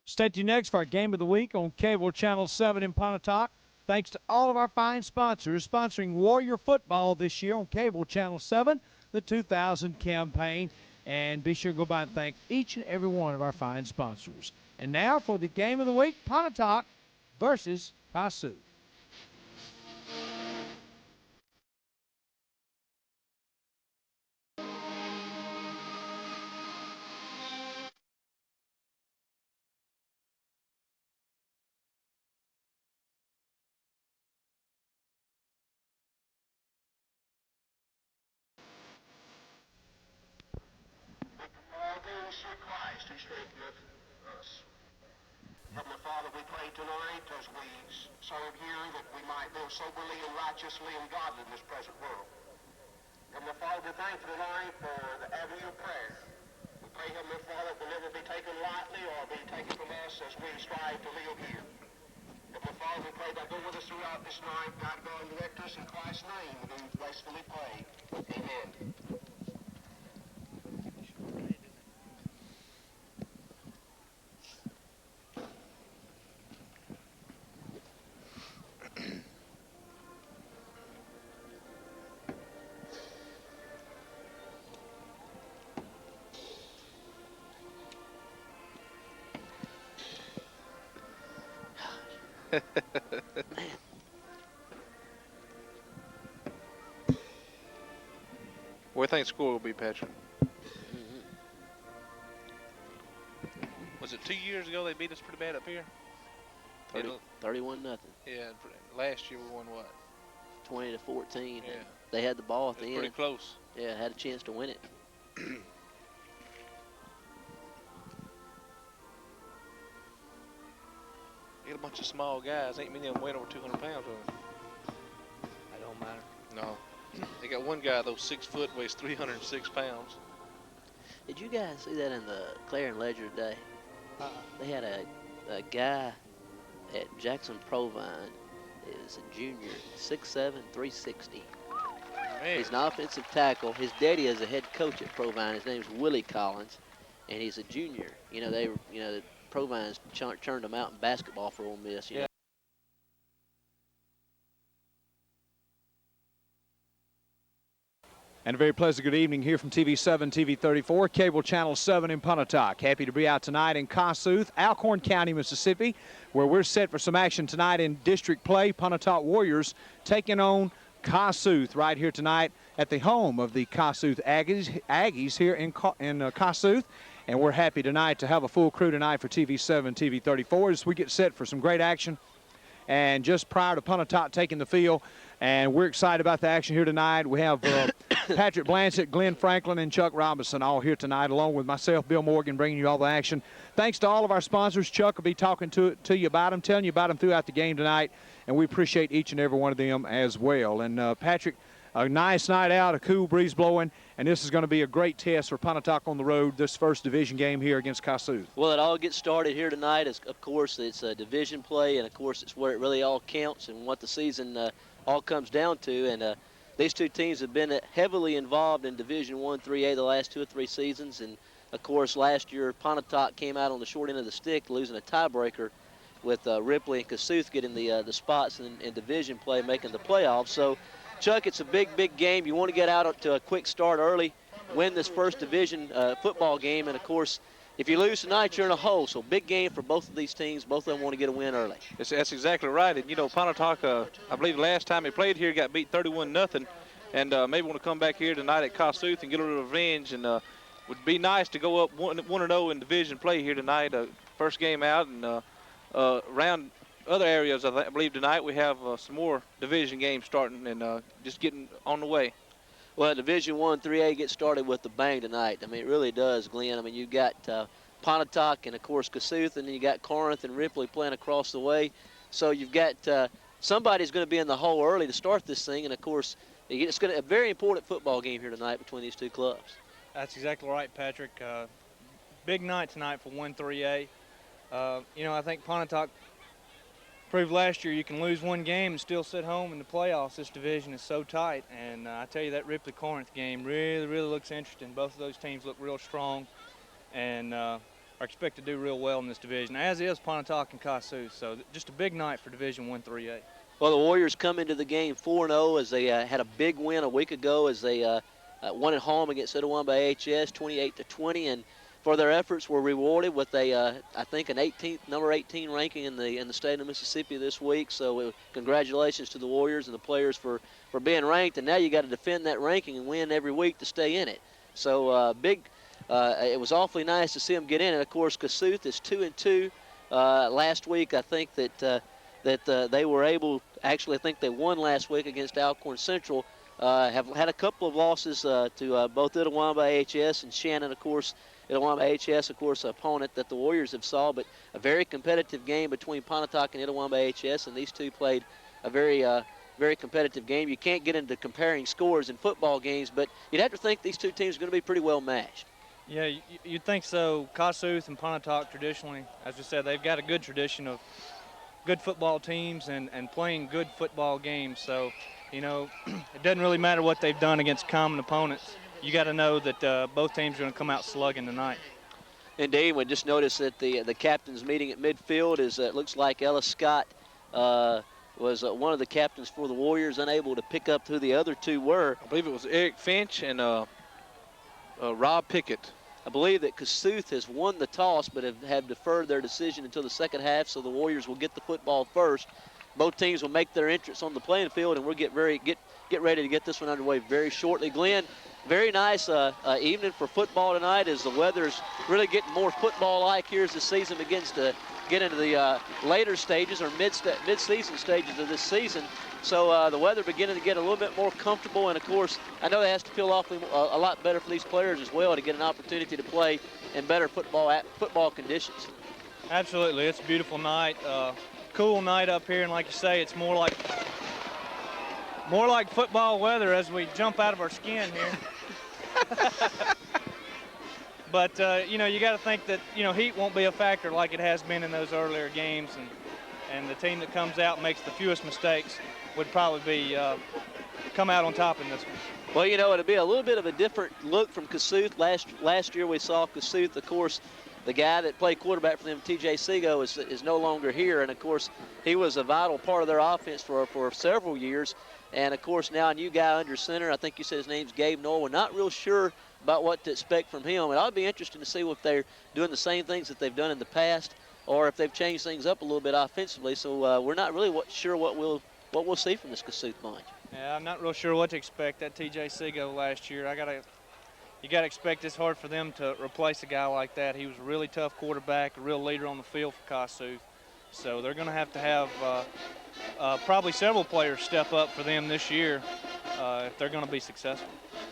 Stay tuned next for our Game of the Week on Cable Channel 7 in Pontotoc. Thanks to all of our fine sponsors sponsoring Warrior football this year on Cable Channel 7, the 2000 campaign. And be sure to go by and thank each and every one of our fine sponsors. And now for the Game of the Week, Pontotoc versus Kossuth. Heavenly Father, we pray tonight as we serve here that we might live soberly and righteously and godly in this present world. Heavenly Father, we thank you tonight for the avenue of prayer. We pray, Heavenly Father, it will never be taken lightly or be taken from us as we strive to live here. Heavenly Father, we pray that go with us throughout this night. God, go and direct us in Christ's name. We do blessedly pray. Amen. What do you think the score will be, Patrick? Was it 2 years ago they beat us pretty bad up here? 31-0. Yeah, last year we won what? 20-14. Yeah. They had the ball at the end. Pretty close. Yeah, had a chance to win it. They got a bunch of small guys. Ain't many of them weighing over 200 pounds. That don't matter. No. They got one guy, though, 6 foot, weighs 306 pounds. Did you guys see that in the Clarion Ledger today? They had a guy at Jackson Provine, is a junior, 6'7", 360. Man. He's an offensive tackle. His daddy is a head coach at Provine. His name's Willie Collins, and he's a junior. You know, the Provine's turned him out in basketball for Ole Miss. You know? And a very pleasant good evening here from TV7, TV34, Cable Channel 7 in Pontotoc. Happy to be out tonight in Kossuth, Alcorn County, Mississippi, where we're set for some action tonight in district play. Pontotoc Warriors taking on Kossuth right here tonight at the home of the Kossuth Aggies here in Kossuth. And we're happy tonight to have a full crew tonight for TV7, TV34 as we get set for some great action. And just prior to Pontotoc taking the field, and we're excited about the action here tonight. We have Patrick Blanchett, Glenn Franklin, and Chuck Robinson all here tonight, along with myself, Bill Morgan, bringing you all the action. Thanks to all of our sponsors. Chuck will be talking to you about them, telling you about them throughout the game tonight, and we appreciate each and every one of them as well. And Patrick, a nice night out, a cool breeze blowing, and this is going to be a great test for Pontotoc on the road, this first division game here against Kossuth. Well, it all gets started here tonight. Of course, it's a division play, and, of course, it's where it really all counts and what the season all comes down to. And these two teams have been heavily involved in Division I 3A the last 2 or 3 seasons. And, of course, last year Pontotoc came out on the short end of the stick, losing a tiebreaker with Ripley and Kossuth getting the spots in division play, making the playoffs. So, Chuck, it's a big, big game. You want to get out to a quick start early, win this first division football game. And, of course, if you lose tonight, you're in a hole. So big game for both of these teams. Both of them want to get a win early. That's exactly right. And, you know, Pontotoc, I believe last time he played here, got beat 31-0. And maybe want to come back here tonight at Kossuth and get a little revenge. And would be nice to go up 1-0 in division play here tonight. First game out. And around other areas, I believe tonight we have some more division games starting and just getting on the way. Well, Division I 3A gets started with the bang tonight. I mean, it really does, Glenn. I mean, you've got Pontotoc and, of course, Kossuth, and then you got Corinth and Ripley playing across the way. So you've got somebody's going to be in the hole early to start this thing. And, of course, it's going to be a very important football game here tonight between these two clubs. That's exactly right, Patrick. Big night tonight for 1-3A. You know, I think Pontotoc proved last year you can lose one game and still sit home in the playoffs. This division is so tight, and I tell you, that Ripley-Corinth game really looks interesting. Both of those teams look real strong, and are expected to do real well in this division, as is Pontotoc and Kossuth. So just a big night for Division I 3A. Well, the Warriors come into the game 4-0 as they had a big win a week ago as they won at home against Itawamba AHS 28-20, and for their efforts were rewarded with a I think an number 18 ranking in the state of Mississippi this week. So congratulations to the Warriors and the players for being ranked, and now you got to defend that ranking and win every week to stay in it. So it was awfully nice to see them get in, and of course Kossuth is 2-2. Last week I think that they were able, actually I think they won last week against Alcorn Central. Have had a couple of losses to both Itawamba AHS and Shannon, of course. Itawamba AHS, of course, an opponent that the Warriors have saw, but a very competitive game between Pontotoc and Itawamba AHS, and these two played a very competitive game. You can't get into comparing scores in football games, but you'd have to think these two teams are going to be pretty well matched. Yeah, you'd think so. Kossuth and Pontotoc traditionally, as we said, they've got a good tradition of good football teams and playing good football games. So, you know, it doesn't really matter what they've done against common opponents. You got to know that both teams are going to come out slugging tonight. Indeed, we just noticed that the captain's meeting at midfield is it looks like Ellis Scott was one of the captains for the Warriors, unable to pick up who the other two were. I believe it was Eric Finch and Rob Pickett. I believe that Kossuth has won the toss, but have deferred their decision until the second half, so the Warriors will get the football first. Both teams will make their entrance on the playing field, and we'll get ready to get this one underway very shortly. Glenn, very nice evening for football tonight as the weather's really getting more football-like here as the season begins to get into the later stages or mid-season stages of this season. So the weather beginning to get a little bit more comfortable, and of course, I know that has to feel awfully a lot better for these players as well to get an opportunity to play in better football conditions. Absolutely, it's a beautiful night, cool night up here, and like you say, it's more like football weather as we jump out of our skin here. But you know, you got to think that heat won't be a factor like it has been in those earlier games, and the team that comes out and makes the fewest mistakes would probably be come out on top in this one. Well, you know, it'll be a little bit of a different look from Kossuth. Last year we saw Kossuth, of course, the guy that played quarterback for them, T.J. Sego, is no longer here, and of course he was a vital part of their offense for several years. And of course now a new guy under center. I think you said his name's Gabe Noel. We're not real sure about what to expect from him. And I'll be interested to see if they're doing the same things that they've done in the past, or if they've changed things up a little bit offensively. So we're not really sure what we'll see from this Kossuth bunch. Yeah, I'm not real sure what to expect. That T.J. Sego last year, you gotta expect it's hard for them to replace a guy like that. He was a really tough quarterback, a real leader on the field for Kossuth. So they're going to have probably several players step up for them this year if they're going to be successful.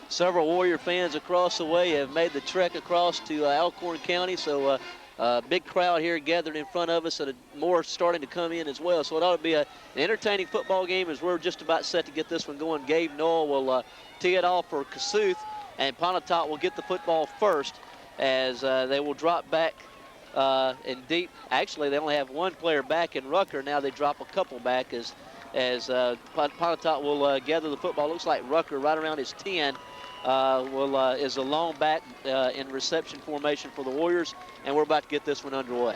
Several Warrior fans across the way have made the trek across to Alcorn County, so a big crowd here gathered in front of us, and more starting to come in as well. So it ought to be an entertaining football game as we're just about set to get this one going. Gabe Noel will tee it off for Kossuth, and Pontotoc will get the football first as they will drop back in deep. Actually, they only have one player back in Rucker. Now they drop a couple back as Pontotoc will gather the football. Looks like Rucker right around his 10 is a long back in reception formation for the Warriors, and we're about to get this one underway.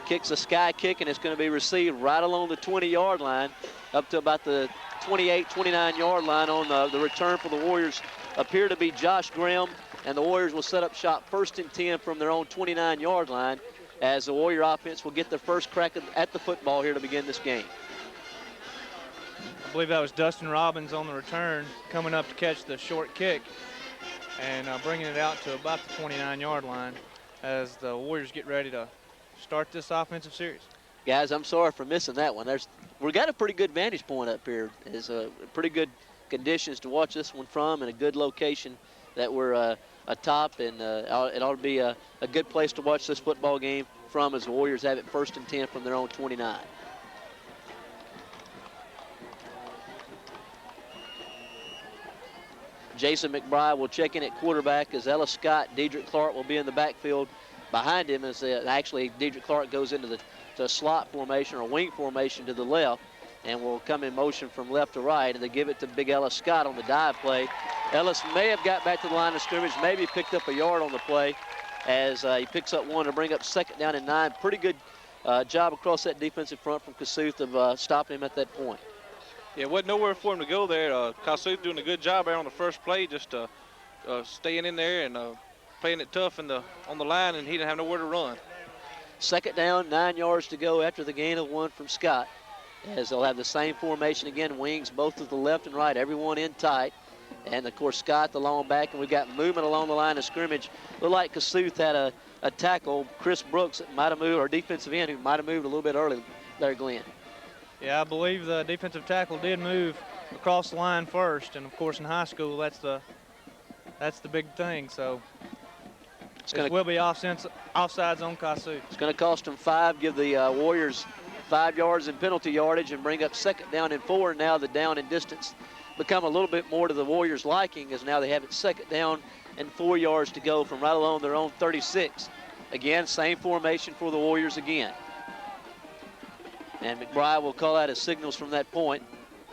Kicks a sky kick, and it's going to be received right along the 20-yard line up to about the 28, 29-yard line. On the return for the Warriors appear to be Josh Graham, and the Warriors will set up shop 1st and 10 from their own 29-yard line as the Warrior offense will get their first crack at the football here to begin this game. I believe that was Dustin Robbins on the return, coming up to catch the short kick and bringing it out to about the 29-yard line as the Warriors get ready to start this offensive series. Guys, I'm sorry for missing that one. We've got a pretty good vantage point up here. It's pretty good conditions to watch this one from, and a good location that we're atop, and it ought to be a good place to watch this football game from as the Warriors have it 1st and 10 from their own 29. Jason McBride will check in at quarterback as Ellis Scott, Dedrick Clark will be in the backfield behind him is actually Dedrick Clark goes into the slot formation or wing formation to the left and will come in motion from left to right, and they give it to Big Ellis Scott on the dive play. Ellis may have got back to the line of scrimmage, maybe picked up a yard on the play as he picks up one to bring up 2nd down and 9. Pretty good job across that defensive front from Kossuth of stopping him at that point. Yeah, it wasn't nowhere for him to go there. Kossuth doing a good job there on the first play, just staying in there and playing it tough on the line, and he didn't have nowhere to run. 2nd down, 9 yards to go after the gain of 1 from Scott, as they'll have the same formation again, wings both to the left and right, everyone in tight. And, of course, Scott, the long back, and we've got movement along the line of scrimmage. Looked like Kossuth had a tackle, Chris Brooks, that might have moved, or defensive end, who might have moved a little bit early there, Glenn. Yeah, I believe the defensive tackle did move across the line first, and, of course, in high school, that's the big thing. So it will be offsides on Kossuth. It's going to cost them 5, give the Warriors 5 yards in penalty yardage, and bring up 2nd down and 4. Now the down and distance become a little bit more to the Warriors' liking, as now they have it 2nd down and 4 yards to go from right along their own 36. Again, same formation for the Warriors again. And McBride will call out his signals from that point,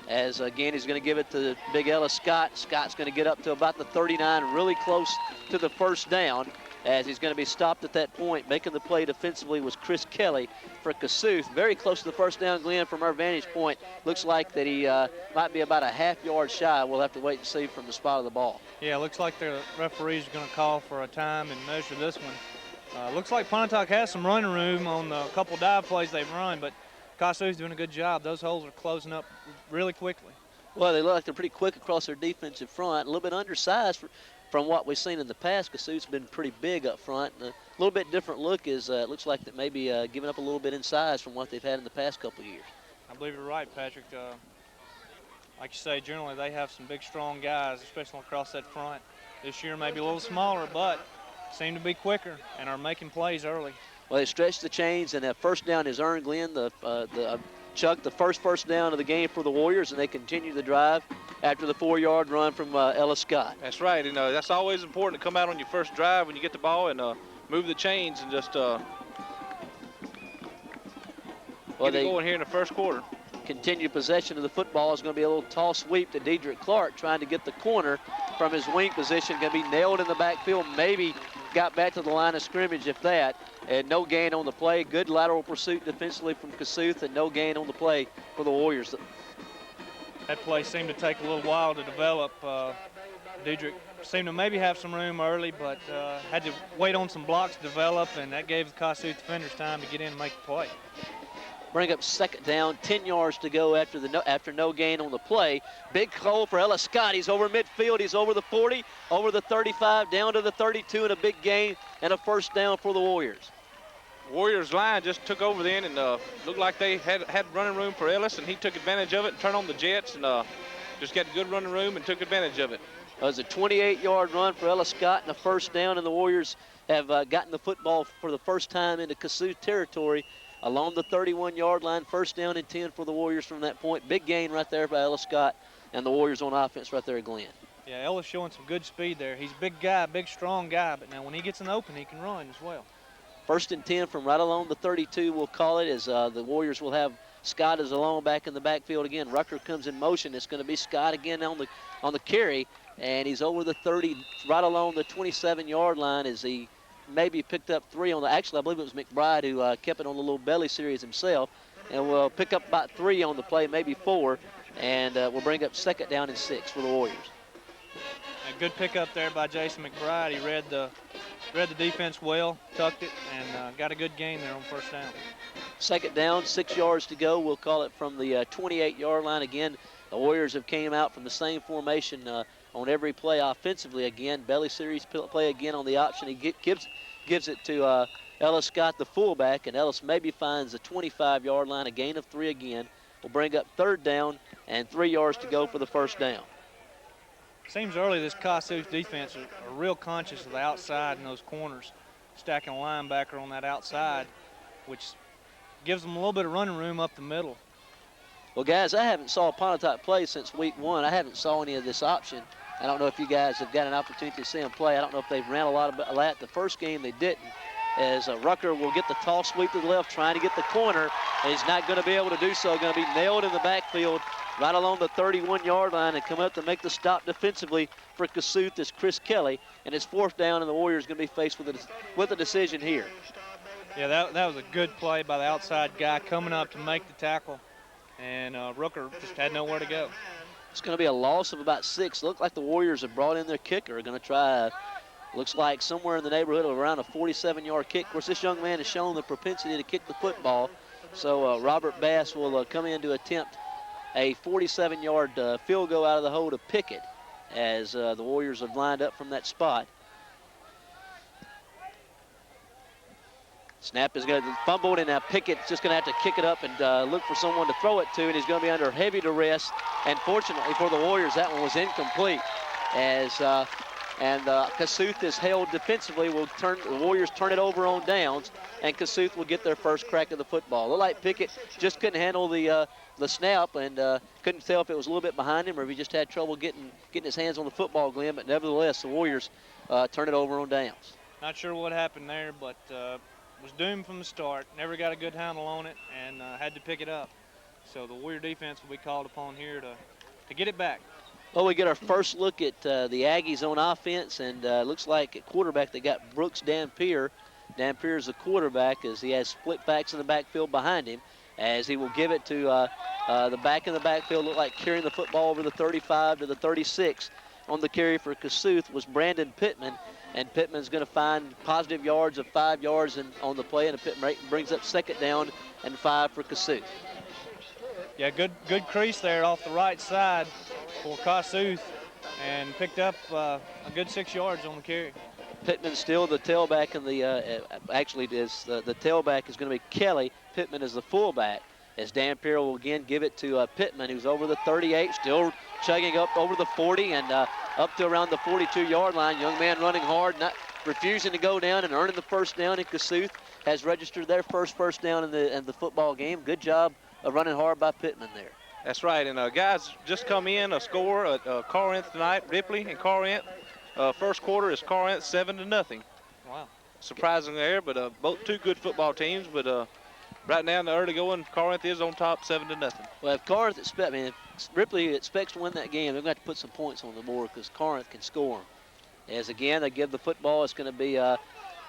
as again he's going to give it to Big Ellis Scott. Scott's going to get up to about the 39, really close to the 1st down, as he's going to be stopped at that point. Making the play defensively was Chris Kelly for Kossuth. Very close to the 1st down, Glenn, from our vantage point. Looks like that he might be about a half yard shy. We'll have to wait and see from the spot of the ball. Yeah, looks like the referees are going to call for a time and measure this one. Looks like Pontotoc has some running room on the couple dive plays they've run, but Kossuth's doing a good job. Those holes are closing up really quickly. Well, they look like they're pretty quick across their defensive front. A little bit undersized from what we've seen in the past. Kossuth's been pretty big up front. And a little bit different look is it looks like that maybe giving up a little bit in size from what they've had in the past couple of years. I believe you're right, Patrick. Like you say, generally they have some big, strong guys, especially across that front. This year maybe a little smaller, but seem to be quicker and are making plays early. Well, they stretch the chains, and that 1st down is earned, Glenn. Chuck, the first down of the game for the Warriors, and they continue the drive after the 4-yard run from Ellis Scott. That's right. That's always important to come out on your first drive when you get the ball and move the chains and just get it going here in the 1st quarter. Continued possession of the football is going to be a little toss sweep to Dedrick Clark, trying to get the corner from his wing position. Going to be nailed in the backfield, maybe got back to the line of scrimmage, if that. And no gain on the play. Good lateral pursuit defensively from Kossuth, and no gain on the play for the Warriors. That play seemed to take a little while to develop. Dedrick seemed to maybe have some room early, but had to wait on some blocks to develop, and that gave the Kossuth defenders time to get in and make the play. Bring up 2nd down, 10 yards to go after no gain on the play. Big hole for Ellis Scott. He's over midfield. He's over the 40, over the 35, down to the 32, and a big gain and a 1st down for the Warriors. Warriors line just took over then and looked like they had running room for Ellis, and he took advantage of it and turned on the jets and just got good running room and took advantage of it. It was a 28-yard run for Ellis Scott and a 1st down, and the Warriors have gotten the football for the first time into Kossuth territory along the 31-yard line. 1st down and 10 for the Warriors from that point. Big gain right there by Ellis Scott and the Warriors on offense right there at Glenn. Yeah, Ellis showing some good speed there. He's a big guy, big, strong guy, but now when he gets in the open, he can run as well. 1st and 10 from right along the 32, we'll call it, as the Warriors will have Scott as a long back in the backfield again. Rucker comes in motion. It's going to be Scott again on the carry, and he's over the 30, right along the 27-yard line as he maybe picked up 3 on the, actually I believe it was McBride who kept it on the little belly series himself, and will pick up about 3 on the play, maybe 4, and we'll bring up 2nd down and 6 for the Warriors. A good pickup there by Jason McBride. He read the defense well, tucked it, and got a good gain there on 1st down. 2nd down, 6 yards to go. We'll call it from the 28-yard line again. The Warriors have came out from the same formation on every play offensively again. Belly series play again on the option. He gives it to Ellis Scott, the fullback, and Ellis maybe finds the 25-yard line, a gain of 3 again. We'll bring up 3rd down and 3 yards to go for the 1st down. Seems early this Kossuth defense are real conscious of the outside and those corners, stacking a linebacker on that outside, which gives them a little bit of running room up the middle. Well, guys, I haven't saw Pontotoc play since week 1. I haven't saw any of this option. I don't know if you guys have got an opportunity to see them play. I don't know if they've ran a lot of that. The first game they didn't. as Rucker will get the toss sweep to the left, trying to get the corner. And he's not going to be able to do so. Going to be nailed in the backfield right along the 31-yard line and come up to make the stop defensively for Kossuth is Chris Kelly. And it's 4th down, and the Warriors going to be faced with a decision here. Yeah, that was a good play by the outside guy coming up to make the tackle, and Rooker just had nowhere to go. It's going to be a loss of about 6. Look like the Warriors have brought in their kicker. Going to try, looks like somewhere in the neighborhood of around a 47-yard kick. Of course, this young man has shown the propensity to kick the football. So Robert Bass will come in to attempt a 47-yard field goal out of the hole to Pickett as the Warriors have lined up from that spot. Snap is going to fumble, and now Pickett's just going to have to kick it up and look for someone to throw it to, and he's going to be under heavy duress. And fortunately for the Warriors, that one was incomplete. As Kossuth is held defensively. The Warriors turn it over on downs, and Kossuth will get their first crack of the football. Looked like Pickett just couldn't handle the snap and couldn't tell if it was a little bit behind him or if he just had trouble getting his hands on the football, Glenn. But nevertheless, the Warriors turn it over on downs. Not sure what happened there, but was doomed from the start. Never got a good handle on it and had to pick it up. So the Warrior defense will be called upon here to get it back. Well, we get our first look at the Aggies on offense, and looks like at quarterback they got Brooks Dampier. Dampier is the quarterback as he has split backs in the backfield behind him, as he will give it to the back in the backfield. Look like carrying the football over the 35 to the 36. On the carry for Kossuth was Brandon Pittman, and Pittman's going to find positive yards of 5 yards on the play, and Pittman brings up 2nd down and 5 for Kossuth. Yeah, good crease there off the right side for Kossuth, and picked up a good 6 yards on the carry. Pittman still the tailback, and the tailback is going to be Kelly. Pittman is the fullback, as Dampier will again give it to Pittman, who's over the 38, still chugging up over the 40 and up to around the 42-yard line. Young man running hard, not refusing to go down and earning the 1st down. And Kossuth has registered their first down in the football game. Good job of running hard by Pittman there. That's right, and guys just come in, a score at Corinth tonight, Ripley and Corinth. First quarter is Corinth 7-0. Wow. Surprising there, but both two good football teams, but right now in the early going, Corinth is on top 7-0. Well, if Corinth if Ripley expects to win that game, they're going to have to put some points on the board because Corinth can score them. As again, they give the football, it's going to be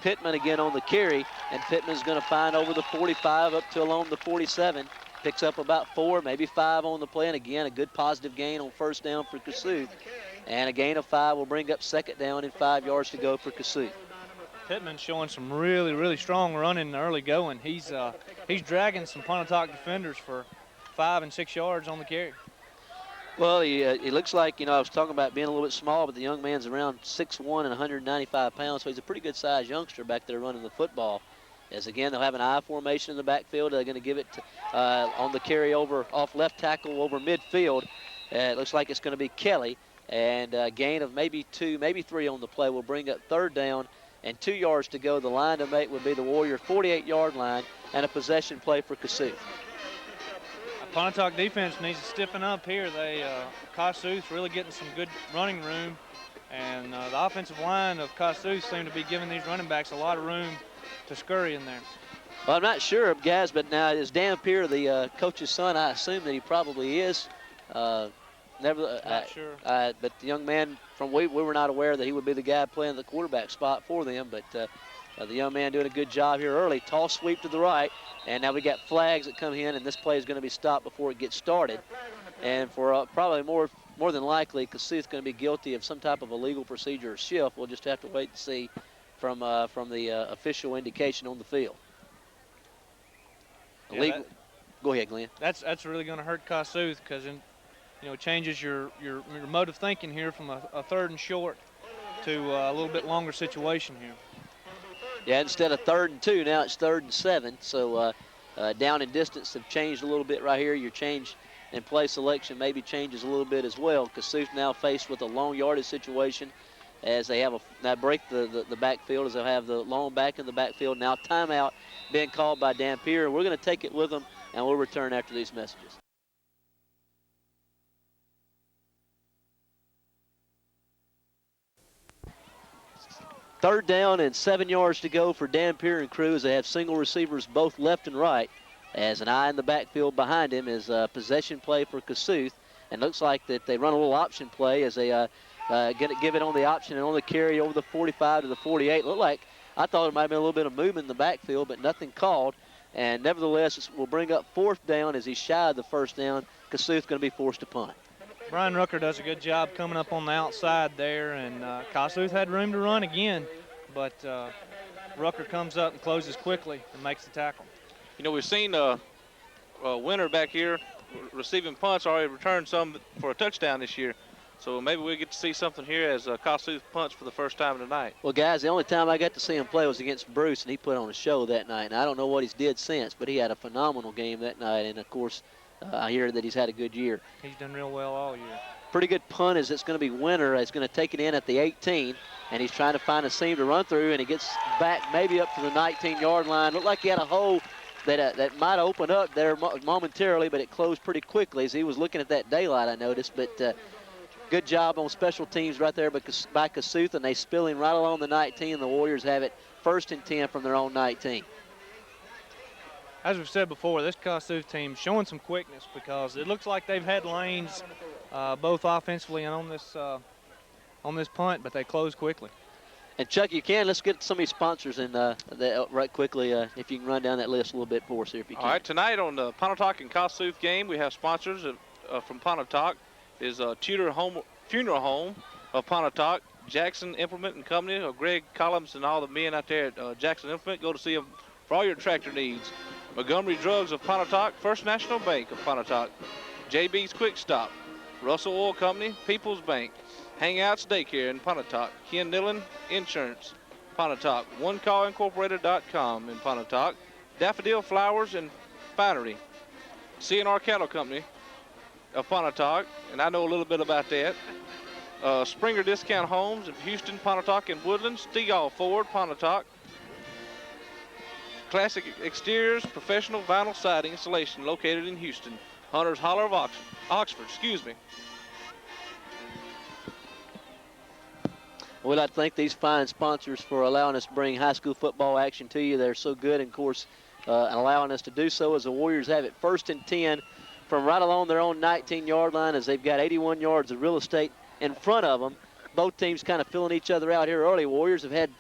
Pittman again on the carry, and Pittman's going to find over the 45 up to along the 47. Picks up about 4, maybe 5 on the play, and again, a good positive gain on 1st down for Kossuth. And a gain of 5 will bring up 2nd down and 5 yards to go for Kossuth. Pittman's showing some really strong running in the early going. He's dragging some Pontotoc defenders for 5 and 6 yards on the carry. Well, he looks like, I was talking about being a little bit small, but the young man's around 6'1" and 195 pounds, so he's a pretty good-sized youngster back there running the football. As again, they'll have an I formation in the backfield. They're going to give it on the carry over off left tackle over midfield. It looks like it's going to be Kelly, and a gain of maybe 2, maybe 3 on the play will bring up 3rd down and 2 yards to go. The line to make would be the Warrior 48-yard line, and a possession play for Kossuth. Pontotoc defense needs to stiffen up here. Kossuth's really getting some good running room, and the offensive line of Kossuth seem to be giving these running backs a lot of room to scurry in there. Well, I'm not sure, guys, but now is Dampier the coach's son? I assume that he probably is. Not sure. But the young man, we were not aware that he would be the guy playing the quarterback spot for them, but the young man doing a good job here early. Toss sweep to the right, and now we got flags that come in, and this play is going to be stopped before it gets started. And for probably more than likely, Kossuth's going to be guilty of some type of illegal procedure or shift. We'll just have to wait and see from the official indication on the field. Yeah, Go ahead, Glenn. That's really going to hurt Kossuth because it changes your mode of thinking here from a 3rd and short to a little bit longer situation here. Yeah, instead of 3rd and 2, now it's 3rd and 7. So down in distance have changed a little bit right here. Your change in play selection maybe changes a little bit as well. Kossuth now faced with a long yardage situation as they have now break the backfield, as they'll have the long back in the backfield. Now timeout being called by Dampier. We're going to take it with them, and we'll return after these messages. 3rd down and 7 yards to go for Dan Pierre and crew as they have single receivers both left and right. As an eye in the backfield behind him is a possession play for Kossuth. And looks like that they run a little option play as they give it on the option and on the carry over the 45 to the 48. Looked like, I thought it might have been a little bit of movement in the backfield, but nothing called. And nevertheless, it will bring up 4th down as he's shy of the 1st down. Kossuth going to be forced to punt. Brian Rucker does a good job coming up on the outside there, and Kossuth had room to run again, but Rucker comes up and closes quickly and makes the tackle. You know, we've seen Winter back here receiving punts, already returned some for a touchdown this year. So maybe we get to see something here as Kossuth punts for the first time tonight. Well, guys, the only time I got to see him play was against Bruce, and he put on a show that night. And I don't know what he's did since, but he had a phenomenal game that night. And, of course, I hear that he's had a good year. He's done real well all year. Pretty good punt as it's going to be Winter. He's going to take it in at the 18, and he's trying to find a seam to run through, and he gets back maybe up to the 19-yard line. Looked like he had a hole that might open up there momentarily, but it closed pretty quickly as he was looking at that daylight, I noticed. But good job on special teams right there by Kossuth, and they spill him right along the 19, and the Warriors have it 1st and 10 from their own 19. As we've said before, this Kossuth team showing some quickness because it looks like they've had lanes both offensively and on this punt, but they close quickly. And Chuck, let's get some of these sponsors in right quickly, if you can run down that list a little bit for us here if you can. All right, tonight on the Pontotoc and Kossuth game, we have sponsors from Pontotoc. Is Tudor Funeral Home of Pontotoc, Jackson Implement and Company, Greg Collins and all the men out there at Jackson Implement. Go to see them for all your tractor needs. Montgomery Drugs of Pontotoc, First National Bank of Pontotoc, JB's Quick Stop, Russell Oil Company, People's Bank, Hangouts Daycare in Pontotoc, Ken Dillon Insurance, Pontotoc, OneCallIncorporated.com in Pontotoc, Daffodil Flowers and Finery, CNR Cattle Company of Pontotoc, and I know a little bit about that. Springer Discount Homes of Houston, Pontotoc, and Woodlands, Stegall Ford, Pontotoc, Classic Exteriors, Professional Vinyl Siding Installation located in Houston, Hunter's Holler of Oxford, We'd like to thank these fine sponsors for allowing us to bring high school football action to you. They're so good, and of course, allowing us to do so as the Warriors have it 1st and 10 from right along their own 19-yard line as they've got 81 yards of real estate in front of them. Both teams kind of filling each other out here early. Warriors have had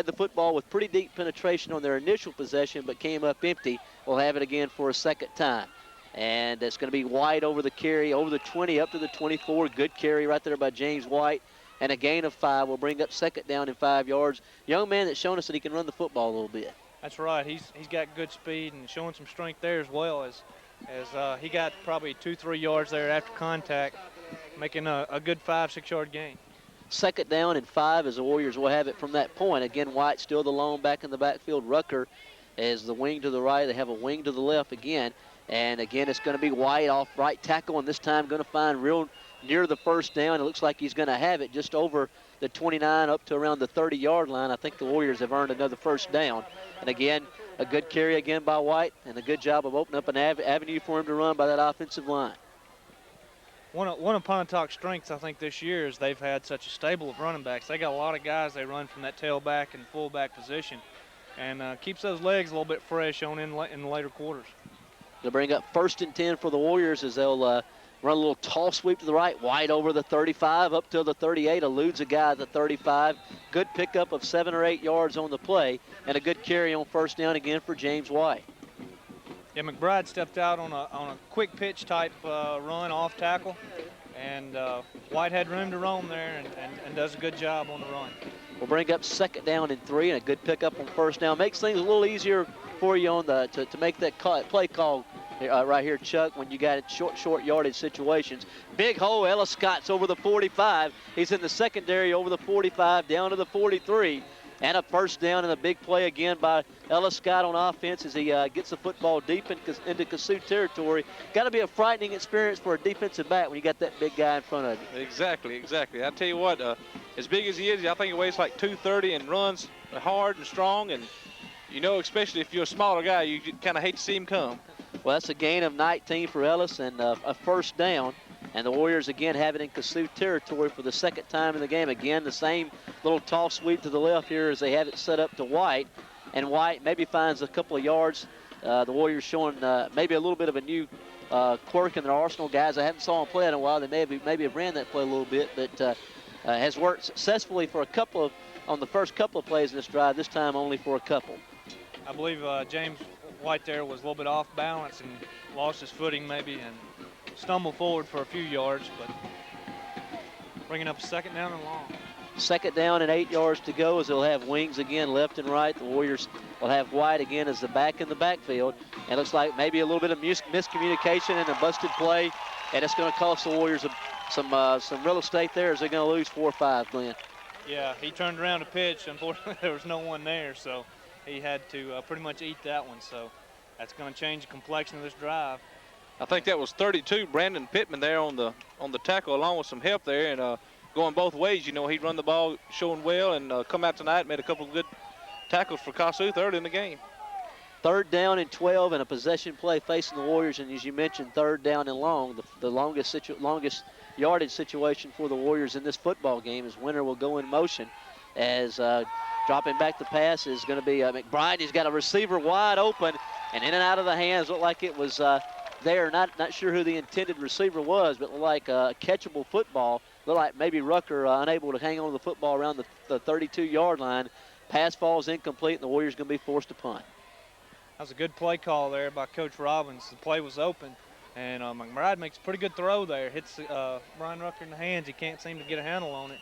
the football with pretty deep penetration on their initial possession, but came up empty. We'll have it again for a second time. And it's going to be White over the carry, over the 20, up to the 24. Good carry right there by James White. And a gain of 5 will bring up 2nd down and 5 yards. Young man that's shown us that he can run the football a little bit. That's right. He's got good speed and showing some strength there as well as he got probably 2-3 yards there after contact, making a good 5-6 yard gain. 2nd down and 5 as the Warriors will have it from that point. Again, White still the lone back in the backfield. Rucker is the wing to the right. They have a wing to the left again. And again, it's going to be White off right tackle, and this time going to find real near the 1st down. It looks like he's going to have it just over the 29 up to around the 30-yard line. I think the Warriors have earned another 1st down. And again, a good carry again by White, and a good job of opening up an avenue for him to run by that offensive line. One of Pontotoc's strengths, I think, this year is they've had such a stable of running backs. They got a lot of guys they run from that tailback and fullback position, and keeps those legs a little bit fresh in the later quarters. They'll bring up 1st and 10 for the Warriors as they'll run a little tall sweep to the right. White over the 35 up to the 38, eludes a guy at the 35. Good pickup of 7 or 8 yards on the play, and a good carry on 1st down again for James White. Yeah, McBride stepped out on a quick pitch type run off tackle, and White had room to roam there and does a good job on the run. We'll bring up 2nd down and 3, and a good pickup on 1st down. Makes things a little easier for you on to make that play call right here, Chuck, when you got short yardage situations. Big hole, Ellis Scott's over the 45. He's in the secondary over the 45 down to the 43. And a 1st down and a big play again by Ellis Scott on offense as he gets the football deep into Kossuth territory. Got to be a frightening experience for a defensive back when you got that big guy in front of you. Exactly. I tell you what, as big as he is, I think he weighs like 230 and runs hard and strong. And, you know, especially if you're a smaller guy, you kind of hate to see him come. Well, that's a gain of 19 for Ellis and a 1st down. And the Warriors again have it in Kossuth territory for the second time in the game. Again, the same little toss sweep to the left here as they have it set up to White. And White maybe finds a couple of yards. The Warriors showing maybe a little bit of a new quirk in their arsenal. Guys, I haven't saw them play in a while. They maybe have ran that play a little bit, but has worked successfully for on the first couple of plays in this drive, this time only for a couple. I believe James White there was a little bit off balance and lost his footing maybe and stumbled forward for a few yards, but bringing up a second down and long. Second down and 8 yards to go as they'll have wings again left and right. The Warriors will have White again as the back in the backfield. And it looks like maybe a little bit of miscommunication and a busted play, and it's going to cost the Warriors some real estate there as they're going to lose 4 or 5, Glenn. Yeah, he turned around to pitch. Unfortunately, there was no one there, so he had to pretty much eat that one. So that's going to change the complexion of this drive. I think that was 32, Brandon Pittman there on the tackle, along with some help there, and going both ways. You know, he run the ball showing well and come out tonight, made a couple of good tackles for Kossuth early in the game. Third down and 12 and a possession play facing the Warriors, and as you mentioned, third down and long. The longest yardage situation for the Warriors in this football game is Winter will go in motion as dropping back the pass is going to be McBride. He's got a receiver wide open and in and out of the hands. Looked like it was there. Not sure who the intended receiver was, but looked like a catchable football. Looked like maybe Rucker unable to hang on to the football around the 32-yard line. Pass falls incomplete, and the Warriors going to be forced to punt. That was a good play call there by Coach Robbins. The play was open, and McBride makes a pretty good throw there. Hits Brian Rucker in the hands. He can't seem to get a handle on it.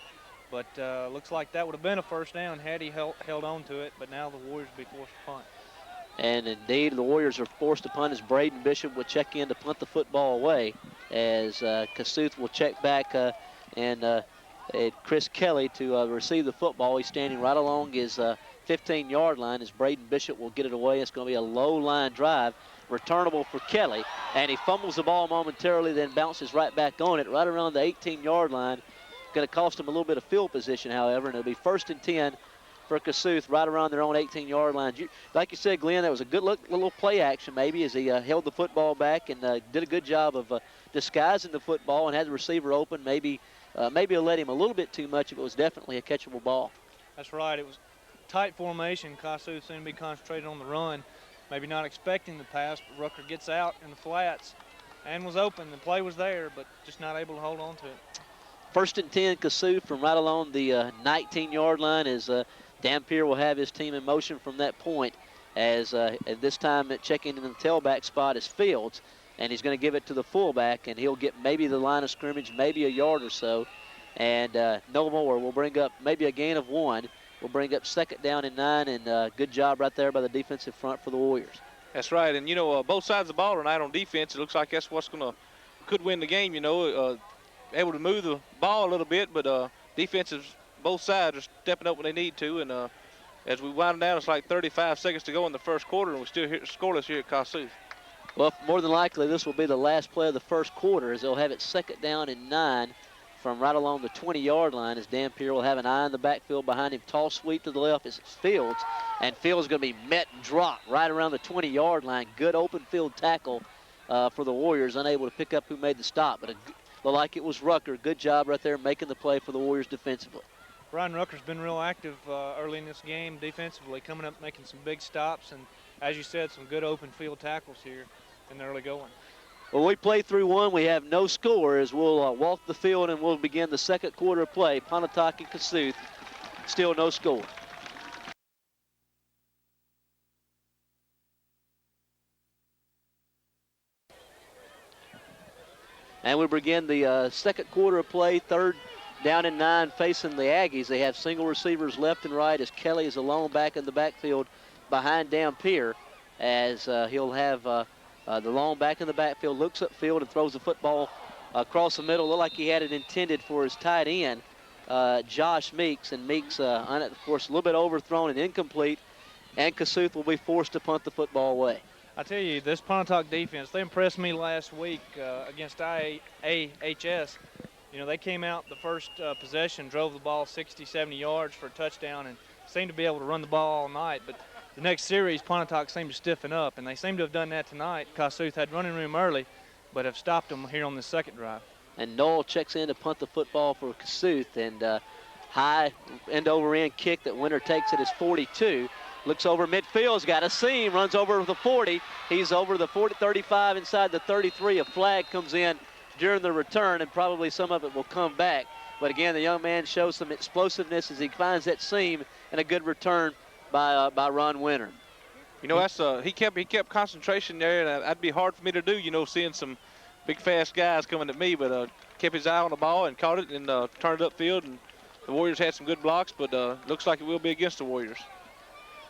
But looks like that would have been a first down had he held on to it, but now the Warriors will be forced to punt. And indeed, the Warriors are forced to punt as Braden Bishop will check in to punt the football away as Kossuth will check back and Chris Kelly to receive the football. He's standing right along his 15-yard line as Braden Bishop will get it away. It's going to be a low-line drive, returnable for Kelly, and he fumbles the ball momentarily, then bounces right back on it, right around the 18-yard line. Going to cost him a little bit of field position, however, and it'll be 1st and 10 for Kossuth right around their own 18-yard line. Like you said, Glenn, that was a good little play action maybe as he held the football back and did a good job of disguising the football and had the receiver open. Maybe it let him a little bit too much, but it was definitely a catchable ball. That's right. It was tight formation. Kossuth seemed to be concentrated on the run, maybe not expecting the pass, but Rucker gets out in the flats and was open. The play was there, but just not able to hold on to it. 1st and 10, Kossuth from right along the 19-yard line as Dampier will have his team in motion from that point as at this time checking in the tailback spot is Fields, and he's going to give it to the fullback, and he'll get maybe the line of scrimmage, maybe a yard or so, and no more. We'll bring up maybe a gain of 1. We'll bring up 2nd down and 9, and good job right there by the defensive front for the Warriors. That's right, and you know both sides of the ball tonight on defense. It looks like that's what's could win the game. You know, able to move the ball a little bit, but defensive both sides are stepping up when they need to. And as we wind down, it's like 35 seconds to go in the first quarter, and we're still scoreless here at Kossuth. Well, more than likely, this will be the last play of the first quarter as they'll have it 2nd down and 9 from right along the 20-yard line as Dampier will have an eye in the backfield behind him. Tall sweep to the left is Fields, and Fields is going to be met and dropped right around the 20-yard line. Good open field tackle for the Warriors, unable to pick up who made the stop, but looked like it was Rucker. Good job right there making the play for the Warriors defensively. Brian Rucker's been real active early in this game defensively, coming up making some big stops, and as you said, some good open field tackles here in the early going. Well, we play through one. We have no score as we'll walk the field and we'll begin the second quarter of play. Pontotoc and Kossuth, still no score. And we begin the second quarter of play, 3rd down and 9 facing the Aggies. They have single receivers left and right as Kelly is alone back in the backfield behind Dampier as he'll have the long back in the backfield, looks upfield and throws the football across the middle. Looked like he had it intended for his tight end, Josh Meeks. And Meeks, of course, a little bit overthrown and incomplete. And Kossuth will be forced to punt the football away. I tell you, this Pontotoc defense, they impressed me last week against IAHS. You know, they came out the first possession, drove the ball 60, 70 yards for a touchdown, and seemed to be able to run the ball all night. But the next series, Pontotoc seemed to stiffen up, and they seem to have done that tonight. Kossuth had running room early, but have stopped them here on the second drive. And Noel checks in to punt the football for Kossuth. And high end-over-end kick that Winter takes at his 42. Looks over midfield, has got a seam, runs over the 40. He's over the 40, 35, inside the 33. A flag comes in during the return, and probably some of it will come back. But again, the young man shows some explosiveness as he finds that seam, and a good return by Ron Winter. You know, that's he kept concentration there, and that'd be hard for me to do. You know, seeing some big fast guys coming at me, but kept his eye on the ball and caught it and turned it upfield. And the Warriors had some good blocks, but looks like it will be against the Warriors.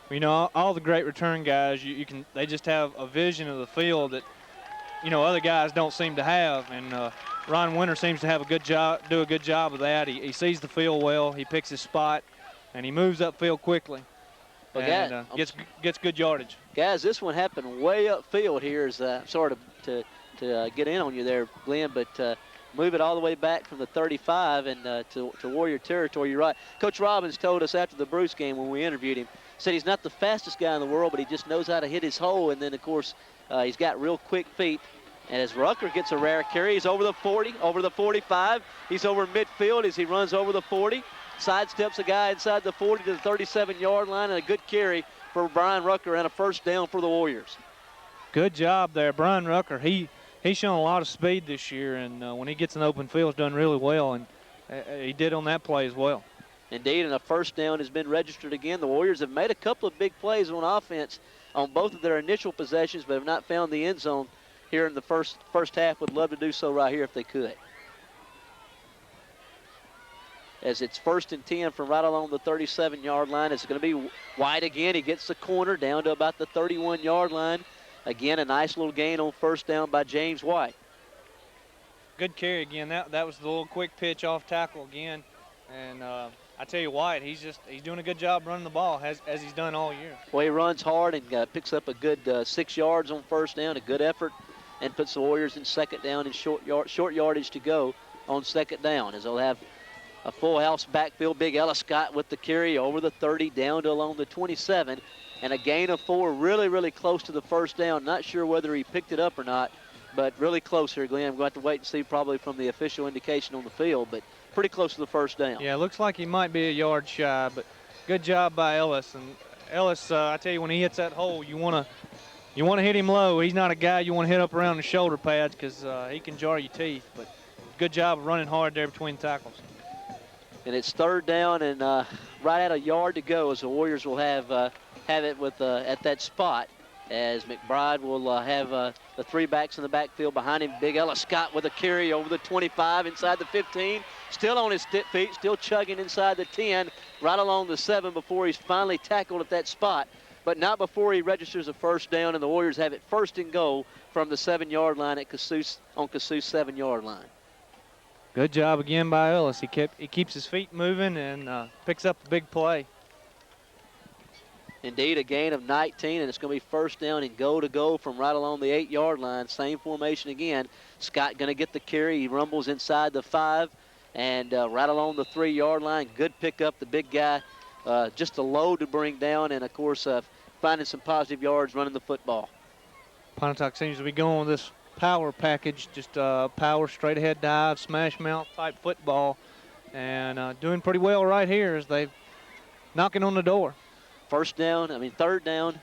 You know, all the great return guys, they just have a vision of the field that, you know, other guys don't seem to have. And Ron Winter seems to have do a good job of that. He sees the field well, he picks his spot, and he moves upfield quickly. Well, and gets good yardage. Guys, this one happened way upfield here. Sorry to get in on you there, Glenn, but move it all the way back from the 35 and to Warrior territory. You're right. Coach Robbins told us after the Bruce game when we interviewed him, said he's not the fastest guy in the world, but he just knows how to hit his hole. And then, of course, he's got real quick feet. And as Rucker gets a rare carry, he's over the 40, over the 45. He's over midfield as he runs over the 40. Sidesteps a guy inside the 40 to the 37-yard line, and a good carry for Brian Rucker and a first down for the Warriors. Good job there, Brian Rucker. He's shown a lot of speed this year, and when he gets in open field, he's done really well, and he did on that play as well. Indeed, and a first down has been registered again. The Warriors have made a couple of big plays on offense on both of their initial possessions, but have not found the end zone here in the first half. Would love to do so right here if they could. As it's 1st and 10 from right along the 37-yard line. It's going to be White again. He gets the corner down to about the 31-yard line. Again, a nice little gain on first down by James White. Good carry again. That was the little quick pitch off tackle again. And I tell you, White, he's doing a good job running the ball as he's done all year. Well, he runs hard and picks up a good 6 yards on first down, a good effort, and puts the Warriors in second down and short yardage to go on second down, as they'll have a full house backfield. Big Ellis Scott with the carry over the 30 down to along the 27, and a gain of 4, really, really close to the first down. Not sure whether he picked it up or not, but really close here, Glenn. I'm going to have to wait and see probably from the official indication on the field, but pretty close to the first down. Yeah, looks like he might be a yard shy, but good job by Ellis. And Ellis, I tell you, when he hits that hole, you want to hit him low. He's not a guy you want to hit up around the shoulder pads because he can jar your teeth. But good job of running hard there between tackles. And it's third down and right at a yard to go, as the Warriors will have it with at that spot, as McBride will have the 3 backs in the backfield behind him. Big Ellis Scott with a carry over the 25, inside the 15. Still on his feet, still chugging inside the 10, right along the 7 before he's finally tackled at that spot. But not before he registers a first down, and the Warriors have it 1st and goal from the 7-yard line at Kossuth, on Kossuth's 7-yard line. Good job again by Ellis. He keeps his feet moving and picks up a big play. Indeed, a gain of 19, and it's going to be first down and goal to go from right along the 8-yard line. Same formation again. Scott going to get the carry. He rumbles inside the 5 and right along the 3-yard line. Good pickup, the big guy. Just a load to bring down, and, of course, finding some positive yards running the football. Pontotoc seems to be going with this power package, just power, straight-ahead dive, smash-mouth type football, and doing pretty well right here as they're knocking on the door. Third down,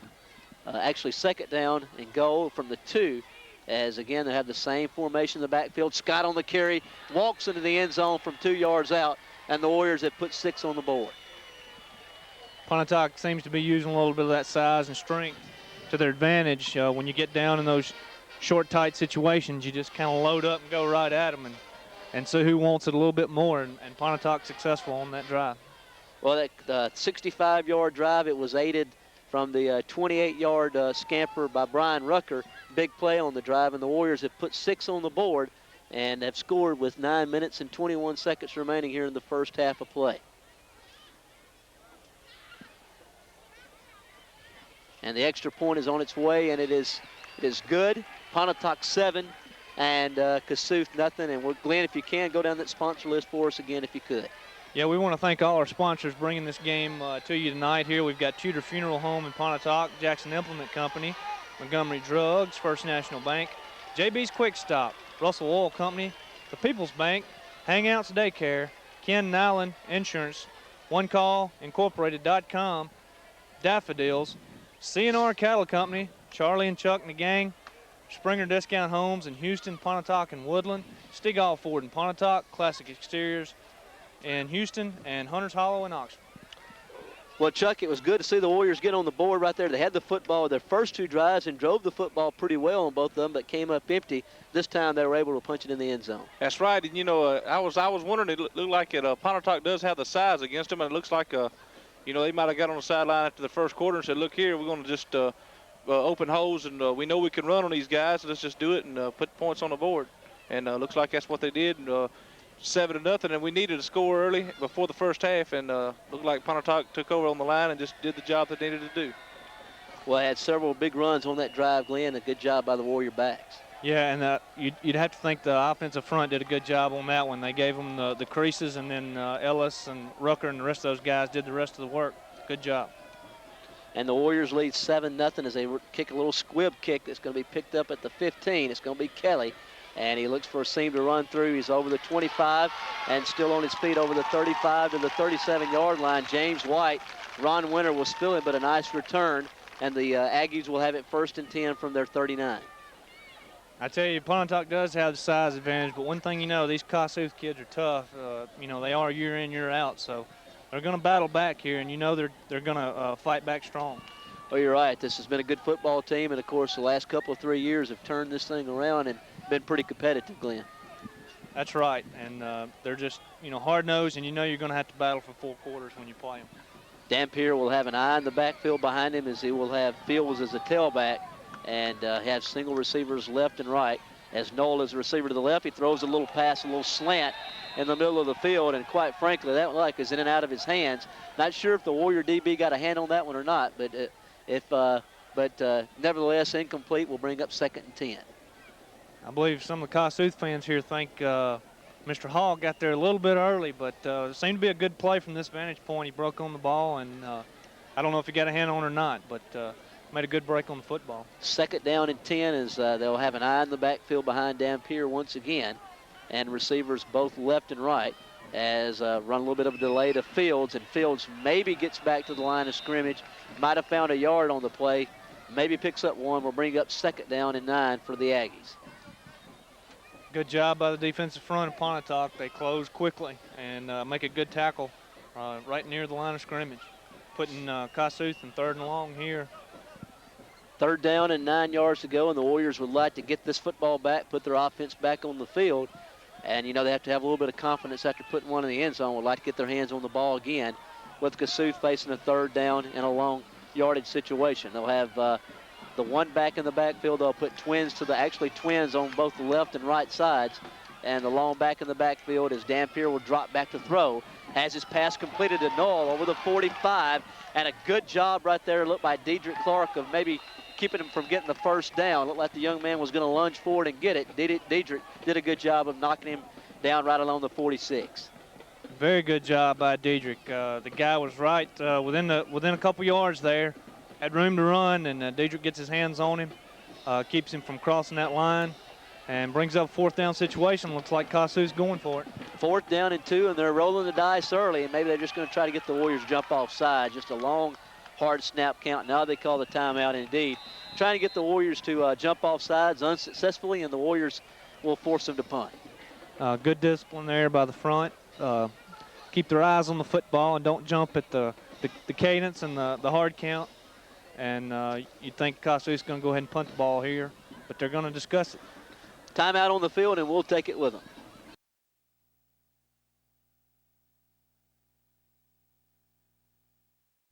actually second down and goal from the 2, as again they have the same formation in the backfield. Scott on the carry, walks into the end zone from 2 yards out, and the Warriors have put 6 on the board. Pontotoc seems to be using a little bit of that size and strength to their advantage. When you get down in those short, tight situations, you just kind of load up and go right at them and see who wants it a little bit more, and Pontotoc successful on that drive. Well, that 65-yard drive, it was aided from the 28-yard scamper by Brian Rucker. Big play on the drive, and the Warriors have put 6 on the board and have scored with 9 minutes and 21 seconds remaining here in the first half of play. And the extra point is on its way, and it is good. Pontotoc 7 and Kossuth nothing. And Glenn, if you can, go down that sponsor list for us again if you could. Yeah, we want to thank all our sponsors bringing this game to you tonight here. We've got Tudor Funeral Home in Pontotoc, Jackson Implement Company, Montgomery Drugs, First National Bank, JB's Quick Stop, Russell Oil Company, the People's Bank, Hangouts Daycare, Ken Nyland Insurance, OneCallIncorporated.com, Daffodils, CNR Cattle Company, Charlie and Chuck and the gang, Springer Discount Homes in Houston, Pontotoc, and Woodland, Stigall Ford in Pontotoc, Classic Exteriors in Houston, and Hunters Hollow in Oxford. Well, Chuck, it was good to see the Warriors get on the board right there. They had the football their first 2 drives and drove the football pretty well on both of them, but came up empty. This time they were able to punch it in the end zone. That's right. And, you know, I was wondering, it looked like Pontotoc does have the size against them, and it looks like, you know, they might have got on the sideline after the first quarter and said, look here, we're going to just open holes, and we know we can run on these guys, so let's just do it and put points on the board. And looks like that's what they did. And, 7-0, and we needed a score early before the first half, and looked like Pontotoc took over on the line and just did the job they needed to do. Well, I had several big runs on that drive, Glenn. A good job by the Warrior backs. Yeah, and you'd have to think the offensive front did a good job on that one. They gave them the creases, and then Ellis and Rucker and the rest of those guys did the rest of the work. Good job. And the Warriors lead 7-0 as they kick a little squib kick that's going to be picked up at the 15. It's going to be Kelly. And he looks for a seam to run through. He's over the 25 and still on his feet over the 35 to the 37-yard line. James White, Ron Winter will spill it, but a nice return. And the Aggies will have it 1st and 10 from their 39. I tell you, Pontotoc does have the size advantage, but one thing you know, these Kossuth kids are tough. You know, they are year in, year out, so they're going to battle back here, and you know they're going to fight back strong. Well, you're right. This has been a good football team, and, of course, the last couple of 3 years have turned this thing around and been pretty competitive, Glenn. That's right, and they're just, you know, hard-nosed, and you know you're going to have to battle for 4 quarters when you play them. Dampier will have an eye in the backfield behind him as he will have Fields as a tailback and have single receivers left and right. As Knoll is a receiver to the left, he throws a little pass, a little slant in the middle of the field, and quite frankly, that one like is in and out of his hands. Not sure if the Warrior DB got a hand on that one or not, but nevertheless, incomplete will bring up 2nd and 10. I believe some of the Kossuth fans here think Mr. Hall got there a little bit early, but it seemed to be a good play from this vantage point. He broke on the ball, and I don't know if he got a hand on it or not, but made a good break on the football. 2nd down and 10 as they'll have an eye in the backfield behind Dampier once again, and receivers both left and right as run a little bit of a delay to Fields, and Fields maybe gets back to the line of scrimmage, might have found a yard on the play, maybe picks up one, will bring up 2nd down and 9 for the Aggies. Good job by the defensive front of Pontotoc. They close quickly and make a good tackle right near the line of scrimmage, putting Kossuth in 3rd and long here. 3rd down and 9 yards to go, and the Warriors would like to get this football back, put their offense back on the field. And, you know, they have to have a little bit of confidence after putting one in the end zone. Would like to get their hands on the ball again with Kossuth facing a 3rd down in a long yardage situation. They'll have the one back in the backfield. They'll put twins on both the left and right sides. And the long back in the backfield as Dampier will drop back to throw. Has his pass completed to Knoll over the 45. And a good job right there, looked by Dedrick Clark, of maybe keeping him from getting the 1st down. Looked like the young man was going to lunge forward and get it. Dedrick did a good job of knocking him down right along the 46. Very good job by Dedrick. The guy was right within a couple yards there. Had room to run, and Dedrick gets his hands on him, keeps him from crossing that line, and brings up a 4th down situation. Looks like Kossuth's going for it. 4th down and 2, and they're rolling the dice early, and maybe they're just going to try to get the Warriors jump off side. Just a long, hard snap count. Now they call the timeout indeed. Trying to get the Warriors to jump off sides unsuccessfully, and the Warriors will force them to punt. Good discipline there by the front. Keep their eyes on the football and don't jump at the cadence and the hard count. And you think Kossuth's going to go ahead and punt the ball here, but they're going to discuss it. Timeout on the field, and we'll take it with them.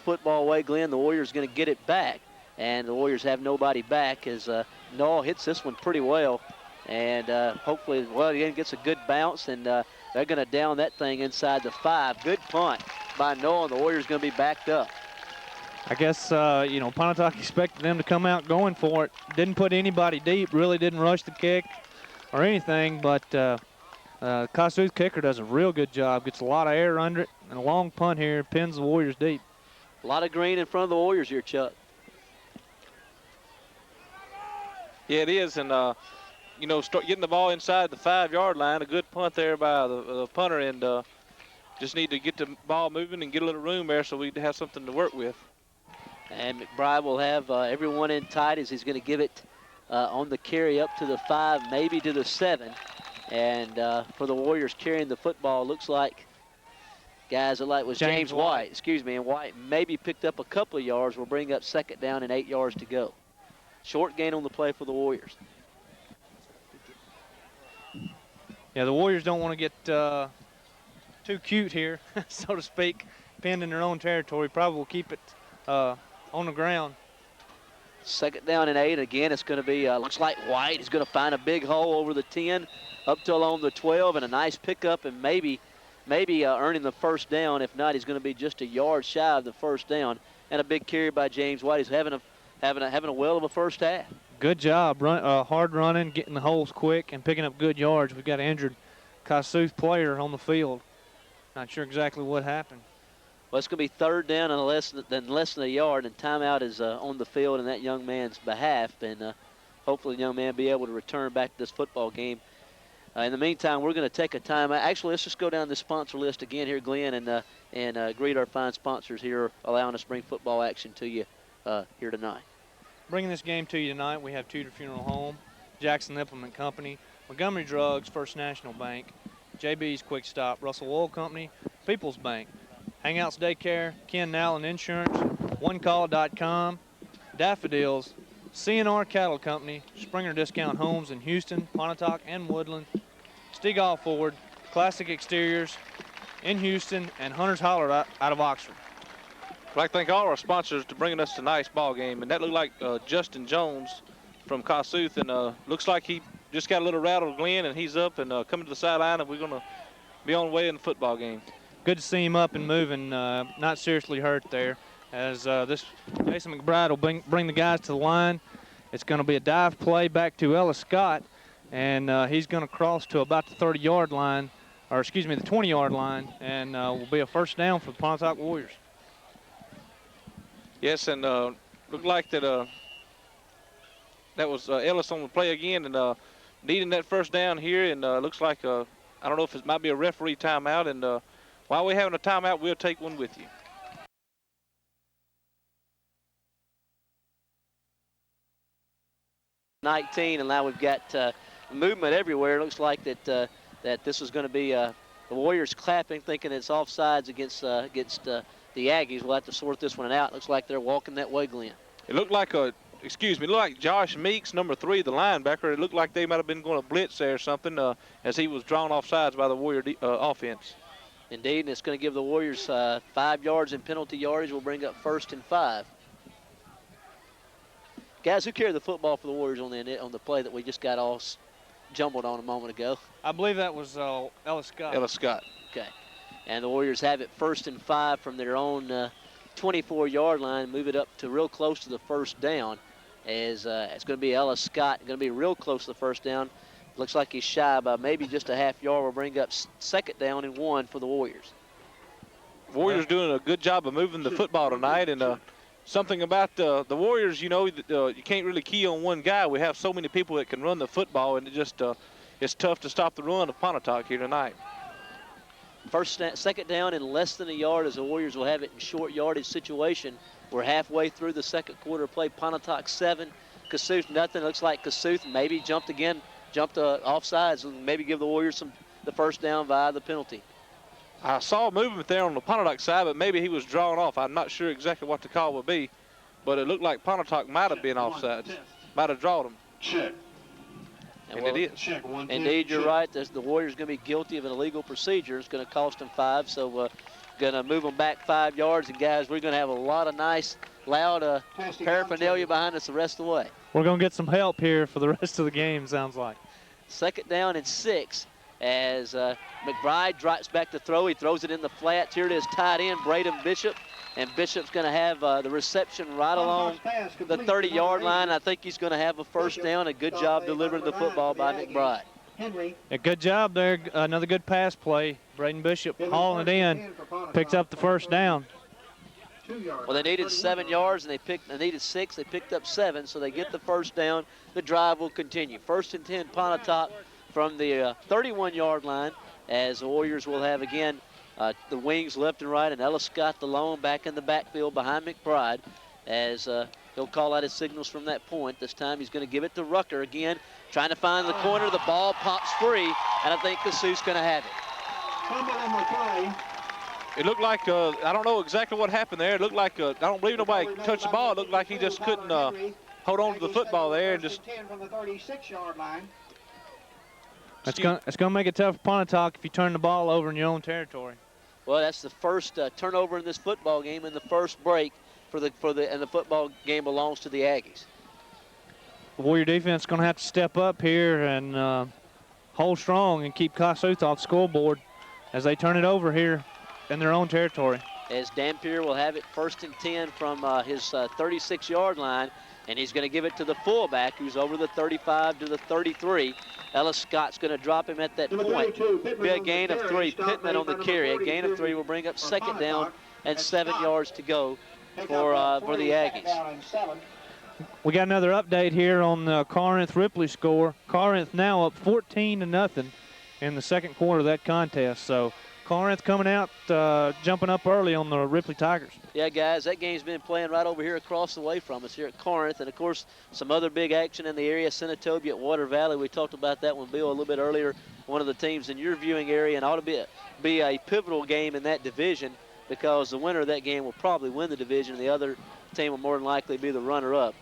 Football way, Glenn, the Warriors going to get it back, and the Warriors have nobody back as Knoll hits this one pretty well, and hopefully, well, again, gets a good bounce, and they're going to down that thing inside the 5. Good punt by Knoll, and the Warriors going to be backed up. I guess, you know, Pontotoc expected them to come out going for it. Didn't put anybody deep, really didn't rush the kick or anything, but Kossuth kicker does a real good job. Gets a lot of air under it, and a long punt here pins the Warriors deep. A lot of green in front of the Warriors here, Chuck. Yeah, it is, and, you know, start getting the ball inside the 5-yard line. A good punt there by the punter, and just need to get the ball moving and get a little room there so we have something to work with. And McBride will have everyone in tight as he's going to give it on the carry up to the 5, maybe to the 7. And for the Warriors carrying the football, looks like guys look like it was James White, excuse me, and White maybe picked up a couple of yards. Will bring up 2nd down and 8 yards to go. Short gain on the play for the Warriors. Yeah, the Warriors don't want to get too cute here, so to speak, pinned in their own territory. Probably will keep it on the ground. 2nd down and 8. Again, it's going to be, looks like White is going to find a big hole over the 10, up to along the 12, and a nice pickup, and maybe earning the 1st down. If not, he's going to be just a yard shy of the 1st down. And a big carry by James White. He's having a well of a first half. Good job, hard running, getting the holes quick, and picking up good yards. We've got an injured Kossuth player on the field. Not sure exactly what happened. Well, it's going to be 3rd down and less than a yard, and timeout is on the field in that young man's behalf. And hopefully the young man be able to return back to this football game. In the meantime, we're going to take a timeout. Actually, let's just go down the sponsor list again here, Glenn, and greet our fine sponsors here, allowing us to bring football action to you here tonight. Bringing this game to you tonight, we have Tudor Funeral Home, Jackson Implement Company, Montgomery Drugs, First National Bank, JB's Quick Stop, Russell Oil Company, People's Bank, Hangouts Daycare, Ken Nowlin Insurance, OneCall.com, Daffodils, CNR Cattle Company, Springer Discount Homes in Houston, Pontotoc, and Woodland, Stegall Ford, Classic Exteriors in Houston, and Hunter's Holler out of Oxford. I'd like to thank all our sponsors for bringing us a nice ball game. And that looked like Justin Jones from Kossuth, and looks like he just got a little rattled, Glenn, and he's up and coming to the sideline, and we're going to be on the way in the football game. Good to see him up and moving, not seriously hurt there. As this Jason McBride will bring the guys to the line. It's going to be a dive play back to Ellis Scott, and he's going to cross to about the 30-yard line, or excuse me, the 20-yard line, and will be a 1st down for the Pontotoc Warriors. Yes, and looked like that that was Ellis on the play again, and needing that 1st down here, and looks like I don't know if it might be a referee timeout, and while we're having a timeout, we'll take one with you. '19, and now we've got movement everywhere. It looks like that this is going to be the Warriors clapping, thinking it's offsides against the Aggies. We'll have to sort this one out. Looks like they're walking that way, Glenn. It looked like it looked like Josh Meeks, number 3, the linebacker. It looked like they might have been going to blitz there or something as he was drawn off sides by the Warrior offense. Indeed, and it's going to give the Warriors 5 yards in penalty yardage. Will bring up 1st and 5. Guys, who carried the football for the Warriors on the play that we just got all jumbled on a moment ago? I believe that was Ellis Scott. Ellis Scott. Okay. And the Warriors have it 1st and 5 from their own 24-yard line, move it up to real close to the 1st down. As it's going to be Ellis Scott, going to be real close to the 1st down. Looks like he's shy by maybe just a half yard. Will bring up 2nd down and 1 for the Warriors. Warriors doing a good job of moving the football tonight, and something about the Warriors, you know, you can't really key on one guy. We have so many people that can run the football, and it's tough to stop the run of Pontotoc here tonight. 2nd down and less than a yard as the Warriors will have it in short yardage situation. We're halfway through the 2nd quarter play. Pontotoc 7, Kossuth nothing. Looks like Kossuth maybe jumped offsides and maybe give the Warriors the 1st down via the penalty. I saw movement there on the Pontotoc side, but maybe he was drawn off. I'm not sure exactly what the call would be, but it looked like Pontotoc might have been offside, might have drawn him. Check. And it is. Indeed, you're right. The Warriors going to be guilty of an illegal procedure. It's going to cost them 5, so going to move them back 5 yards. And, guys, we're going to have a lot of nice, loud paraphernalia behind us the rest of the way. We're going to get some help here for the rest of the game, sounds like. 2nd down and 6 as McBride drops back to throw. He throws it in the flats. Here it is, tight end, Braden Bishop. And Bishop's going to have the reception right along the 30-yard line. I think he's going to have a 1st down. A good job delivering the football by McBride. A good job there. Another good pass play. Braden Bishop hauling it in. Picks up the 1st down. Well, they needed 7 yards, and they needed 6. They picked up 7, so they get the first down. The drive will continue. 1st and 10, Pontotoc from the 31-yard line, as the Warriors will have, again, the wings left and right, and Ellis Scott the lone back in the backfield behind McBride, as he'll call out his signals from that point. This time he's going to give it to Rucker again, trying to find the corner. The ball pops free, and I think Kossuth's going to have it. It looked like, I don't know exactly what happened there. It looked like, I don't believe nobody touched the ball. It looked like he just couldn't hold on to the football there and just. It's going to make it tough for Pontotoc if you turn the ball over in your own territory. Well, that's the first turnover in this football game and the first break and the football game belongs to the Aggies. The Warrior defense is going to have to step up here and hold strong and keep Kossuth off the scoreboard as they turn it over here in their own territory. As Dampier will have it 1st and 10 from his 36-yard line, and he's going to give it to the fullback who's over the 35 to the 33. Ellis Scott's going to drop him at that point. Be a gain of 3. Pittman on the carry. A gain of 3 will bring up 2nd down and 7 yards to go for the Aggies. We got another update here on the Corinth-Ripley score. Corinth now up 14-0 in the second quarter of that contest. So Corinth coming out, jumping up early on the Ripley Tigers. Yeah, guys, that game's been playing right over here across the way from us here at Corinth. And, of course, some other big action in the area, Senatobia at Water Valley. We talked about that one, Bill, a little bit earlier. One of the teams in your viewing area, and ought to be a pivotal game in that division because the winner of that game will probably win the division. The other team will more than likely be the runner-up.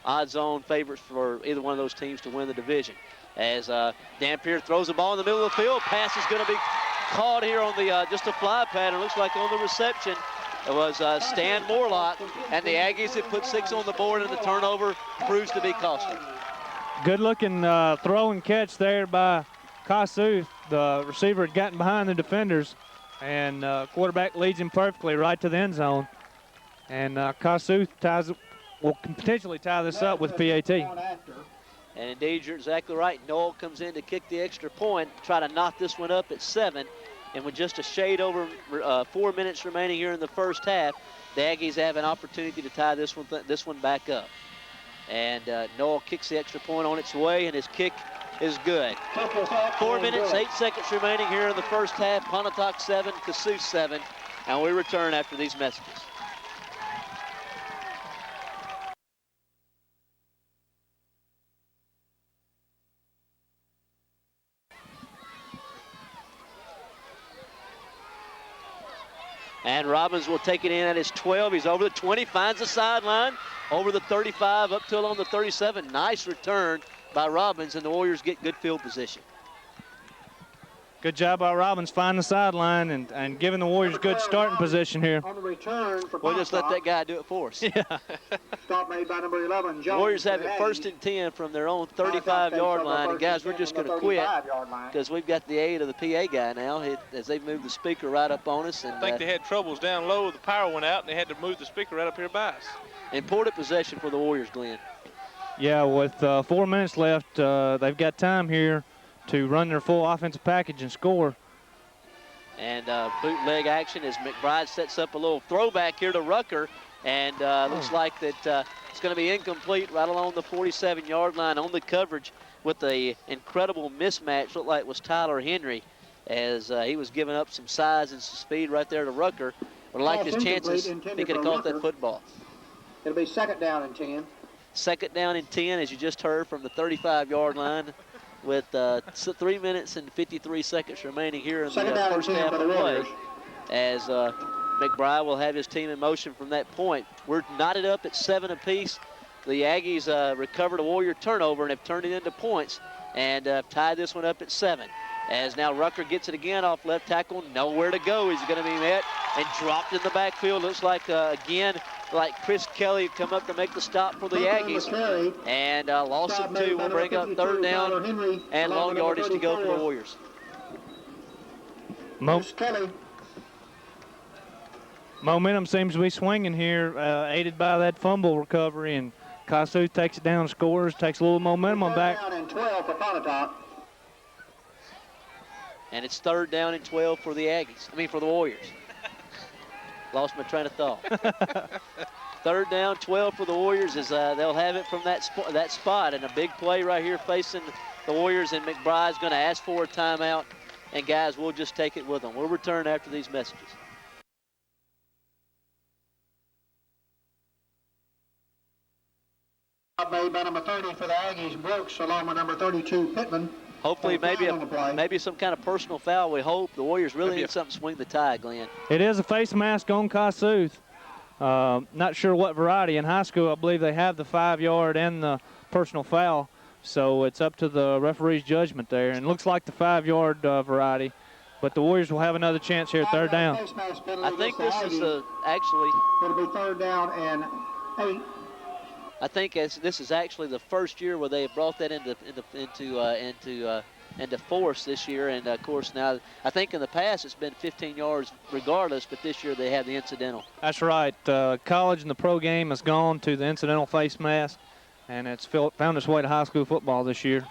Odds-on favorites for either one of those teams to win the division. As Dampier throws the ball in the middle of the field, pass is going to be caught here on the just a fly pattern. Looks like on the reception it was Stan Morlock, and the Aggies have put 6 on the board, and the turnover proves to be costly. Good-looking throw and catch there by Kossuth. The receiver had gotten behind the defenders, and quarterback leads him perfectly right to the end zone. And Kossuth will potentially tie this up with PAT. And indeed, you're exactly right. Noel comes in to kick the extra point, try to knock this one up at 7. And with just a shade over 4 minutes remaining here in the first half, the Aggies have an opportunity to tie this one back up. And Noel kicks the extra point on its way, and his kick is good. 4 minutes, 8 seconds remaining here in the first half. Pontotoc 7, Kossuth 7. And we return after these messages. And Robbins will take it in at his 12. He's over the 20, finds the sideline, over the 35, up till on the 37. Nice return by Robbins, and the Warriors get good field position. Good job by Robbins finding the sideline and giving the Warriors good starting position here. On the return for We'll just let that guy do it for us. Yeah. Stop made by number 11, Jones. Warriors have it 1st and 10 from their own 35-yard line. And, guys, we're just going to quit because we've got the aid of the PA guy now as they've moved the speaker right up on us. And, I think they had troubles down low. The power went out, and they had to move the speaker right up here by us. Important possession for the Warriors, Glenn. Yeah, with 4 minutes left, they've got time here to run their full offensive package and score. And bootleg action as McBride sets up a little throwback here to Rucker. And looks like that it's going to be incomplete right along the 47-yard line on the coverage with the incredible mismatch. Looked like it was Tyler Henry as he was giving up some size and some speed right there to Rucker. But I like his chances. He could have caught that football. It'll be 2nd down and 10. 2nd down and 10, as you just heard, from the 35-yard line with 3 minutes and 53 seconds remaining here in the first half of play. As McBride will have his team in motion from that point. We're knotted up at 7 apiece. The Aggies recovered a Warrior turnover and have turned it into points and tied this one up at 7. As now Rucker gets it again off left tackle, nowhere to go. He's going to be met and dropped in the backfield. Looks like, again, like Chris Kelly come up to make the stop for the Aggies. And loss of 2 will bring up 3rd down and long yardage to go for the Warriors. Momentum seems to be swinging here, aided by that fumble recovery, and Kossuth takes it down, scores, takes a little momentum on back. And it's 3rd down and 12 for the Aggies. For the Warriors. Lost my train of thought. Third down, 12 for the Warriors as they'll have it from that spot. And a big play right here facing the Warriors, and McBride's going to ask for a timeout. And, guys, we'll just take it with them. We'll return after these messages. Made by number 30 for the Aggies, Brooks, along with number 32, Pittman. Hopefully maybe some kind of personal foul. We hope. The Warriors really need something to swing the tide, Glenn. It is a face mask on Kossuth. Not sure what variety. In high school, I believe they have the 5-yard and the personal foul. So it's up to the referee's judgment there. And it looks like the 5-yard variety. But the Warriors will have another chance here at third down. I think this is actually... It'll be third down and 8. I think this is actually the first year where they have brought that into force this year. And, of course, now I think in the past it's been 15 yards regardless, but this year they have the incidental. That's right. College and the pro game has gone to the incidental face mask, and it's found its way to high school football this year.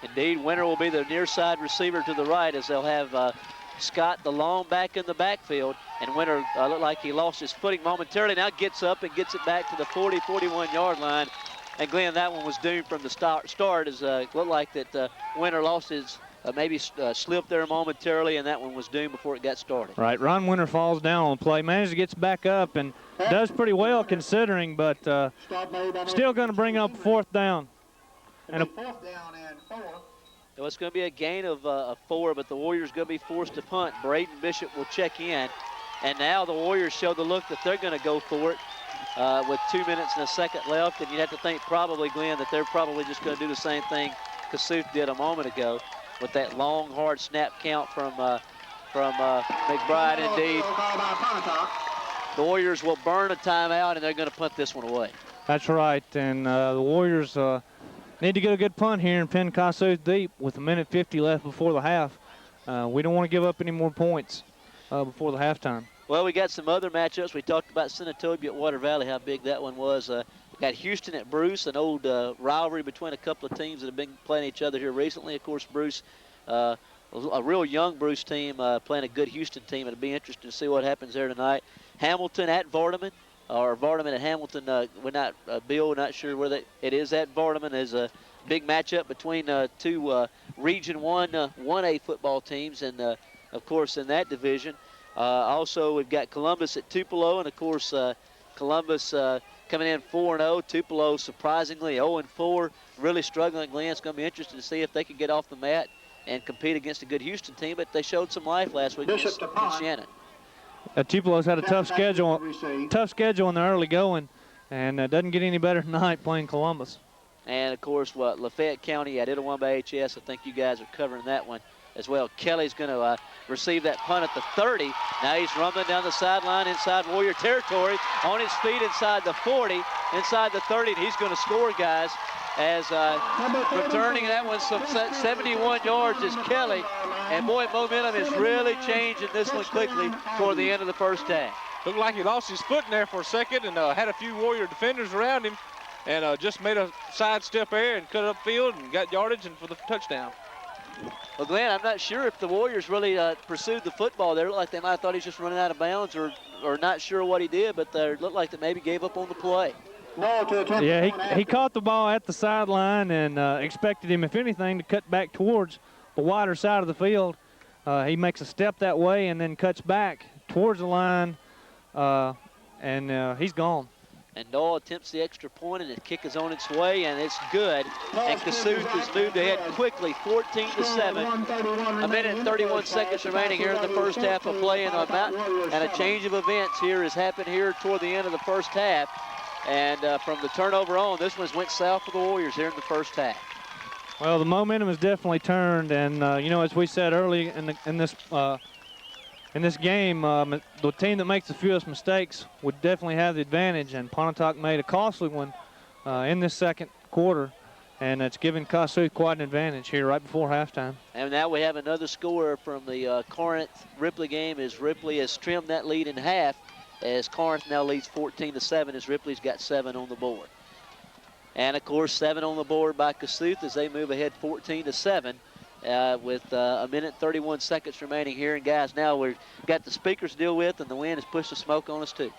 Indeed, Winter will be the near side receiver to the right as they'll have Scott, the long back in the backfield, and Winter looked like he lost his footing momentarily. Now gets up and gets it back to the 40, 41-yard line. And Glenn, that one was doomed from the start as it looked like that Winter lost his, maybe slipped there momentarily, and that one was doomed before it got started. Right, Ron Winter falls down on the play, manages to get back up and does pretty well considering, but still going to bring up fourth down. And fourth down and 4. So it's going to be a gain of 4, but the Warriors going to be forced to punt. Braden Bishop will check in. And now the Warriors show the look that they're going to go for it with 2 minutes and a second left. And you'd have to think probably, Glenn, that they're probably just going to do the same thing Kossuth did a moment ago with that long, hard snap count from McBride. Indeed, the Warriors will burn a timeout, and they're going to punt this one away. That's right, and the Warriors need to get a good punt here and pin Kossuth deep with 1:50 left before the half. We don't want to give up any more points before the halftime. Well, we got some other matchups. We talked about Senatobia at Water Valley, how big that one was. We got Houston at Bruce, an old rivalry between a couple of teams that have been playing each other here recently. Of course, Bruce, a real young Bruce team playing a good Houston team. It'll be interesting to see what happens there tonight. Hamilton at Vardaman, or Vardaman at Hamilton. We're not, Bill, not sure where it is at Vardaman. Is a big matchup between two Region 1 1A football teams, and of course in that division. Also, we've got Columbus at Tupelo, and of course Columbus coming in 4-0. Tupelo surprisingly 0-4, really struggling. Glenn, it's going to be interesting to see if they can get off the mat and compete against a good Houston team, but they showed some life last week against Shannon. Tupelo's had a tough schedule in the early going, and doesn't get any better tonight playing Columbus. And, of course, Lafayette County at Itawamba HS. I think you guys are covering that one as well. Kelly's going to receive that punt at the 30. Now he's rumbling down the sideline inside Warrior territory, on his feet inside the 40, inside the 30, and he's going to score, guys, as returning that one some 71 yards is Kelly. And, boy, momentum is really changing this one quickly toward the end of the first half. Looked like he lost his foot in there for a second and had a few Warrior defenders around him, and just made a sidestep there and cut upfield and got yardage and for the touchdown. Well, Glenn, I'm not sure if the Warriors really pursued the football there. It looked like they might have thought he was just running out of bounds or not sure what he did, but they looked like they maybe gave up on the play. Yeah, he caught the ball at the sideline and expected him, if anything, to cut back towards the wider side of the field. He makes a step that way and then cuts back towards the line, and he's gone. And Noah attempts the extra point, and the kick is on its way, and it's good. And Kossuth has moved ahead quickly, 14-7. A minute and 31 seconds remaining here in the first half of play, and a change of events here has happened here toward the end of the first half. And from the turnover on, this one went south for the Warriors here in the first half. Well, the momentum has definitely turned, and you know, as we said early in this game, the team that makes the fewest mistakes would definitely have the advantage, and Pontotoc made a costly one in this second quarter, and it's given Kossuth quite an advantage here right before halftime. And now we have another score from the Corinth-Ripley game as Ripley has trimmed that lead in half, as Corinth now leads 14-7 as Ripley's got 7 on the board. And, of course, 7 on the board by Kossuth as they move ahead 14-7. with a minute 31 seconds remaining here. And guys, now we've got the speakers to deal with, and the wind has pushed the smoke on us too.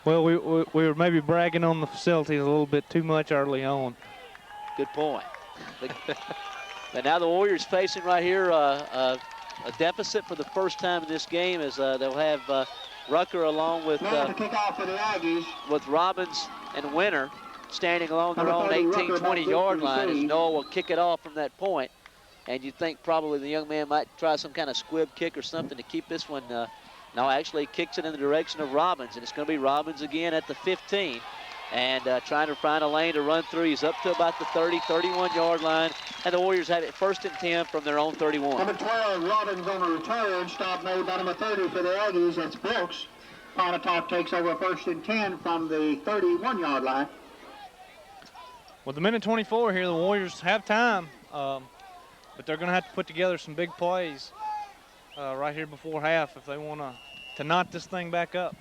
Well, we were maybe bragging on the facilities a little bit too much early on. Good point. But now the Warriors facing right here a deficit for the first time in this game, as they'll have Rucker along with kick off for the Aggies. Robbins and Winter standing along their own 18, 20-yard line, as Noah will kick it off from that point. And you think probably the young man might try some kind of squib kick or something to keep this one. No, actually kicks it in the direction of Robbins, and it's going to be Robbins again at the 15. And trying to find a lane to run through. He's up to about the 30, 31-yard line, and the Warriors have it 1st and 10 from their own 31. Number 12, Robbins on a return. Stop made by number 30 for the Aggies. That's Brooks. Pontotoc takes over 1st and 10 from the 31-yard line. With the minute 24 here, the Warriors have time, but they're going to have to put together some big plays right here before half if they want to knot this thing back up.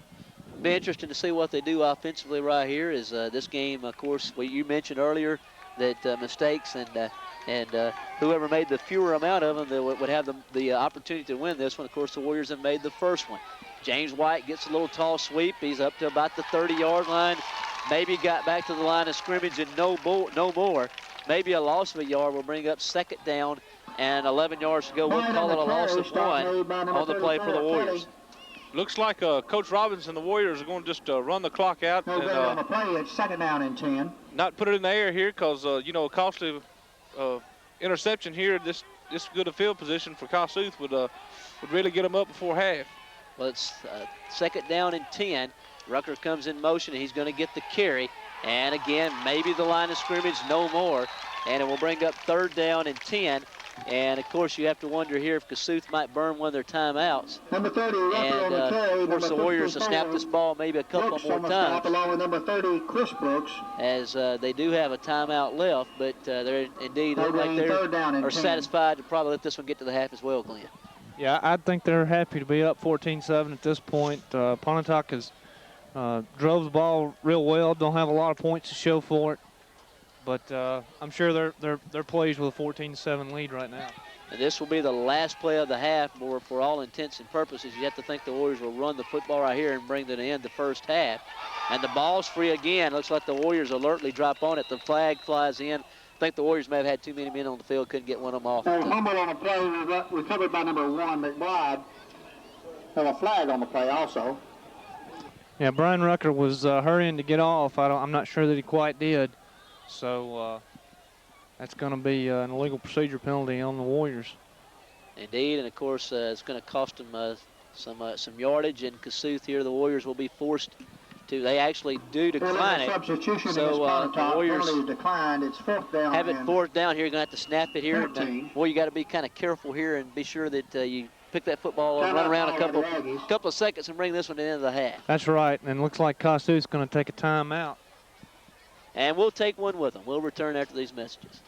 Be interesting to see what they do offensively right here. Is this game, of course, you mentioned earlier that mistakes and whoever made the fewer amount of them that would have the opportunity to win this one. Of course, the Warriors have made the first one. James White gets a little tall sweep. He's up to about the 30-yard line. Maybe got back to the line of scrimmage and no more. Maybe a loss of a yard will bring up 2nd down and 11 yards to go. We'll call it a loss of 1 on the play for the Warriors. Looks like Coach Robbins and the Warriors are going to just run the clock out No good on the play. It's 2nd down and 10. not put it in the air here because, you know, a costly interception here, this good a field position for Kossuth would really get them up before half. Well, it's 2nd down and 10. Rucker comes in motion, and he's going to get the carry. And again, maybe the line of scrimmage, no more. And it will bring up 3rd down and 10. And, of course, you have to wonder here if Kossuth might burn one of their timeouts. Number 30, Rucker And, on the carry. of course, the Warriors will snap this ball maybe a couple Brooks more on the stop, times, along with number 30, Chris Brooks. as they do have a timeout left. But they're indeed look like they 3rd down and are 10. satisfied to probably let this one get to the half as well, Glenn. Yeah, I think they're happy to be up 14-7 at this point. Pontotoc has drove the ball real well. Don't have a lot of points to show for it, but I'm sure they're pleased with a 14-7 lead right now. And this will be the last play of the half, or for all intents and purposes. You have to think the Warriors will run the football right here and bring to the end the first half. And the ball's free again. Looks like the Warriors alertly drop on it. The flag flies in. I think the Warriors may have had too many men on the field, couldn't get one of them off. Humble on a play, recovered by number 1, McBride. Have a flag on the play also. Yeah, Brian Rucker was hurrying to get off. I'm not sure that he quite did. So that's going to be an illegal procedure penalty on the Warriors. Indeed, and of course it's going to cost them some yardage. And Kossuth here, the Warriors will be forced to. They actually do decline it. Substitution So the Warriors declined. It's 4th down. have it 4th down here. You're going to have to snap it here. 13. Boy, you got to be kind of careful here and be sure that you pick that football up, run around a couple of seconds and bring this one to the end of the half. That's right, and it looks like Kossuth's going to take a timeout. And we'll take one with them. We'll return after these messages.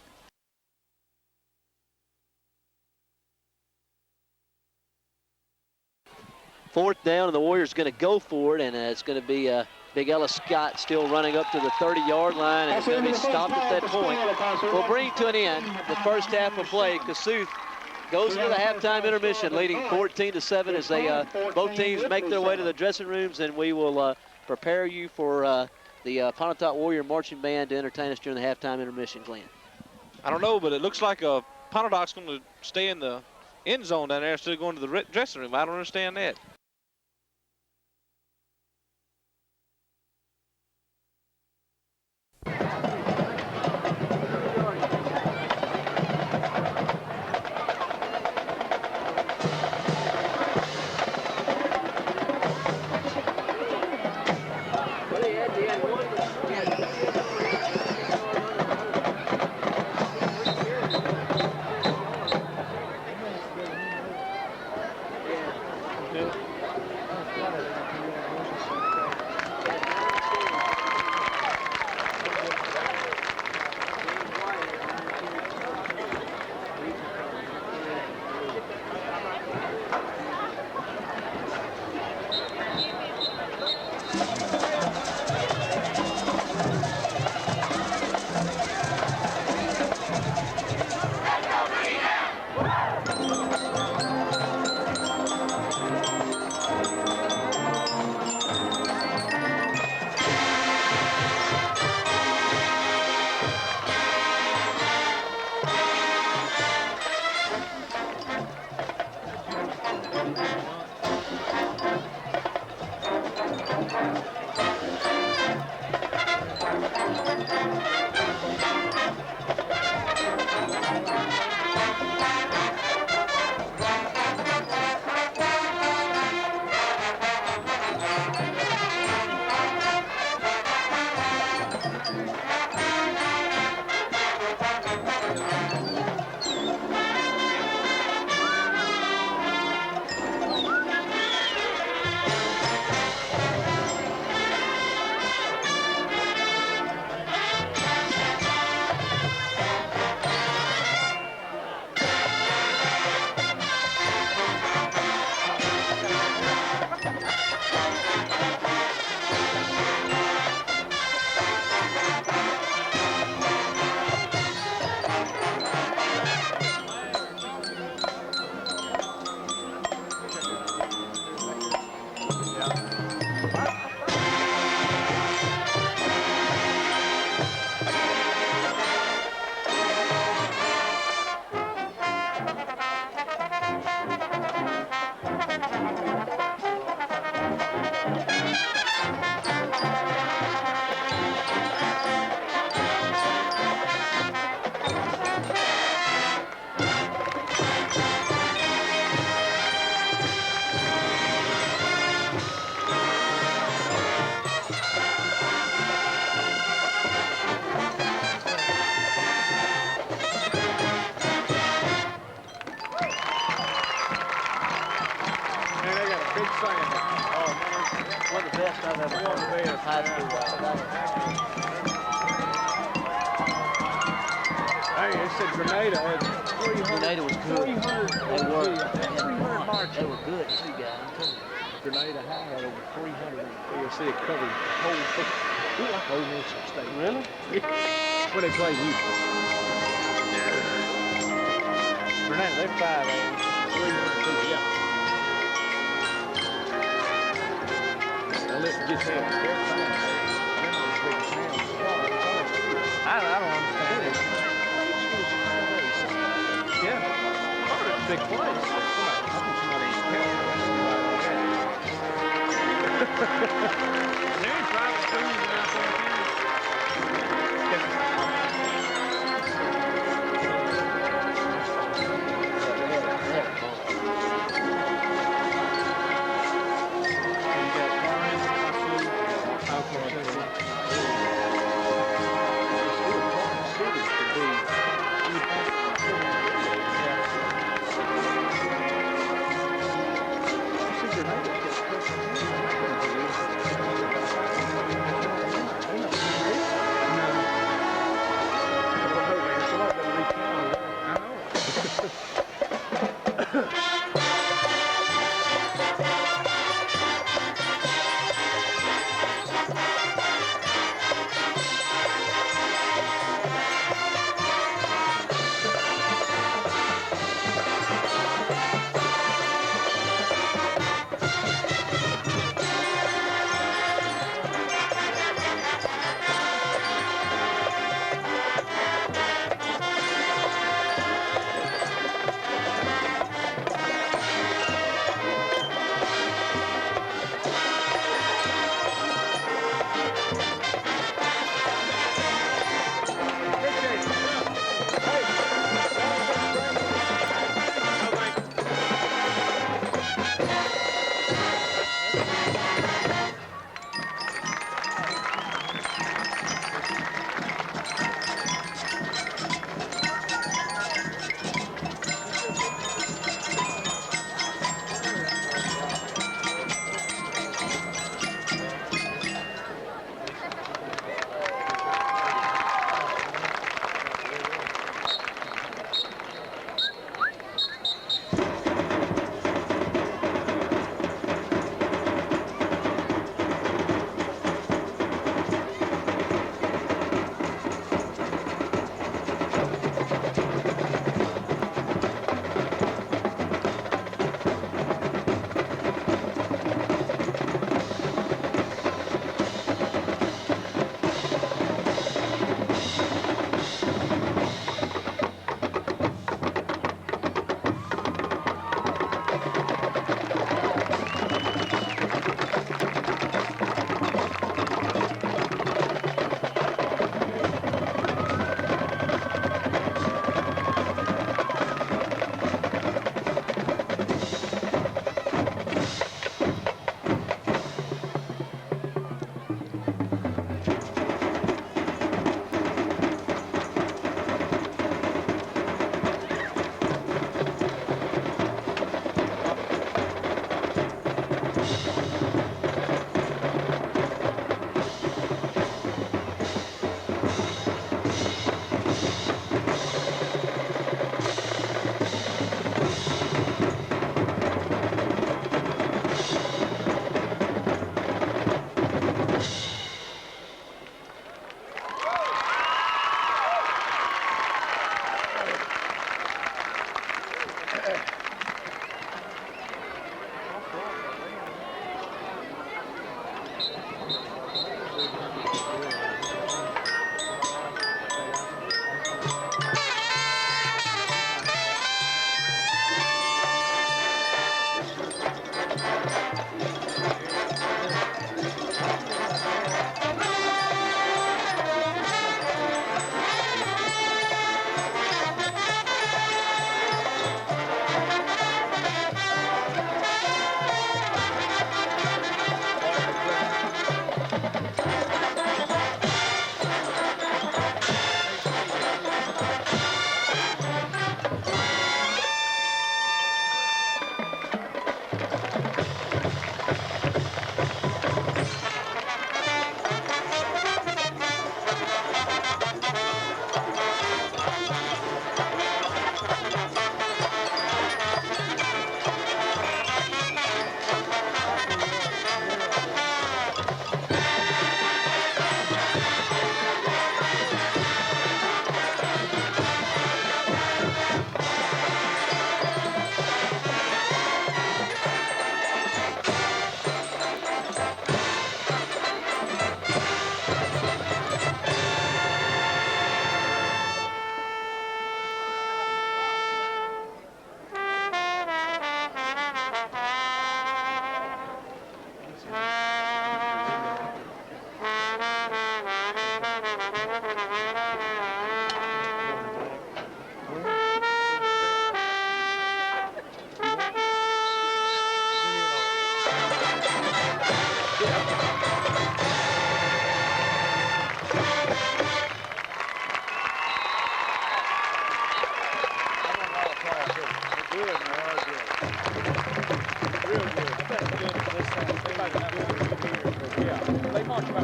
Fourth down, and the Warriors going to go for it, and it's going to be Big Ellis Scott still running up to the 30-yard line, and it's going to be stopped at that point. We'll bring to an end the first half of play. Kossuth goes into the halftime intermission, leading 14-7 as they both teams make their way to the dressing rooms, and we will prepare you for the Pontotoc Warrior Marching Band to entertain us during the halftime intermission, Glenn. I don't know, but it looks like Pontotoc's going to stay in the end zone down there instead of going to the dressing room. I don't understand that. One of the best I've ever heard. High school. Hey, they said Grenada had 300. Grenada was good. 300. They were. 300 marches. They were good too, guys. I'm telling you. Grenada High had over 300. ASC had covered the whole thing. Like Old Michigan State. Really? When they play Houston. Grenada, they're 5 a.m. 300 people, yeah. Now let's get that. They're fine. I don't understand it. Yeah. Oh, it's a big place. I think somebody ain't counting. There ain't private schools out there.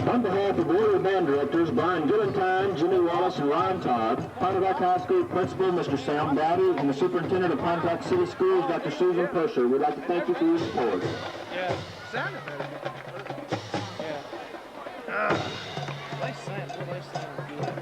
On behalf of Warrior Band Directors Brian Gillentine, Jimmy Wallace, and Ryan Todd, Pontotoc High School Principal Mr. Sam Dowdy, and the Superintendent of Pontotoc City Schools, Dr. Susan Pusher, we'd like to thank you for your support. Yeah, sounded better. Yeah. They sound good.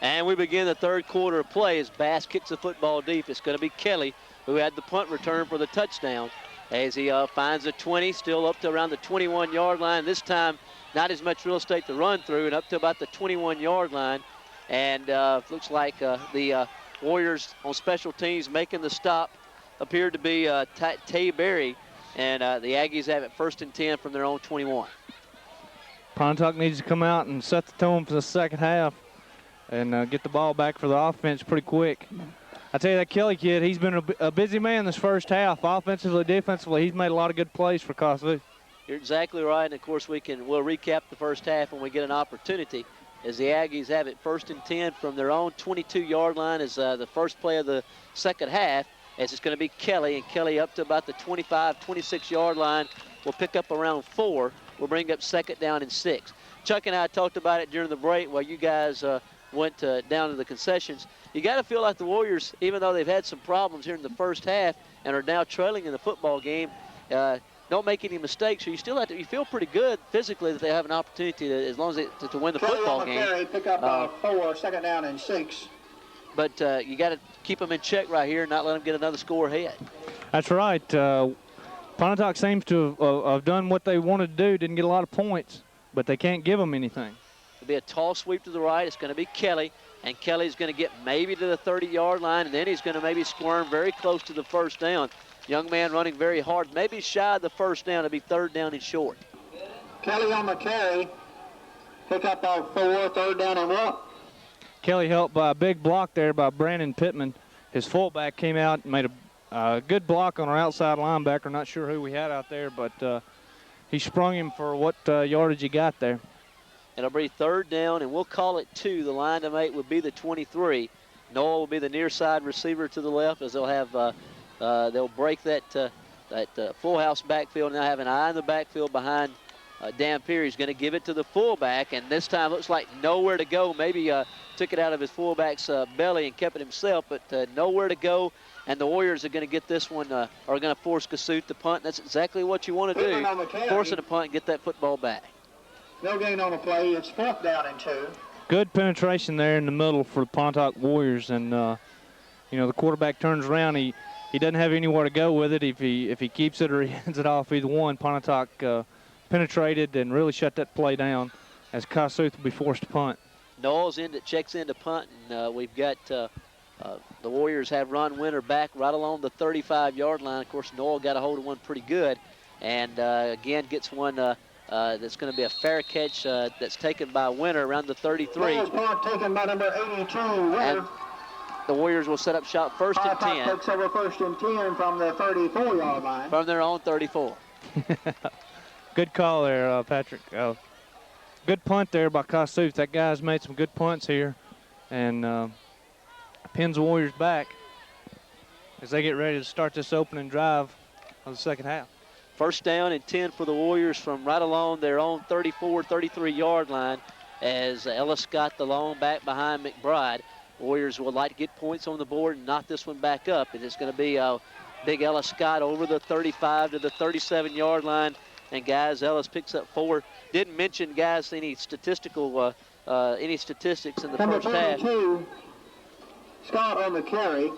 And we begin the third quarter of play as Bass kicks the football deep. It's going to be Kelly who had the punt return for the touchdown as he finds the 20, still up to around the 21-yard line. This time, not as much real estate to run through, and up to about the 21-yard line. And looks like the Warriors on special teams making the stop appeared to be Tay Berry, and the Aggies have it 1st and 10 from their own 21. Pontotoc needs to come out and set the tone for the second half and get the ball back for the offense pretty quick. I tell you, that Kelly kid, he's been a busy man this first half. Offensively, defensively, he's made a lot of good plays for Kossuth. You're exactly right, and of course we'll recap the first half when we get an opportunity as the Aggies have it 1st and 10 from their own 22-yard line as the first play of the second half, as it's going to be Kelly, and Kelly up to about the 25, 26-yard line will pick up around 4. We'll bring up 2nd down and 6. Chuck and I talked about it during the break while you guys went down to the concessions. You got to feel like the Warriors, even though they've had some problems here in the first half and are now trailing in the football game, don't make any mistakes. So you still have to. You feel pretty good physically that they have an opportunity to, as long as to win the football game. Carry, pick up 4, 2nd down and 6. But you got to keep them in check right here and not let them get another score ahead. That's right. Pontotoc seems to have done what they wanted to do. Didn't get a lot of points, but they can't give them anything. It'll be a tall sweep to the right. It's going to be Kelly, and Kelly's going to get maybe to the 30-yard line, and then he's going to maybe squirm very close to the first down. Young man running very hard, maybe shy of the first down. It'll be 3rd down and short. Kelly on the carry. Pick up 4, 3rd down and 1. Kelly helped by a big block there by Brandon Pittman. His fullback came out and made a good block on our outside linebacker. Not sure who we had out there, but he sprung him for what yardage he got there. It'll be 3rd down, and we'll call it 2. The line to make would be the 23. Noah will be the near side receiver to the left as they'll have they'll break that full house backfield. Now have an eye in the backfield behind Dan Perry's going to give it to the fullback, and this time looks like nowhere to go. Maybe took it out of his fullback's belly and kept it himself, but nowhere to go. And the Warriors are going to get this one, are going to force Kossuth to punt. That's exactly what you want to do, force it to punt and get that football back. No gain on the play. It's 4th down and 2. Good penetration there in the middle for the Pontotoc Warriors, and the quarterback turns around. He doesn't have anywhere to go with it. If he keeps it or he hands it off, either one. Pontotoc penetrated and really shut that play down as Kossuth will be forced to punt. Knowles checks in to punt, and we've got the Warriors have Ron Winter back right along the 35-yard line. Of course, Noel got a hold of one pretty good, and again gets one that's going to be a fair catch that's taken by Winter around the 33. Noel's punt taken by number 82, Winter. And the Warriors will set up shot 1st and 10. Takes over 1st and 10 from the 34-yard line. From their own 34. Good call there, Patrick. Good punt there by Kossuth. That guy's made some good punts here, and pins the Warriors back as they get ready to start this opening drive of the second half. 1st down and 10 for the Warriors from right along their own 34, 33-yard line as Ellis Scott, the long back behind McBride. Warriors would like to get points on the board and knock this one back up. And it's going to be big Ellis Scott over the 35 to the 37-yard line. And, guys, Ellis picks up 4. Didn't mention, guys, any statistics in the number first half. 32, Scott on the carry.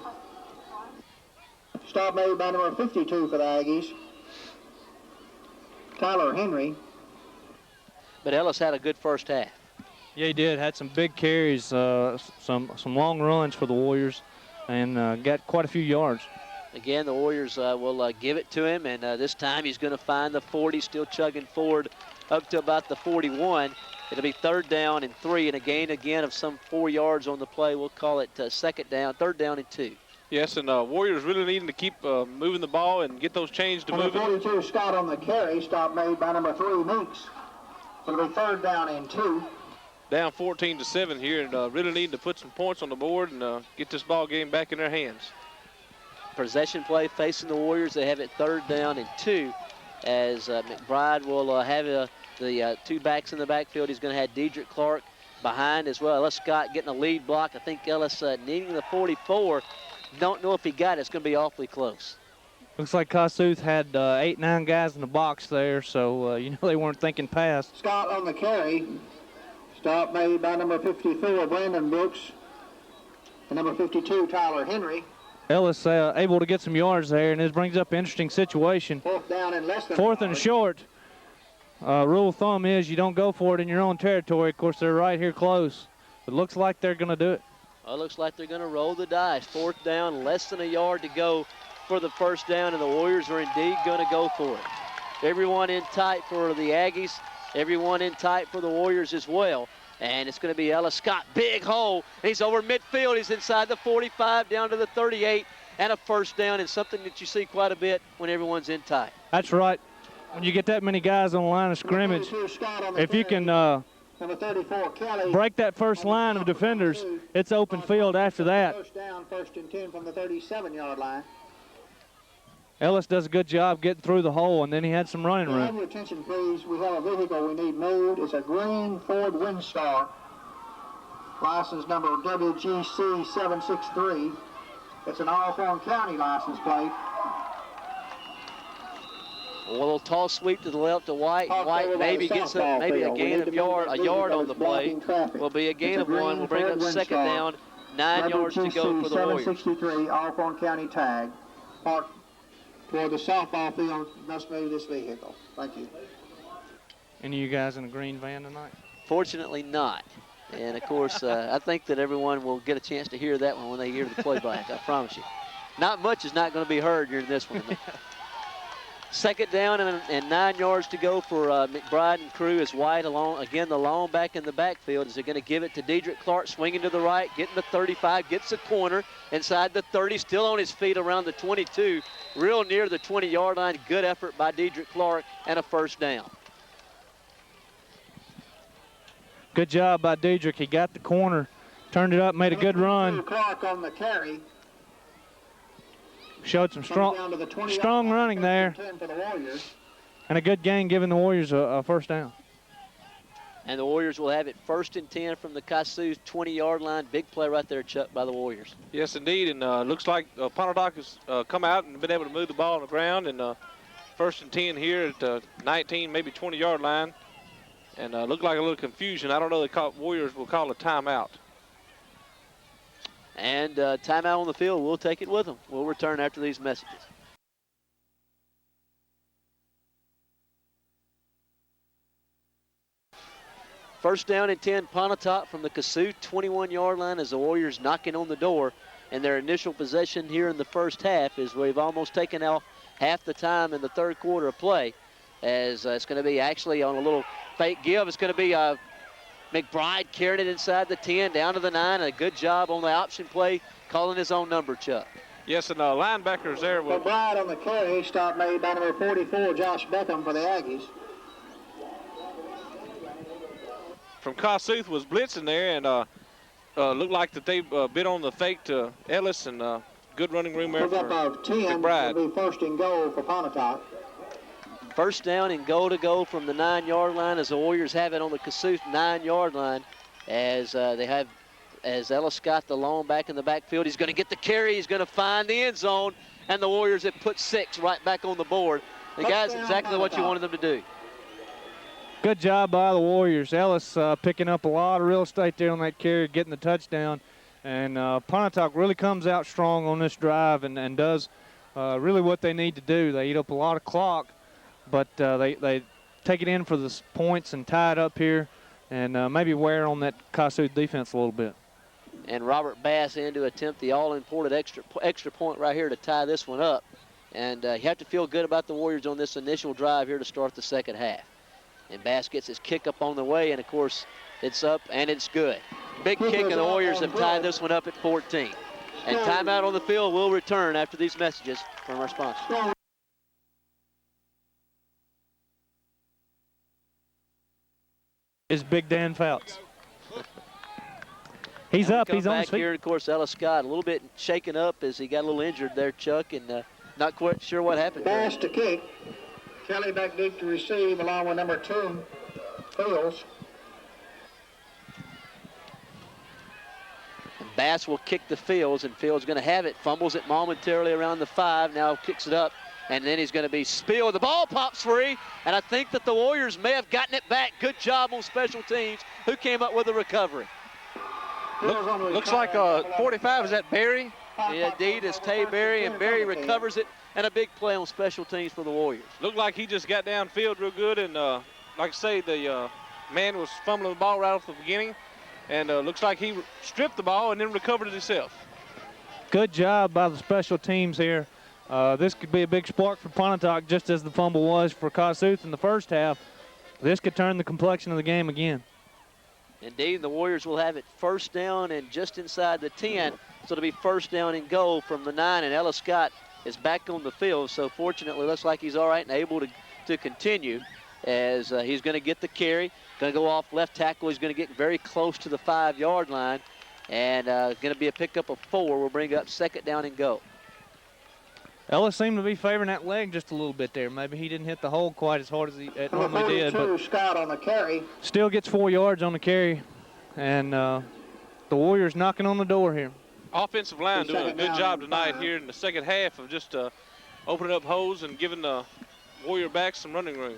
Stop made by number 52 for the Aggies, Tyler Henry. But Ellis had a good first half. Yeah, he did. Had some big carries, some long runs for the Warriors, and got quite a few yards. Again, the Warriors will give it to him, and this time he's going to find the 40, still chugging forward up to about the 41. It'll be 3rd down and 3, and a gain again of some 4 yards on the play. We'll call it 3rd down and 2. Yes, and Warriors really needing to keep moving the ball and get those chains to move it. Number 42, Scott on the carry. Stop made by number 3, Meeks. It'll be 3rd down and 2. Down 14-7 here, and really need to put some points on the board and get this ball game back in their hands. Possession play facing the Warriors. They have it 3rd down and 2 as McBride will have the 2 backs in the backfield. He's going to have Dedrick Clark behind as well. Ellis Scott getting a lead block. I think Ellis needing the 44. Don't know if he got it. It's going to be awfully close. Looks like Kossuth had 8-9 guys in the box there, so they weren't thinking pass. Scott on the carry. Stop made by number 54, Brandon Brooks. And number 52, Tyler Henry. Ellis able to get some yards there, and this brings up an interesting situation. 4th down and less than 4th and short. Rule of thumb is you don't go for it in your own territory. Of course, they're right here close. It looks like they're going to do it. Well, it looks like they're going to roll the dice. 4th down, less than a yard to go for the 1st down, and the Warriors are indeed going to go for it. Everyone in tight for the Aggies. Everyone in tight for the Warriors as well. And it's going to be Ellis Scott. Big hole. He's over midfield. He's inside the 45 down to the 38. And a 1st down, and something that you see quite a bit when everyone's in tight. That's right. When you get that many guys on the line of scrimmage, if you can break that first line of defenders, it's open field after that. 1st down, 1st and 10 from the 37-yard line. Ellis does a good job getting through the hole, and then he had some running room. Have your attention, please. We have a vehicle we need moved. It's a green Ford Windstar. License number WGC 763. It's an Alcorn County license plate. A little toss sweep to the left to White. White maybe gets a gain of a yard on the play. Will be a gain of 1. We'll bring up 2nd down. 9 yards to go for the Warriors. 763 Alcorn County tag. Parked toward the softball field. Must move this vehicle. Thank you. Any of you guys in a green van tonight? Fortunately not. And, of course, I think that everyone will get a chance to hear that one when they hear the playback, I promise you. Not much is not going to be heard during this one. 2nd down and 9 yards to go for McBride and crew as White along, again, the long back in the backfield. Is they're going to give it to Dedrick Clark, swinging to the right, getting the 35, gets the corner inside the 30, still on his feet around the 22, real near the 20-yard line. Good effort by Dedrick Clark and a 1st down. Good job by Dedrick. He got the corner, turned it up, made a good run. Clark on the carry. Showed some strong running there. And a good gain giving the Warriors a first down. And the Warriors will have it 1st and 10 from the Kossuth 20-yard line. Big play right there, Chuck, by the Warriors. Yes, indeed, and looks like Pontotoc has come out and been able to move the ball on the ground, and 1st and 10 here at the 19, maybe 20-yard line, and looked like a little confusion. I don't know, Warriors will call a timeout. And timeout on the field, we'll take it with them. We'll return after these messages. First down and 10, Pontotoc from the Kossuth 21-yard line as the Warriors knocking on the door. And their initial possession here in the first half is we've almost taken out half the time in the third quarter of play. As it's going to be actually on a little fake give. It's going to be McBride carrying it inside the 10, down to the 9. A good job on the option play, calling his own number, Chuck. Yes, and linebackers there. McBride on the carry, stop made by number 44, Josh Beckham for the Aggies. From Kossuth was blitzing there, and looked like that they bit on the fake to Ellis, and good running room there for McBride. It'll be 1st and goal for Pontotoc. First down and goal to go from the 9-yard line as the Warriors have it on the Kossuth 9-yard line as Ellis Scott, the long back in the backfield. He's going to get the carry. He's going to find the end zone, and the Warriors have put 6 right back on the board. The guys, exactly what you wanted them to do. Good job by the Warriors. Ellis picking up a lot of real estate there on that carry, getting the touchdown. And Pontotoc really comes out strong on this drive and does really what they need to do. They eat up a lot of clock, but they take it in for the points and tie it up here and maybe wear on that Kossuth defense a little bit. And Robert Bass in to attempt the all-important extra point right here to tie this one up. And you have to feel good about the Warriors on this initial drive here to start the second half. And Bass gets his kick up on the way, and, of course, it's up, and it's good. Big kick, and the Warriors have tied this one up at 14. And timeout on the field will return after these messages from our sponsors. Is Big Dan Fouts. He's up. He's on his feet. Here, of course, Ellis Scott a little bit shaken up as he got a little injured there, Chuck, and not quite sure what happened. Bass to kick. Kelly back deep to receive along with number 2, Fields. And Bass will kick the Fields, and Fields going to have it. Fumbles it momentarily around the 5. Now kicks it up, and then he's going to be spilled. The ball pops free, and I think that the Warriors may have gotten it back. Good job on special teams. Who came up with the recovery? Looks like 45. Is that Barry? Yeah, indeed, it's Tay Berry, and Berry recovers it, and a big play on special teams for the Warriors. Looked like he just got downfield real good, and like I say, the man was fumbling the ball right off the beginning, and looks like he stripped the ball and then recovered it himself. Good job by the special teams here. This could be a big spark for Pontotoc, just as the fumble was for Kossuth in the first half. This could turn the complexion of the game again. Indeed, the Warriors will have it first down and just inside the 10. So it'll be first down and goal from the 9, and Ellis Scott is back on the field. So fortunately, looks like he's all right and able to continue as he's going to get the carry. Going to go off left tackle. He's going to get very close to the 5-yard line, and going to be a pickup of 4. We'll bring up second down and go. Ellis seemed to be favoring that leg just a little bit there. Maybe he didn't hit the hole quite as hard as he normally did. But Scott on the carry. Still gets 4 yards on the carry. And the Warriors knocking on the door here. Offensive line doing a good job tonight here in the second half of just opening up holes and giving the Warrior backs some running room.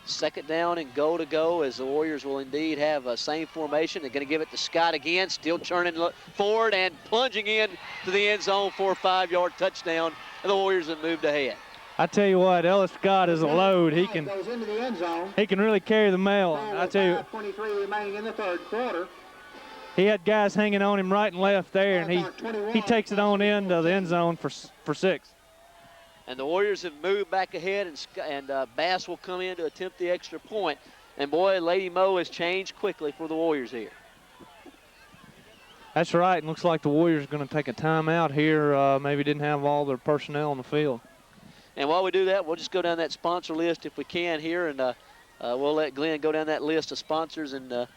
Second down and goal to go as the Warriors will indeed have a same formation. They're going to give it to Scott again, still turning forward and plunging in to the end zone for a 5-yard touchdown, and the Warriors have moved ahead. I tell you what, Ellis Scott is a load. He Goes into the end zone. can really carry the mail. I tell you, 5:23 remaining in the third quarter. he had guys hanging on him right and left there, and he takes it on into the end zone for 6. And the Warriors have moved back ahead, and Bass will come in to attempt the extra point. And boy, Lady Mo has changed quickly for the Warriors here. That's right, and looks like the Warriors are going to take a timeout here. Maybe didn't have all their personnel on the field. And while we do that, we'll just go down that sponsor list if we can here, and we'll let Glenn go down that list of sponsors and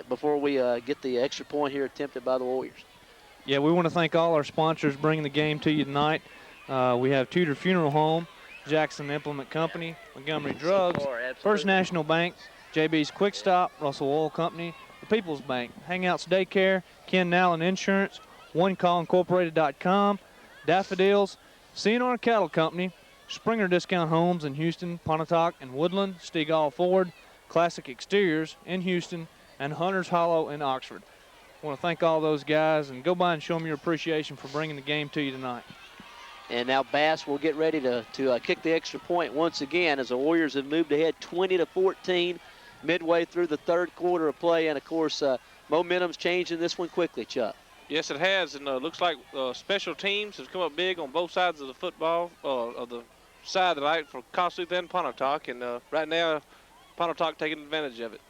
before we get the extra point here attempted by the Warriors. Yeah, we want to thank all our sponsors bringing the game to you tonight. We have Tudor Funeral Home, Jackson Implement Company, Montgomery Drugs, First National Bank, JB's Quick Stop, Russell Oil Company, the People's Bank, Hangouts Daycare, Ken Nallen Insurance, OneCallIncorporated.com, Daffodils, CNR Cattle Company, Springer Discount Homes in Houston, Pontotoc, and Woodland, Stegall Ford, Classic Exteriors in Houston, and Hunter's Hollow in Oxford. I want to thank all those guys, and go by and show them your appreciation for bringing the game to you tonight. And now Bass will get ready to kick the extra point once again as the Warriors have moved ahead 20-14 midway through the third quarter of play. And, of course, momentum's changing this one quickly, Chuck. Yes, it has, and looks like special teams have come up big on both sides of the football, of the side of the light for Kossuth and Pontotoc, and right now Pontotoc taking advantage of it.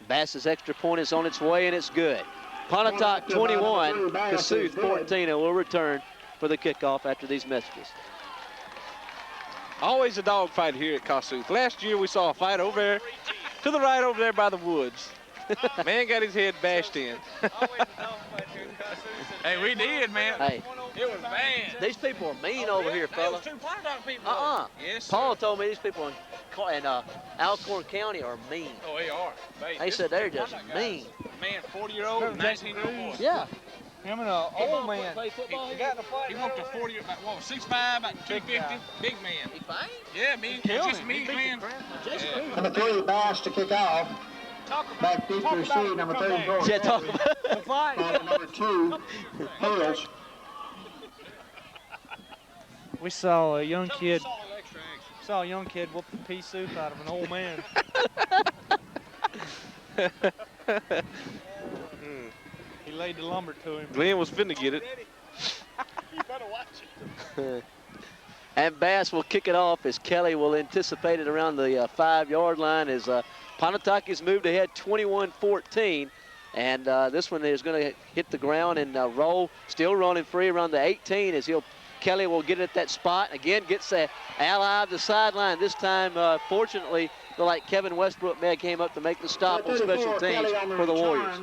Bass's extra point is on its way, and it's good. Pontotoc 21, Kossuth 14, and we'll return for the kickoff after these messages. Always a dog fight here at Kossuth. Last year we saw a fight over there, to the right over there by the woods. Man got his head bashed in. Hey, we did, man. Hey, It was bad. these people are mean over here, fella. Two Pontotoc people. Yes, sir. Paul told me these people in Alcorn County are mean. Oh, they are. They said they're just mean. Man, 40-year-old and 19-year-old boy. Yeah. Him and an old man. He got to fight. He went to 40, about 6'5", about 250. Big man. He fine? Yeah, man. Just meat, man. Number 3, Bass to kick off. Back deep to receive, number 34. Yeah, talk about Number 2, Hales. We saw a young kid. Whoop the pea soup out of an old man. He laid the lumber to him. Glenn was finna get it. You better watch it. And Bass will kick it off as Kelly will anticipate it around the 5-yard line as Pontotoc has moved ahead 21-14. And this one is going to hit the ground and roll, still running free around the 18 as Kelly will get it at that spot. Again, gets the ally of the sideline. This time, fortunately, like Kevin Westbrook may came up to make the stop on special teams for the Warriors.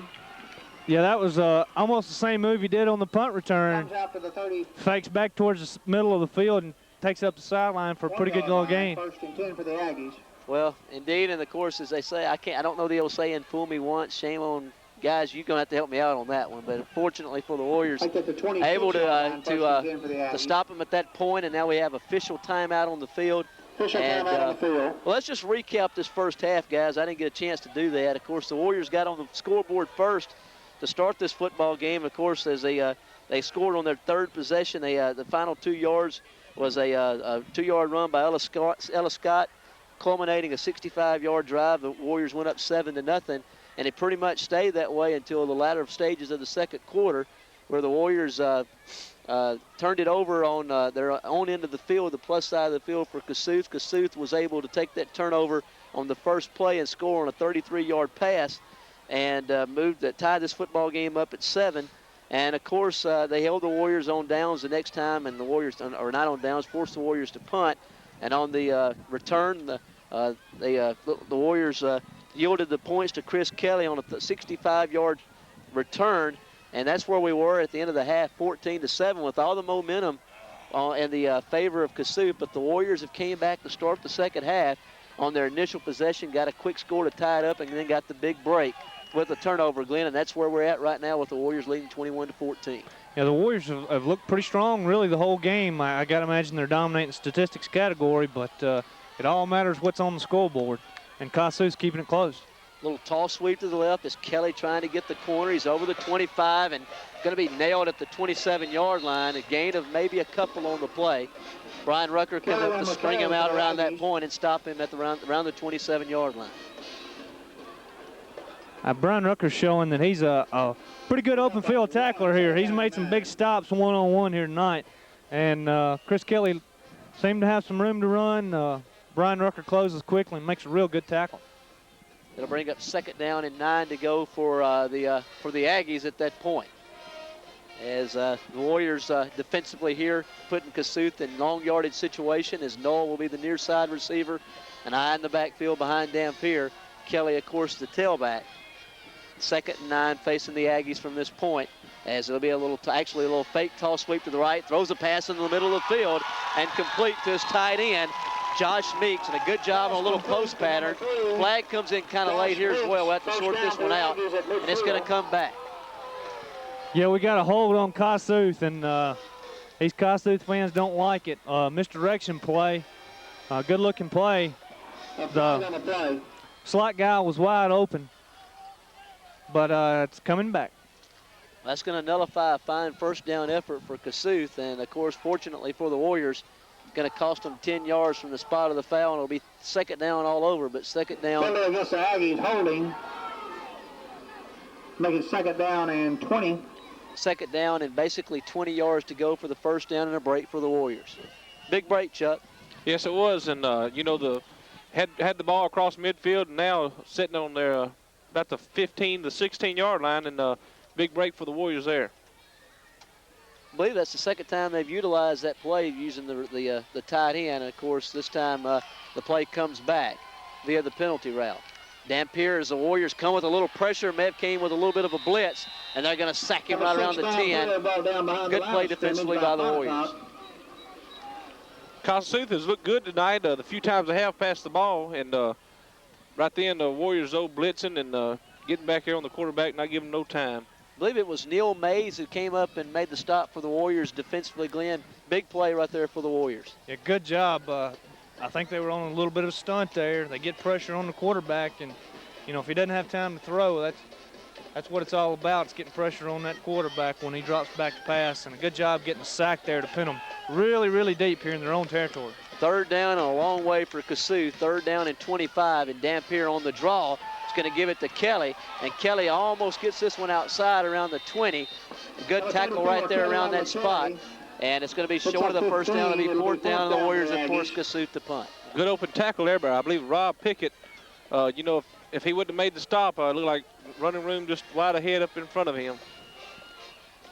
Yeah, that was almost the same move he did on the punt return. Comes out to the 30. Fakes back towards the middle of the field and takes up the sideline for a pretty good little gain. First and 10 for the Aggies. Well, indeed, and of course, as they say, I don't know the old saying, fool me once, shame on guys. You're going to have to help me out on that one. But fortunately for the Warriors, able to stop them at that point, and now we have official timeout on the field. Well, let's just recap this first half, guys. I didn't get a chance to do that. Of course, the Warriors got on the scoreboard first to start this football game. Of course, as they scored on their third possession, the final 2 yards was a 2-yard run by Ellis Scott, culminating a 65-yard drive. The Warriors went up 7-0, and it pretty much stayed that way until the latter stages of the second quarter, where the Warriors turned it over on their own end of the field, the plus side of the field for Kossuth. Kossuth was able to take that turnover on the first play and score on a 33-yard pass, and tied this football game up at 7. And of course, they held the Warriors on downs the next time, and the Warriors, or not on downs, forced the Warriors to punt. And on the return, the Warriors yielded the points to Chris Kelly on a 65-yard return, and that's where we were at the end of the half, 14-7, with all the momentum in the favor of Kossuth. But the Warriors have came back to start the second half on their initial possession, got a quick score to tie it up, and then got the big break with a turnover, Glenn, and that's where we're at right now with the Warriors leading 21-14. Yeah, the Warriors have looked pretty strong really the whole game. I got to imagine they're dominating the statistics category, but it all matters what's on the scoreboard, and Kossuth's keeping it close. Little toss sweep to the left as Kelly trying to get the corner. He's over the 25 and going to be nailed at the 27-yard line, a gain of maybe a couple on the play. Brian Rucker coming up to spring him out around that point and stop him at around the 27-yard line. Brian Rucker's showing that he's a pretty good open field tackler here. He's made some big stops one-on-one here tonight. And Chris Kelly seemed to have some room to run. Brian Rucker closes quickly and makes a real good tackle. It'll bring up 2nd down and 9 to go for the Aggies at that point. As the Warriors defensively here, putting Kossuth in long yardage situation, as Noah will be the near side receiver, and I in the backfield behind Dampier. Kelly, of course, the tailback. 2nd and 9 facing the Aggies from this point, as it'll be a little fake toss sweep to the right, throws a pass in the middle of the field and complete to his tight end, Josh Meeks, and a good job on a little post pattern. Flag comes in kind of late here as well. We'll have to sort this one out, and it's going to come back. Yeah, we got a hold on Kossuth, and these Kossuth fans don't like it. Misdirection play, good-looking play. The slot guy was wide open, but it's coming back. That's going to nullify a fine first down effort for Kossuth, and of course, fortunately for the Warriors, going to cost them 10 yards from the spot of the foul, and it'll be second down all over, but second down. Against the Aggies holding, making second down and 20. Second down and basically 20 yards to go for the first down and a break for the Warriors. Big break, Chuck. Yes, it was, and you know, had the ball across midfield, and now sitting on their about the 15 to 16-yard line, and big break for the Warriors there. I believe that's the second time they've utilized that play using the tight end. And of course, this time the play comes back via the penalty route. Dampier, as the Warriors come with a little pressure, Mev came with a little bit of a blitz, and they're going to sack him right around the 10. Good play defensively by the Warriors. Kossuth has looked good tonight. The few times they have passed the ball, and right then the Warriors blitzing and getting back here on the quarterback, not giving him no time. I believe it was Neil Mays who came up and made the stop for the Warriors defensively. Glenn, big play right there for the Warriors. Yeah, good job. I think they were on a little bit of a stunt there. They get pressure on the quarterback, and you know, if he doesn't have time to throw, that's what it's all about. It's getting pressure on that quarterback when he drops back to pass, and a good job getting a sack there to pin them really, really deep here in their own territory. Third down and a long way for Kossuth. Third down and 25, and Dampier on the draw. It's going to give it to Kelly, and Kelly almost gets this one outside around the 20. Good tackle right there around that spot, and it's going to be short of the first down. It'll be fourth down, and the Warriors have forced Kossuth to punt. Good open tackle there, but I believe Rob Pickett, you know, if he wouldn't have made the stop, it looked like running room just wide ahead up in front of him.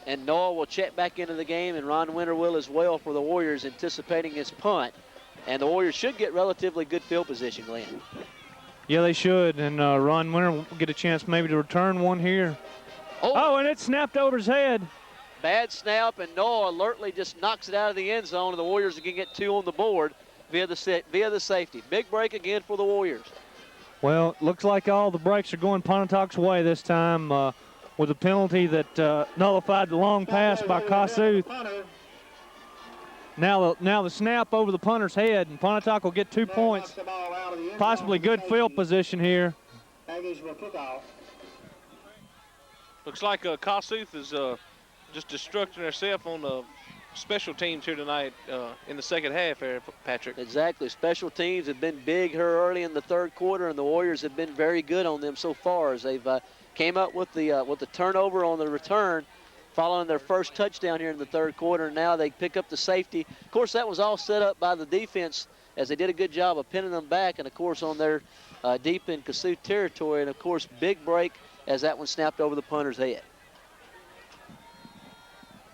And Noah will check back into the game, and Ron Winter will as well for the Warriors, anticipating his punt. And the Warriors should get relatively good field position, Glenn. Yeah, they should, and Ron Winter will get a chance maybe to return one here. Oh, and it snapped over his head. Bad snap, and Noah alertly just knocks it out of the end zone, and the Warriors are going to get 2 on the board via the safety. Big break again for the Warriors. Well, looks like all the breaks are going Pontotoc's way this time with a penalty that nullified the long pass by Kossuth. Now the snap over the punter's head, and Pontotoc will get 2 points. Possibly good field position here. Looks like Kossuth is just destructing herself on the special teams here tonight in the second half here, Patrick. Exactly. Special teams have been big here early in the third quarter, and the Warriors have been very good on them so far as they've came up with the turnover on the return following their first touchdown here in the third quarter. Now they pick up the safety. Of course, that was all set up by the defense as they did a good job of pinning them back, and of course on their deep in Kossuth territory, and of course big break as that one snapped over the punter's head.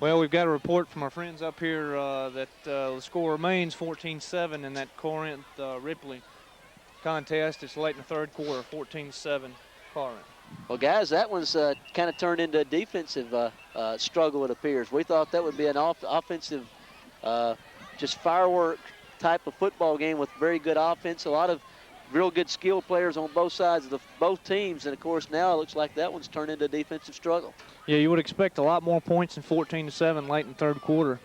Well, we've got a report from our friends up here that the score remains 14-7 in that Corinth Ripley contest. It's late in the third quarter, 14-7 Corinth. Well, guys, that one's kind of turned into a defensive struggle, it appears. We thought that would be an offensive, just firework type of football game with very good offense, a lot of real good skill players on both sides of both teams, and of course now it looks like that one's turned into a defensive struggle. Yeah, you would expect a lot more points than 14-7 late in the third quarter.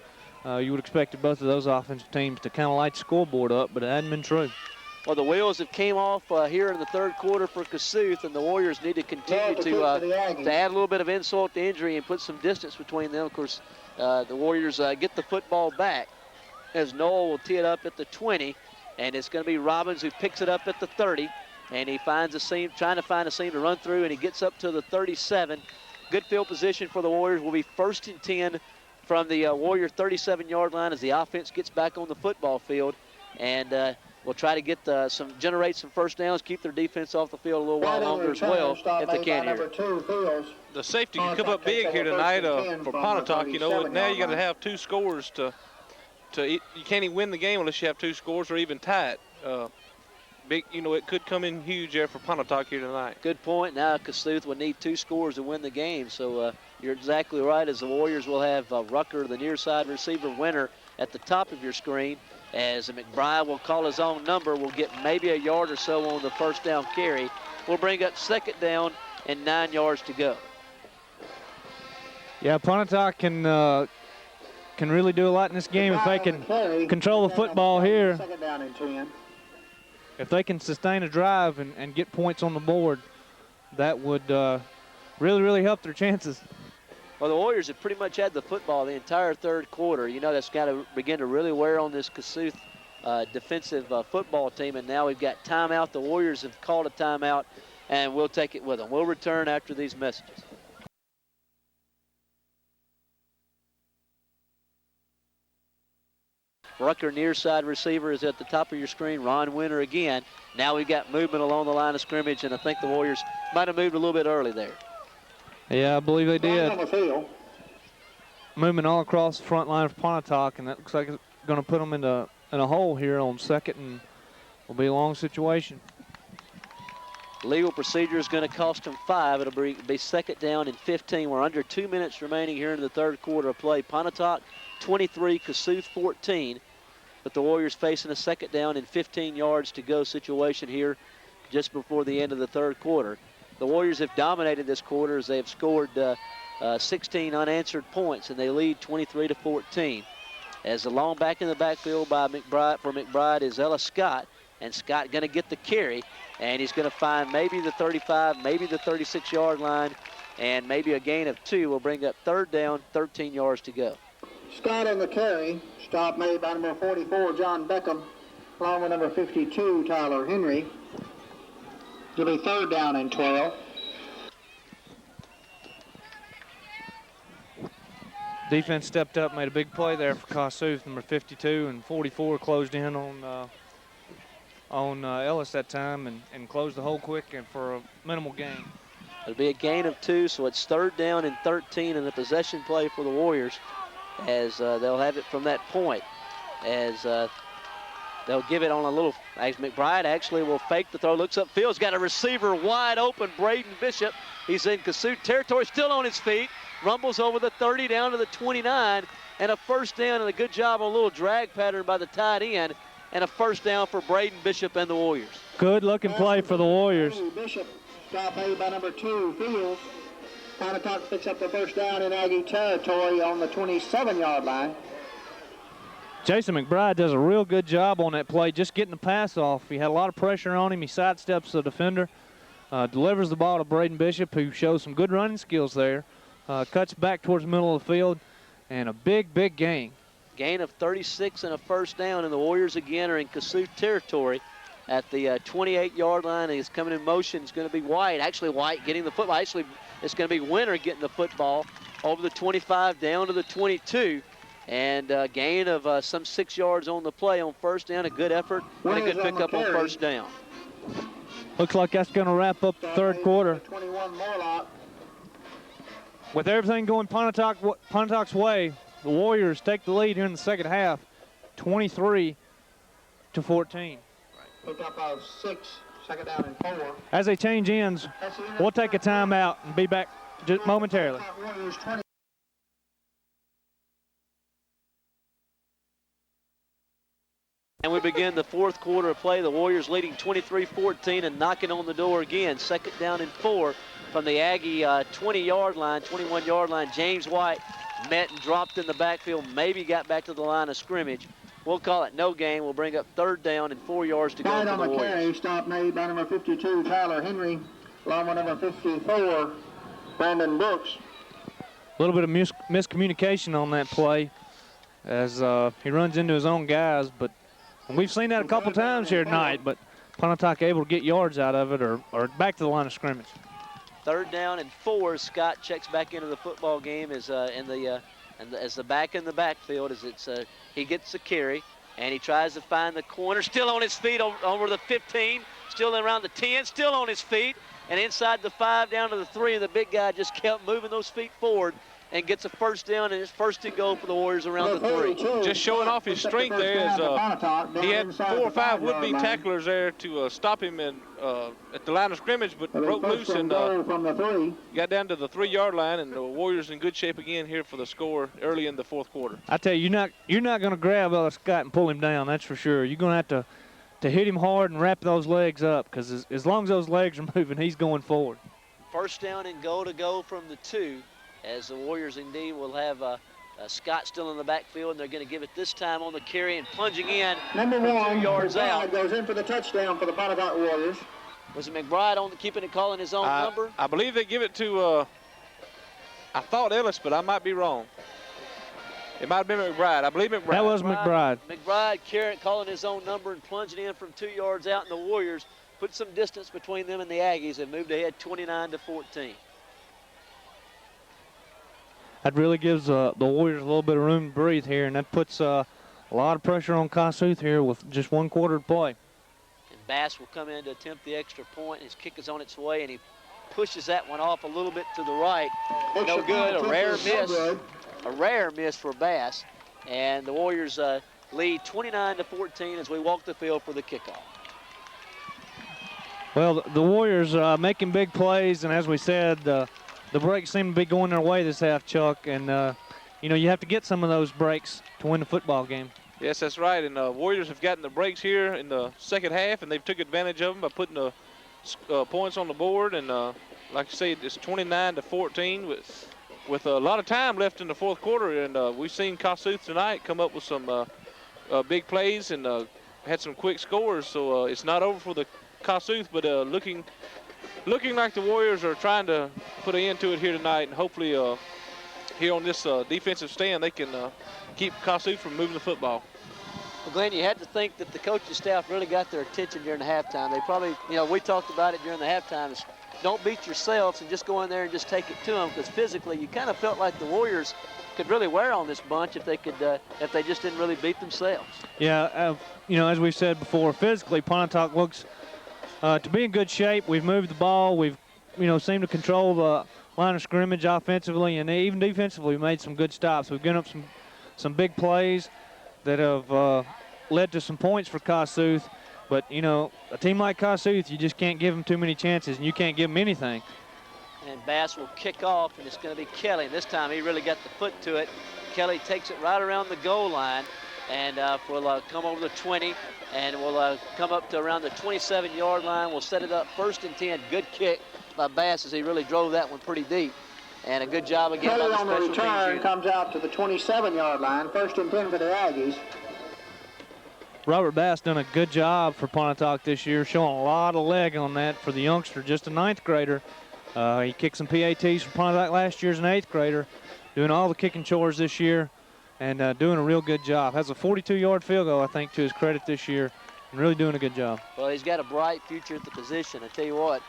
You would expect both of those offensive teams to kind of light the scoreboard up, but it hadn't been true. Well, the wheels have came off here in the third quarter for Kossuth, and the Warriors need to continue to add a little bit of insult to injury and put some distance between them. Of course, the Warriors get the football back as Noel will tee it up at the 20, and it's going to be Robbins who picks it up at the 30, and he finds a seam, trying to find a seam to run through, and he gets up to the 37. Good field position for the Warriors. Will be 1st and 10 from the Warrior 37-yard line as the offense gets back on the football field, and we'll try to get generate some first downs, keep their defense off the field a little while longer as well if they can here. The safety can come up big here tonight for Pontotoc. You know, now you got to have 2 scores you can't even win the game unless you have 2 scores or even tie it. Big, you know, it could come in huge there for Pontotoc here tonight. Good point. Now Kossuth would need 2 scores to win the game. So you're exactly right, as the Warriors will have Rucker, the near side receiver, Winter at the top of your screen. as McBride will call his own number. Will get maybe a yard or so on the first down carry. We'll bring up second down and 9 yards to go. Yeah, Pontotoc can really do a lot in this game if they can control the football here. Second down and 10. If they can sustain a drive and get points on the board, that would really, really help their chances. Well, the Warriors have pretty much had the football the entire third quarter. You know, that's got to begin to really wear on this Kossuth defensive football team, and now we've got timeout. The Warriors have called a timeout, and we'll take it with them. We'll return after these messages. Rucker near side receiver is at the top of your screen. Ron Winter again. Now we've got movement along the line of scrimmage, and I think the Warriors might have moved a little bit early there. Yeah, I believe they did. On the field. Movement all across the front line of Pontotoc, and that looks like it's going to put them in a hole here on second, and will be a long situation. Legal procedure is going to cost them 5. It'll be second down and 15. We're under 2 minutes remaining here in the third quarter of play. Pontotoc 23, Kossuth 14. But the Warriors facing a second down and 15 yards to go situation here just before the end of the third quarter. The Warriors have dominated this quarter as they have scored 16 unanswered points, and they lead 23-14. As the long back in the backfield by McBride is Ellis Scott, and Scott going to get the carry, and he's going to find maybe the 35, maybe the 36-yard line, and maybe a gain of 2 will bring up third down, 13 yards to go. Scott on the carry. Stop made by number 44, John Beckham, along with number 52, Tyler Henry. It'll be third down and 12. Defense stepped up, made a big play there for Kossuth. Number 52 and 44 closed in on Ellis that time and closed the hole quick and for a minimal gain. It'll be a gain of 2, so it's third down and 13 in the possession play for the Warriors, as they'll have it from that point, as they'll give it on a little, as McBride actually will fake the throw, looks upfield, has got a receiver wide open, Braden Bishop. He's in Kossuth territory, still on his feet, rumbles over the 30 down to the 29, and a first down, and a good job on a little drag pattern by the tight end, and a first down for Braden Bishop and the Warriors. Good looking play for the Warriors. Bishop, stop made by number 2, Fields. Pontotoc picks up the first down in Aggie territory on the 27-yard line. Jason McBride does a real good job on that play, just getting the pass off. He had a lot of pressure on him. He sidesteps the defender, delivers the ball to Braden Bishop, who shows some good running skills there, cuts back towards the middle of the field, and a big, big gain. Gain of 36 and a first down, and the Warriors again are in Kossuth territory at the 28-yard line. He's coming in motion. It's going to be White. Actually, White getting the football. Actually, it's going to be Winter getting the football over the 25 down to the 22. And a gain of some 6 yards on the play on first down. A good effort and a good pickup on first down. Looks like that's going to wrap up the third quarter. 21 Morlock. With everything going Pontotoc's way, the Warriors take the lead here in the second half, 23-14. Pick up of 6, second down and 4. As they change ends, we'll take a timeout and be back just momentarily. Warriors 20. And we begin the fourth quarter of play. The Warriors leading 23-14 and knocking on the door again. Second down and 4 from the Aggie 20-yard line, 21-yard line. James White met and dropped in the backfield, maybe got back to the line of scrimmage. We'll call it no gain. We'll bring up third down and 4 yards to go for the on the Warriors. carry, stop made by number 52, Tyler Henry, along with number 54, Brandon Brooks. A little bit of miscommunication on that play as he runs into his own guys, but we've seen that a couple times here tonight, but Pontotoc able to get yards out of it or back to the line of scrimmage. Third down and 4. Scott checks back into the football game as as the back in the backfield as he gets the carry and he tries to find the corner. Still on his feet over the 15, still around the 10, still on his feet, and inside the 5 down to the 3. And the big guy just kept moving those feet forward and gets a first down, and it's first and goal for the Warriors around the 3. Just showing off his strength there as he had 4 or 5 would-be tacklers there to stop him at the line of scrimmage, but broke loose and got down to the 3-yard line, and the Warriors in good shape again here for the score early in the fourth quarter. I tell you, you're not going to grab Ellis Scott and pull him down, that's for sure. You're going to have to hit him hard and wrap those legs up, because as long as those legs are moving, he's going forward. First down and goal to go from the 2, as the Warriors indeed will have Scott still in the backfield, and they're going to give it this time on the carry and plunging in. Number 1, 2 yards out. goes in for the touchdown for the Pontotoc Warriors. Was it McBride keeping it, calling his own number? I believe they give it to, I thought Ellis, but I might be wrong. It might have been McBride. I believe McBride. That was McBride. McBride calling his own number and plunging in from 2 yards out, and the Warriors put some distance between them and the Aggies and moved ahead 29-14. That really gives the Warriors a little bit of room to breathe here, and that puts a lot of pressure on Kossuth here with just 1 quarter to play. And Bass will come in to attempt the extra point. His kick is on its way, and he pushes that one off a little bit to the right. No good, a rare miss. A rare miss for Bass. And the Warriors lead 29-14 as we walk the field for the kickoff. Well, the Warriors making big plays, and as we said, the breaks seem to be going their way this half, Chuck. And, you have to get some of those breaks to win the football game. Yes, that's right. And the Warriors have gotten the breaks here in the second half, and they've took advantage of them by putting the points on the board. And like I said, it's 29-14 with a lot of time left in the fourth quarter. And we've seen Kossuth tonight come up with some big plays and had some quick scores. So it's not over for the Kossuth, but looking like the Warriors are trying to put an end to it here tonight, and hopefully here on this defensive stand they can keep Kossuth from moving the football. Well, Glenn, you had to think that the coaching staff really got their attention during the halftime. They probably, we talked about it during the halftime, is don't beat yourselves and just go in there and just take it to them, because physically you kind of felt like the Warriors could really wear on this bunch if they just didn't really beat themselves. Yeah, as we've said before, physically Pontotoc looks to be in good shape. We've moved the ball. We've, seemed to control the line of scrimmage offensively, and even defensively we made some good stops. We've given up some big plays that have led to some points for Kossuth. But, a team like Kossuth, you just can't give them too many chances, and you can't give them anything. And Bass will kick off, and it's going to be Kelly. And this time he really got the foot to it. Kelly takes it right around the goal line, and will come over the 20, and will come up to around the 27-yard line. We'll set it up 1st and 10. Good kick by Bass as he really drove that one pretty deep. And a good job again Kelly by the on the special teams return unit. comes out to the 27-yard line. 1st and 10 for the Aggies. Robert Bass done a good job for Pontotoc this year, showing a lot of leg on that for the youngster, just a 9th grader. He kicked some PATs for Pontotoc last year as an 8th grader, doing all the kicking chores this year and doing a real good job. Has a 42-yard field goal, I think, to his credit this year, and really doing a good job. Well, he's got a bright future at the position. I tell you what,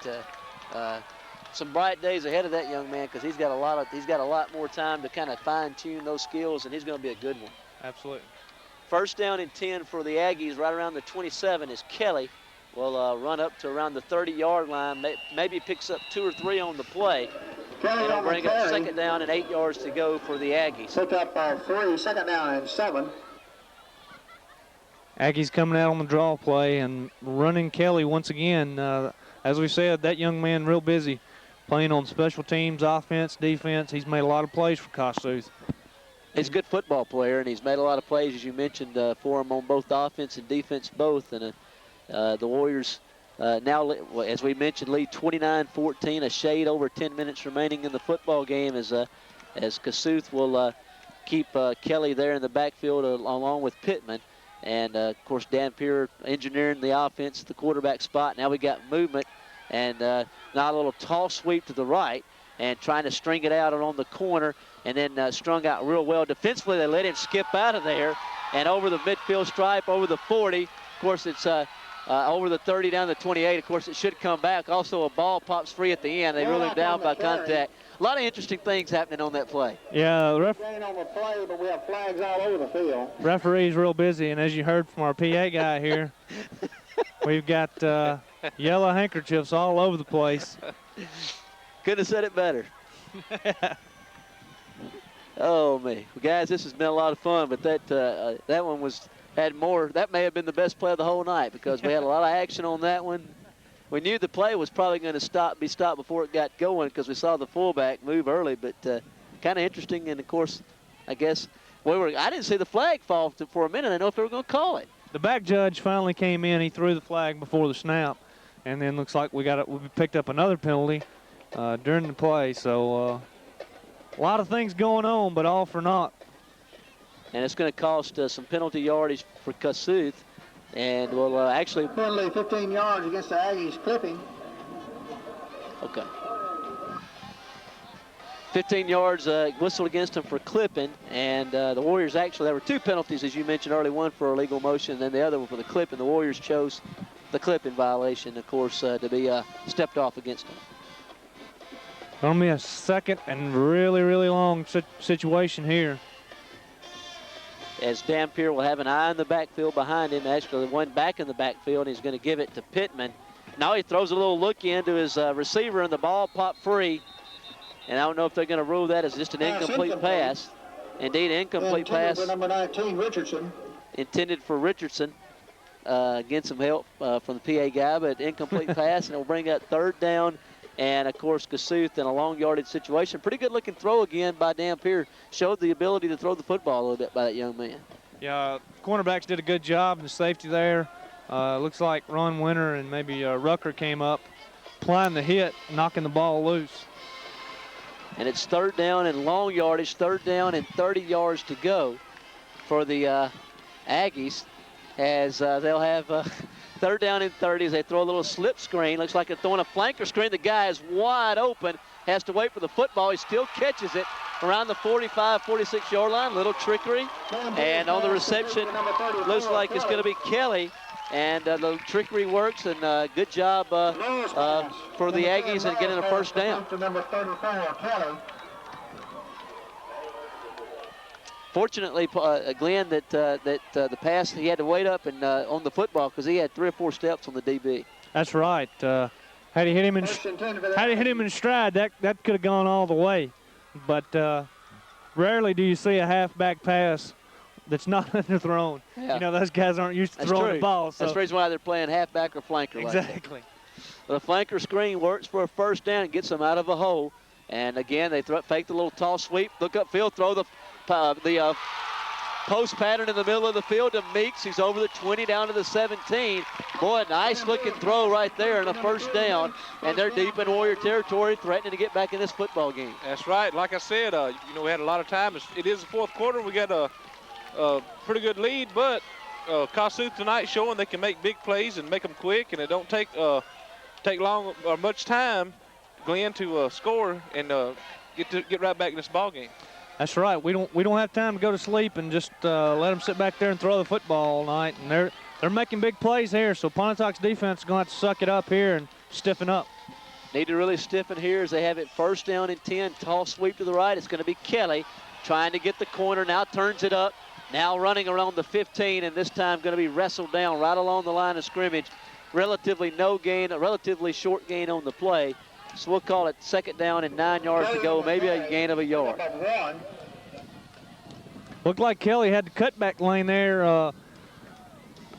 some bright days ahead of that young man, because he's got a lot more time to kind of fine-tune those skills, and he's going to be a good one. Absolutely. 1st down and 10 for the Aggies, right around the 27 as Kelly will run up to around the 30-yard line, maybe picks up 2 or 3 on the play. Kelly and on bring the up carry. 2nd down and 8 yards to go for the Aggies. Pick up 3, 2nd down and 7. Aggies coming out on the draw play and running Kelly once again. As we said, that young man real busy playing on special teams, offense, defense. He's made a lot of plays for Kossuth. He's a good football player, and he's made a lot of plays, as you mentioned, for him on both offense and defense both. And the Warriors now, as we mentioned, lead 29-14, a shade over 10 minutes remaining in the football game as Kossuth will keep Kelly there in the backfield along with Pittman. And, of course, Dan Pierre engineering the offense at the quarterback spot. Now we got movement, and now a little toss sweep to the right and trying to string it out on the corner, and then strung out real well defensively. They let him skip out of there and over the midfield stripe, over the 40. Of course, it's over the 30 down to the 28. Of course, it should come back. Also, a ball pops free at the end. They rule him down by contact. A lot of interesting things happening on that play. Yeah, Rain on the play, but we have flags all over the field. Referee's real busy, and as you heard from our PA guy here, we've got yellow handkerchiefs all over the place. Couldn't have said it better. Oh, me. Well, guys, this has been a lot of fun, but that one had more. That may have been the best play of the whole night because we had a lot of action on that one. We knew the play was probably going to be stopped before it got going because we saw the fullback move early, but kind of interesting. And, of course, I guess I didn't see the flag fall for a minute. I didn't know if they were going to call it. The back judge finally came in. He threw the flag before the snap, and then looks like we picked up another penalty during the play. So a lot of things going on, but all for naught. And it's going to cost some penalty yardage for Kossuth. And we'll actually... Penalty 15 yards against the Aggies clipping. Okay. 15 yards whistled against them for clipping. And the Warriors actually, there were two penalties, as you mentioned earlier, one for illegal motion and then the other one for the clipping. The Warriors chose the clipping violation, of course, to be stepped off against them. Going to be a second and really, really long situation here. As Dampier will have an eye in the backfield behind him. Actually, one back in the backfield, and he's going to give it to Pittman. Now he throws a little look into his receiver, and the ball popped free. And I don't know if they're going to rule that as just an incomplete pass. Indeed, incomplete pass. For number 19, Richardson. Intended for Richardson. Getting some help from the PA guy, but incomplete pass, and it'll bring up third down. And, of course, Kossuth in a long yardage situation. Pretty good-looking throw again by Dampier. Showed the ability to throw the football a little bit by that young man. Yeah, cornerbacks did a good job in the safety there. Looks like Ron Winter and maybe Rucker came up, applying the hit, knocking the ball loose. And it's third down and long yardage, third down and 30 yards to go for the Aggies, as they'll have third down and 30 as they throw a little slip screen. Looks like they're throwing a flanker screen. The guy is wide open, has to wait for the football. He still catches it around the 45, 46-yard line. Little trickery. And on the reception, looks like it's going to be Kelly. And the trickery works, and good job for the Aggies in getting a first down. Fortunately, Glenn, that the pass, he had to wait up and on the football because he had 3 or 4 steps on the DB. That's right. Had he hit him in stride, that could have gone all the way. But rarely do you see a halfback pass that's not underthrown. Yeah. You know, those guys aren't used to throwing the ball. So. That's the reason why they're playing halfback or flanker. Exactly. Like the flanker screen works for a first down and gets them out of a hole. And again, they fake the little toss sweep, look upfield, throw the post pattern in the middle of the field to Meeks. He's over the 20 down to the 17. Boy, nice looking throw right there and a first down. And they're deep in Warrior territory, threatening to get back in this football game. That's right. Like I said, we had a lot of time. It is the fourth quarter. We got a pretty good lead, but Kossuth tonight showing they can make big plays and make them quick, and it don't take long or much time, Glenn, to score and get right back in this ball game. That's right. We don't have time to go to sleep and just let them sit back there and throw the football all night. And they're making big plays here. So Pontotoc's defense is going to have to suck it up here and stiffen up. Need to really stiffen here as they have it first down and 10. Toss sweep to the right. It's going to be Kelly trying to get the corner. Now turns it up. Now running around the 15, and this time going to be wrestled down right along the line of scrimmage. Relatively no gain, a relatively short gain on the play. So we'll call it second down and 9 yards to go, maybe a gain of a yard. Looked like Kelly had the cutback lane there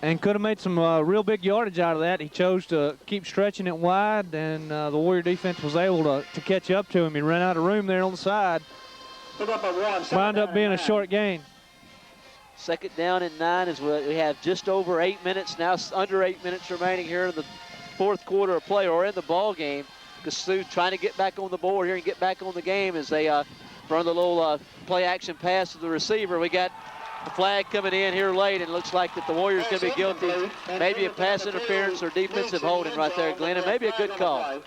and could have made some real big yardage out of that. He chose to keep stretching it wide, and the Warrior defense was able to catch up to him. He ran out of room there on the side. Wound up being a short gain. Second down and 9 is what we have, just over 8 minutes, now under 8 minutes remaining here in the fourth quarter of play or in the ball game. Kossuth trying to get back on the board here and get back on the game as they run the little play action pass to the receiver. We got the flag coming in here late, and it looks like that the Warriors going to be guilty. Maybe a pass interference or defensive holding right there, Glenn, and maybe a good call.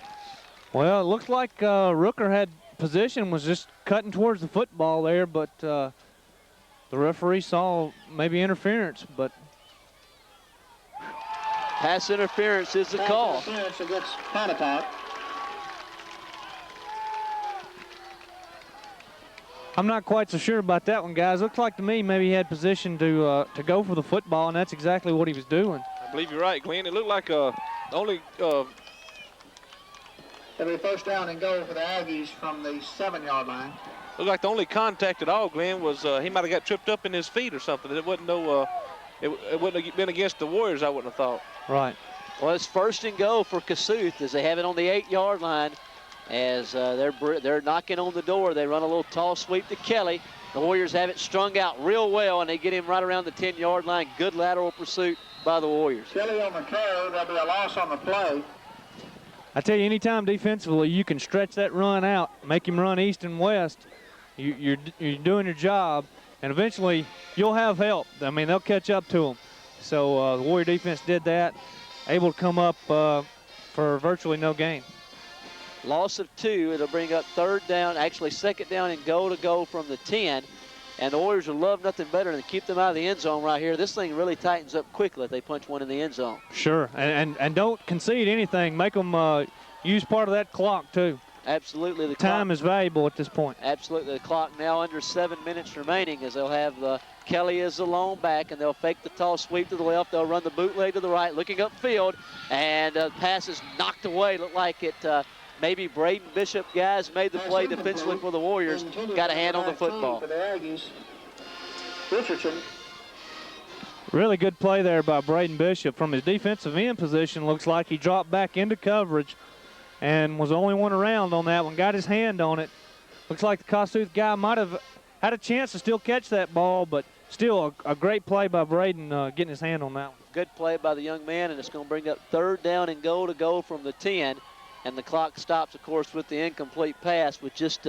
Well, it looked like Rooker had position, was just cutting towards the football there, but the referee saw maybe interference, but pass interference is the call. Interference against Pontotoc. I'm not quite so sure about that one, guys. Looked like to me maybe he had position to go for the football, and that's exactly what he was doing. I believe you're right, Glenn. It looked like only. It'll be first down and goal for the Aggies from the 7-yard line. Looked like the only contact at all, Glenn, was he might have got tripped up in his feet or something. It wasn't no, it wouldn't have been against the Warriors, I wouldn't have thought. Right. Well, it's 1st and goal for Kossuth as they have it on the 8-yard line. As they're knocking on the door, they run a little tall sweep to Kelly. The Warriors have it strung out real well, and they get him right around the 10-yard line. Good lateral pursuit by the Warriors. Kelly on the carry. There'll be a loss on the play. I tell you, anytime defensively you can stretch that run out, make him run east and west, you're doing your job, and eventually you'll have help. I mean, they'll catch up to him. So the Warrior defense did that, able to come up for virtually no gain. Loss of 2. It'll bring up 3rd down, actually 2nd down and goal to go from the 10. And the Warriors will love nothing better than to keep them out of the end zone right here. This thing really tightens up quickly if they punch one in the end zone. Sure, and don't concede anything. Make them use part of that clock, too. Absolutely. The Time clock is valuable at this point. Absolutely. The clock now under 7 minutes remaining as they'll have Kelly as the lone back, and they'll fake the tall sweep to the left. They'll run the bootleg to the right, looking upfield, and pass is knocked away. Looked like it maybe Braden Bishop guys made the play defensively for the Warriors. Got a hand on the football. Richardson. Really good play there by Braden Bishop. From his defensive end position, looks like he dropped back into coverage and was the only one around on that one. Got his hand on it. Looks like the Kossuth guy might have had a chance to still catch that ball, but still a great play by Braden getting his hand on that one. Good play by the young man, and it's going to bring up 3rd down and goal to go from the 10. And the clock stops, of course, with the incomplete pass with just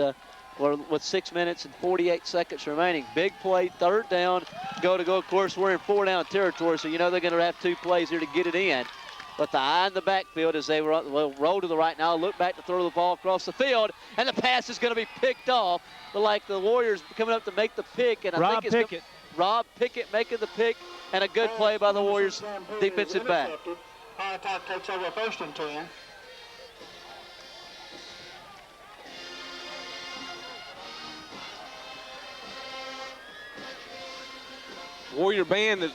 with 6 minutes and 48 seconds remaining. Big play, 3rd down, go to go. Of course, we're in 4-down territory, so you know they're going to have 2 plays here to get it in. But the eye in the backfield as they roll to the right now, look back to throw the ball across the field, and the pass is going to be picked off. But like the Warriors coming up to make the pick, and I think it's Rob Pickett making the pick, and a good play by the Warriors defensive back. Pontotoc takes over 1st and 10. Warrior band is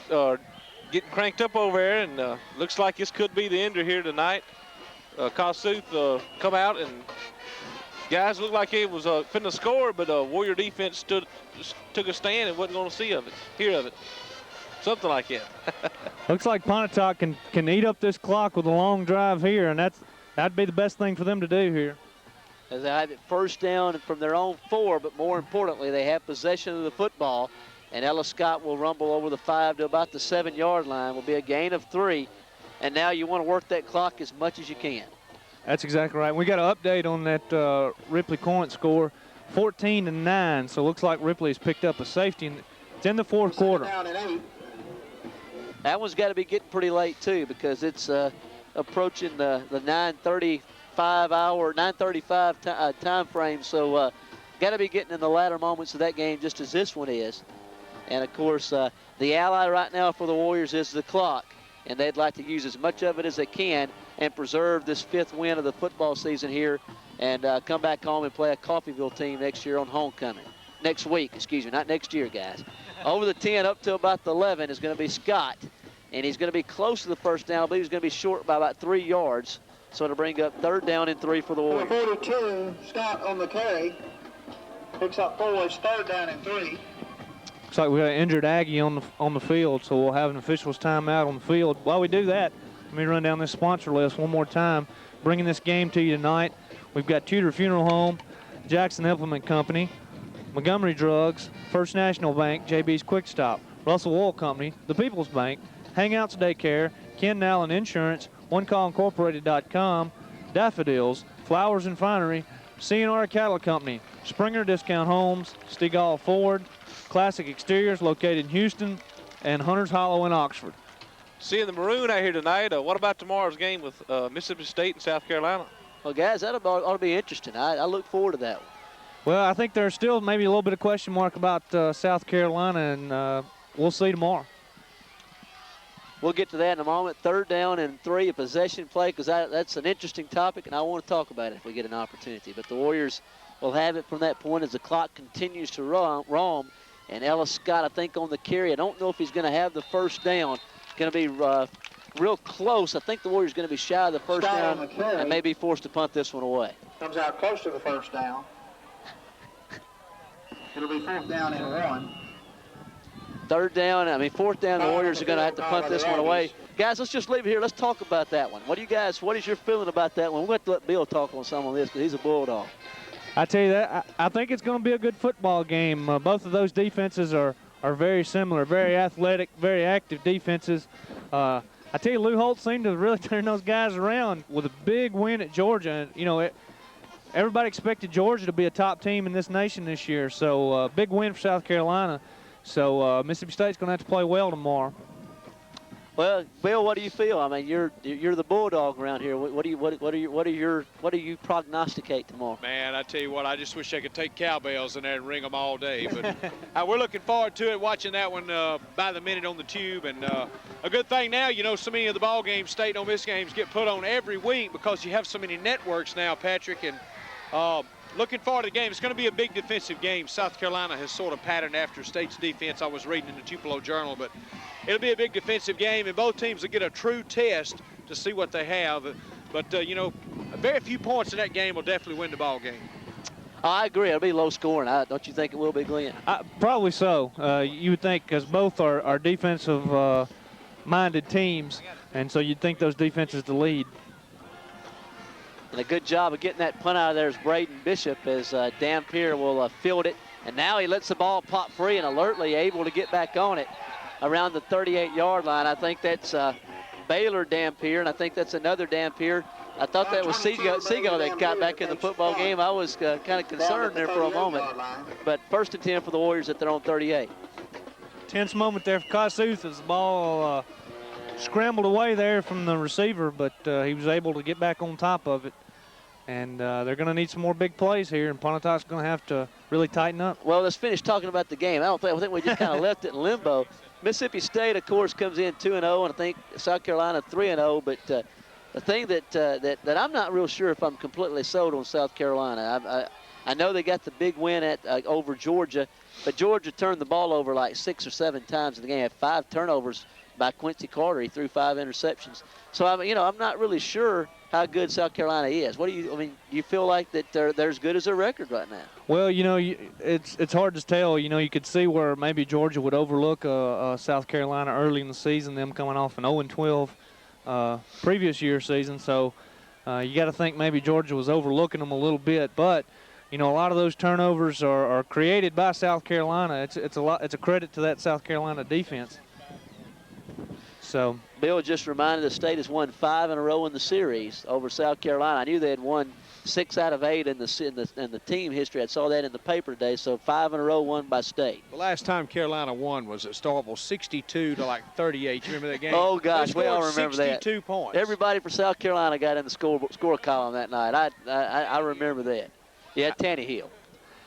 getting cranked up over there, and looks like this could be the ender here tonight. Kossuth come out, and guys looked like it was finna score, but Warrior defense took a stand and wasn't going to hear of it. Something like that. Looks like Pontotoc can eat up this clock with a long drive here, and that'd be the best thing for them to do here. As they have it 1st down from their own 4, but more importantly, they have possession of the football. And Ellis Scott will rumble over the 5 to about the 7-yard line. Will be a gain of 3. And now you want to work that clock as much as you can. That's exactly right. We got an update on that Ripley Corinth score, 14-9. So it looks like Ripley's picked up a safety. And it's in the 4th quarter. That one's got to be getting pretty late too, because it's approaching the 9:35 time frame. So got to be getting in the latter moments of that game, just as this one is. And, of course, the ally right now for the Warriors is the clock, and they'd like to use as much of it as they can and preserve this 5th win of the football season here and come back home and play a Coffeyville team next year on homecoming. Next week, excuse me, not next year, guys. Over the 10 up to about the 11 is going to be Scott, and he's going to be close to the 1st down. I believe he's going to be short by about 3 yards, so it'll bring up 3rd down and 3 for the Warriors. 42, Scott on the carry. Picks up 4, it's 3rd down and 3. Looks like we got an injured Aggie on the field, so we'll have an official's timeout on the field. While we do that, let me run down this sponsor list one more time. Bringing this game to you tonight, we've got Tudor Funeral Home, Jackson Implement Company, Montgomery Drugs, First National Bank, JB's Quick Stop, Russell Oil Company, The People's Bank, Hangouts Daycare, Ken Allen Insurance, OneCallIncorporated.com, Daffodils, Flowers and Finery, C&R Cattle Company, Springer Discount Homes, Stegall Ford, Classic Exteriors located in Houston, and Hunters Hollow in Oxford. Seeing the maroon out here tonight, what about tomorrow's game with Mississippi State and South Carolina? Well, guys, that ought to be interesting. I look forward to that one. Well, I think there's still maybe a little bit of question mark about South Carolina, and we'll see tomorrow. We'll get to that in a moment. 3rd down and 3, a possession play, because that's an interesting topic, and I want to talk about it if we get an opportunity. But the Warriors will have it from that point as the clock continues to roam. And Ellis Scott, I think, on the carry. I don't know if he's going to have the 1st down. It's going to be real close. I think the Warriors going to be shy of the 1st down and may be forced to punt this one away. Comes out close to the 1st down. It'll be 4th down and 1. Fourth down, the Warriors are going to have to punt this one away. Guys, let's just leave it here. Let's talk about that one. What is your feeling about that one? We're going to let Bill talk on some of this because he's a Bulldog. I tell you that, I think it's going to be a good football game. Both of those defenses are very similar, very athletic, very active defenses. I tell you, Lou Holt seemed to really turn those guys around with a big win at Georgia. And, everybody expected Georgia to be a top team in this nation this year. So big win for South Carolina. So Mississippi State's going to have to play well tomorrow. Well, Bill, what do you feel? I mean, you're the Bulldog around here. What do you prognosticate tomorrow? Man, I tell you what, I just wish I could take cowbells in there and ring them all day. But we're looking forward to it, watching that one by the minute on the tube. And a good thing now, so many of the ball games, State Ole Miss games, get put on every week because you have so many networks now, Patrick. And looking forward to the game. It's going to be a big defensive game. South Carolina has sort of patterned after State's defense. I was reading in the Tupelo Journal, but it'll be a big defensive game, and both teams will get a true test to see what they have. But, very few points in that game will definitely win the ball game. I agree. It'll be low scoring. Don't you think it will be, Glenn? Probably so. You would think, because both are defensive-minded teams, and so you'd think those defenses to lead. And a good job of getting that punt out of there is Braden Bishop as Dampier will field it. And now he lets the ball pop free and alertly able to get back on it around the 38-yard line. I think that's Baylor Dampier, and I think that's another Dampier. I thought that was Seago that got back in the football game. I was kind of concerned there for a moment. But 1st and 10 for the Warriors at their own 38. Tense moment there for Kossuth as the ball scrambled away there from the receiver, but he was able to get back on top of it. And they're going to need some more big plays here, and Pontotoc's going to have to really tighten up. Well, let's finish talking about the game. I think we just kind of left it in limbo. Mississippi State, of course, comes in 2-0, and I think South Carolina 3-0. But the thing that I'm not real sure if I'm completely sold on South Carolina. I know they got the big win at over Georgia, but Georgia turned the ball over like 6 or 7 times in the game. Had 5 turnovers by Quincy Carter. He threw 5 interceptions. So I'm not really sure how good South Carolina is. You feel like that they're as good as their record right now? Well, it's hard to tell. You could see where maybe Georgia would overlook South Carolina early in the season, them coming off an 0-12 previous year season. So you got to think maybe Georgia was overlooking them a little bit. But a lot of those turnovers are created by South Carolina. It's a credit to that South Carolina defense. So Bill just reminded the State has won 5 in a row in the series over South Carolina. I knew they had won 6 out of 8 in the team history. I saw that in the paper today. So 5 in a row won by State. The last time Carolina won was at Starkville, 62 to 38. You remember that game? Oh gosh, we all remember 62 that. 62 points. Everybody for South Carolina got in the score column that night. I remember that. Yeah, Tannehill.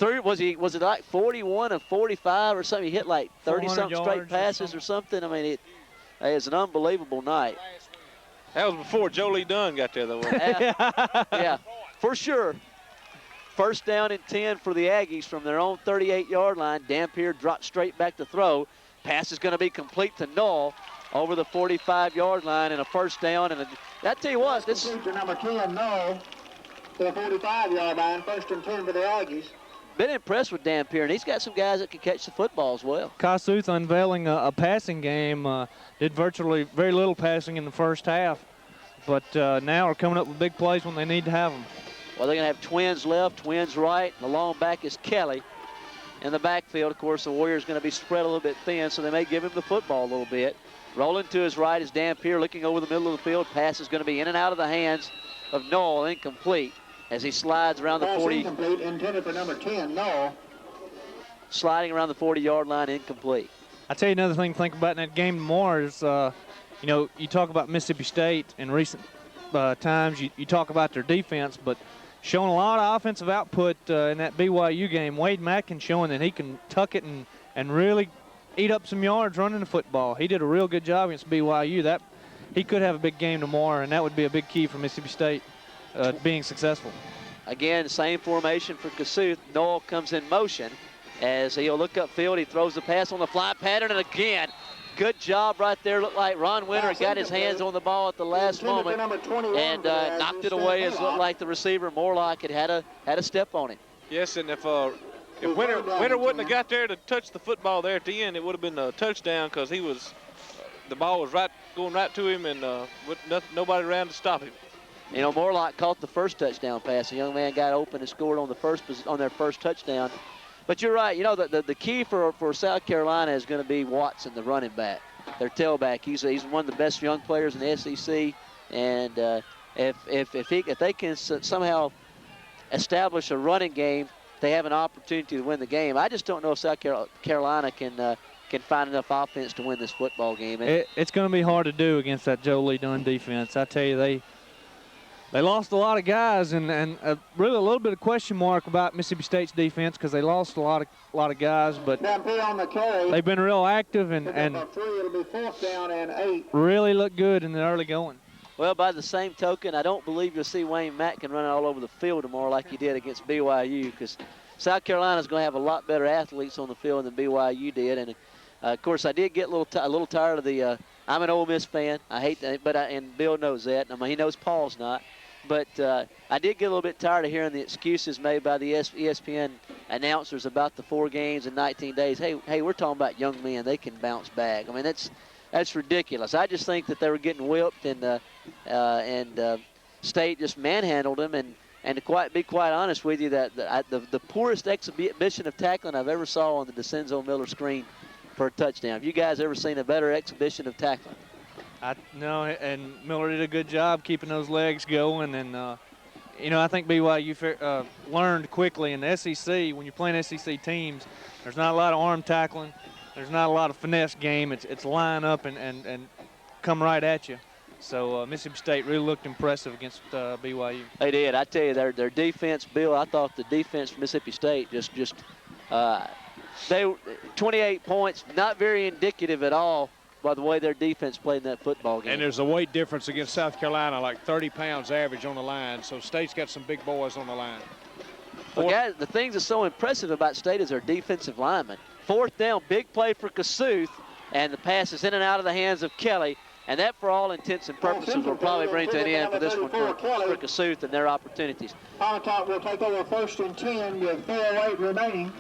Was it like 41 of 45 or something? He hit like 30-something straight passes or something. It was an unbelievable night. That was before Jolie Dunn got there, though. Yeah, for sure. 1st down and 10 for the Aggies from their own 38-yard line. Dampier dropped straight back to throw. Pass is going to be complete to Null over the 45-yard line, and a 1st down. And I tell you what, this is number 10, Null, to the 45-yard line. 1st and 10 for the Aggies. Been impressed with Dampier, and he's got some guys that can catch the football as well. Kossuth unveiling a passing game. Did virtually very little passing in the first half, but now are coming up with big plays when they need to have them. Well, they're going to have twins left, twins right. The long back is Kelly. In the backfield, of course, the Warriors going to be spread a little bit thin, so they may give him the football a little bit. Rolling to his right is Dampier looking over the middle of the field. Pass is going to be in and out of the hands of Noel, incomplete. As he slides around the 40. Incomplete, intended for number 10, Null. Sliding around the 40-yard line, incomplete. I tell you another thing to think about in that game tomorrow is, you talk about Mississippi State in recent times. You talk about their defense, but showing a lot of offensive output in that BYU game. Wade Mackin showing that he can tuck it and really eat up some yards running the football. He did a real good job against BYU. He could have a big game tomorrow, and that would be a big key for Mississippi State. Being successful. Again, same formation for Kossuth. Noel comes in motion as he'll look upfield. He throws the pass on the fly pattern, and again, good job right there. Looked like Ron Winter got his hands on the ball at the last moment and knocked it away. As looked like the receiver Morlock had a step on it. Yes, and if If Winter wouldn't have got there to touch the football there at the end, it would have been a touchdown because the ball was going right to him and with nobody around to stop him. You know, Morlock caught the first touchdown pass. The young man got open and scored on their first touchdown. But you're right. You know, the key for South Carolina is going to be Watson, the running back, their tailback. He's one of the best young players in the SEC, and if they can somehow establish a running game, they have an opportunity to win the game. I just don't know if South Carolina can find enough offense to win this football game. It's going to be hard to do against that Joe Lee Dunn defense. I tell you, they lost a lot of guys, and really a little bit of question mark about Mississippi State's defense because they lost a lot of guys, but they've been real active and it'll be 4th down and 8. really look good in the early going. Well, by the same token, I don't believe you'll see Wayne Matkin running all over the field tomorrow like he did against BYU, because South Carolina's going to have a lot better athletes on the field than BYU did. And of course, I did get a little tired of the. I'm an Ole Miss fan. I hate that, and Bill knows that. I mean, he knows Paul's not. But I did get a little bit tired of hearing the excuses made by the ESPN announcers about the 4 games in 19 days. Hey, we're talking about young men. They can bounce back. I mean, that's ridiculous. I just think that they were getting whipped, and State just manhandled them. And to be quite honest with you, the poorest exhibition of tackling I've ever saw on the DeCenzo Miller screen for a touchdown. Have you guys ever seen a better exhibition of tackling? No, and Miller did a good job keeping those legs going. And, I think BYU learned quickly in the SEC, when you're playing SEC teams, there's not a lot of arm tackling. There's not a lot of finesse game. It's line up and come right at you. So Mississippi State really looked impressive against BYU. They did. I tell you, their defense, Bill, I thought the defense for Mississippi State they 28 points, not very indicative at all by the way their defense played in that football game. And there's a weight difference against South Carolina, like 30 pounds average on the line. So State's got some big boys on the line. Well, guys, the thing that's so impressive about State is their defensive linemen. 4th down, big play for Kossuth, and the pass is in and out of the hands of Kelly. And that, for all intents and purposes, will probably bring to an end for this one for Kossuth and their opportunities. Pontotoc will take over 1st and 10 with 4:08 remaining.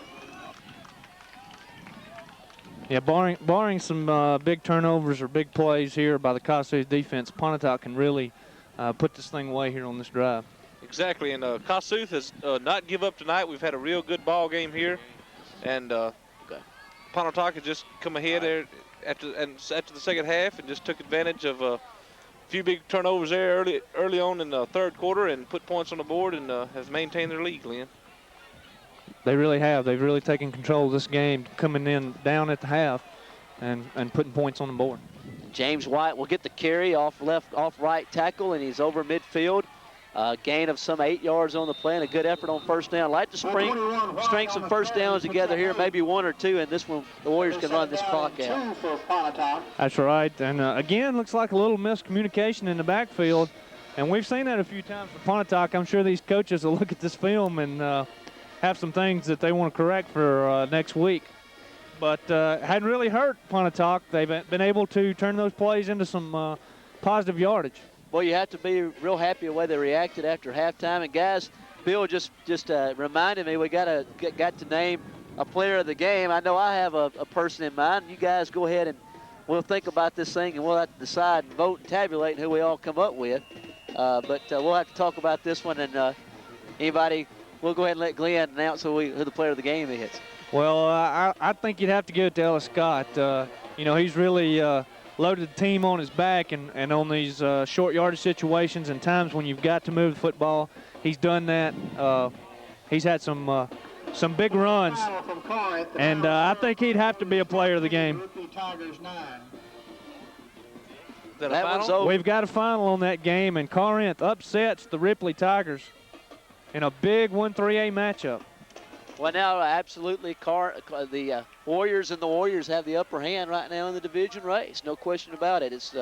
Yeah, barring some big turnovers or big plays here by the Kossuth defense, Pontotoc can really put this thing away here on this drive. Exactly, and Kossuth has not give up tonight. We've had a real good ball game here, and Pontotoc has just come ahead there after the second half and just took advantage of a few big turnovers there early on in the 3rd quarter and put points on the board and has maintained their lead, Glenn. They really have. They've really taken control of this game, coming in down at the half and putting points on the board. James White will get the carry off right tackle, and he's over midfield. Gain of some 8 yards on the play and a good effort on 1st down. Like to string some 1st downs together here, maybe 1 or 2, and this one the Warriors can run this clock out. That's right. And again, looks like a little miscommunication in the backfield, and we've seen that a few times for Pontotoc. I'm sure these coaches will look at this film and have some things that they want to correct for next week. But hadn't really hurt Pontotoc. They've been able to turn those plays into some positive yardage. Well, you have to be real happy the way they reacted after halftime. And guys, Bill just reminded me we got to name a player of the game. I know I have a person in mind. You guys go ahead and we'll think about this thing, and we'll have to decide and vote and tabulate who we all come up with. But we'll have to talk about this one, and anybody. We'll go ahead and let Glenn announce who the player of the game is. Well, I think you'd have to give it to Ellis Scott. He's really loaded the team on his back, and on these short yardage situations and times when you've got to move the football, he's done that. He's had some big runs, and I think he'd have to be a player of the game. That one's over. We've got a final on that game, and Corinth upsets the Ripley Tigers in a big 1-3A matchup. Well, now, absolutely, the Warriors have the upper hand right now in the division race. No question about it. It's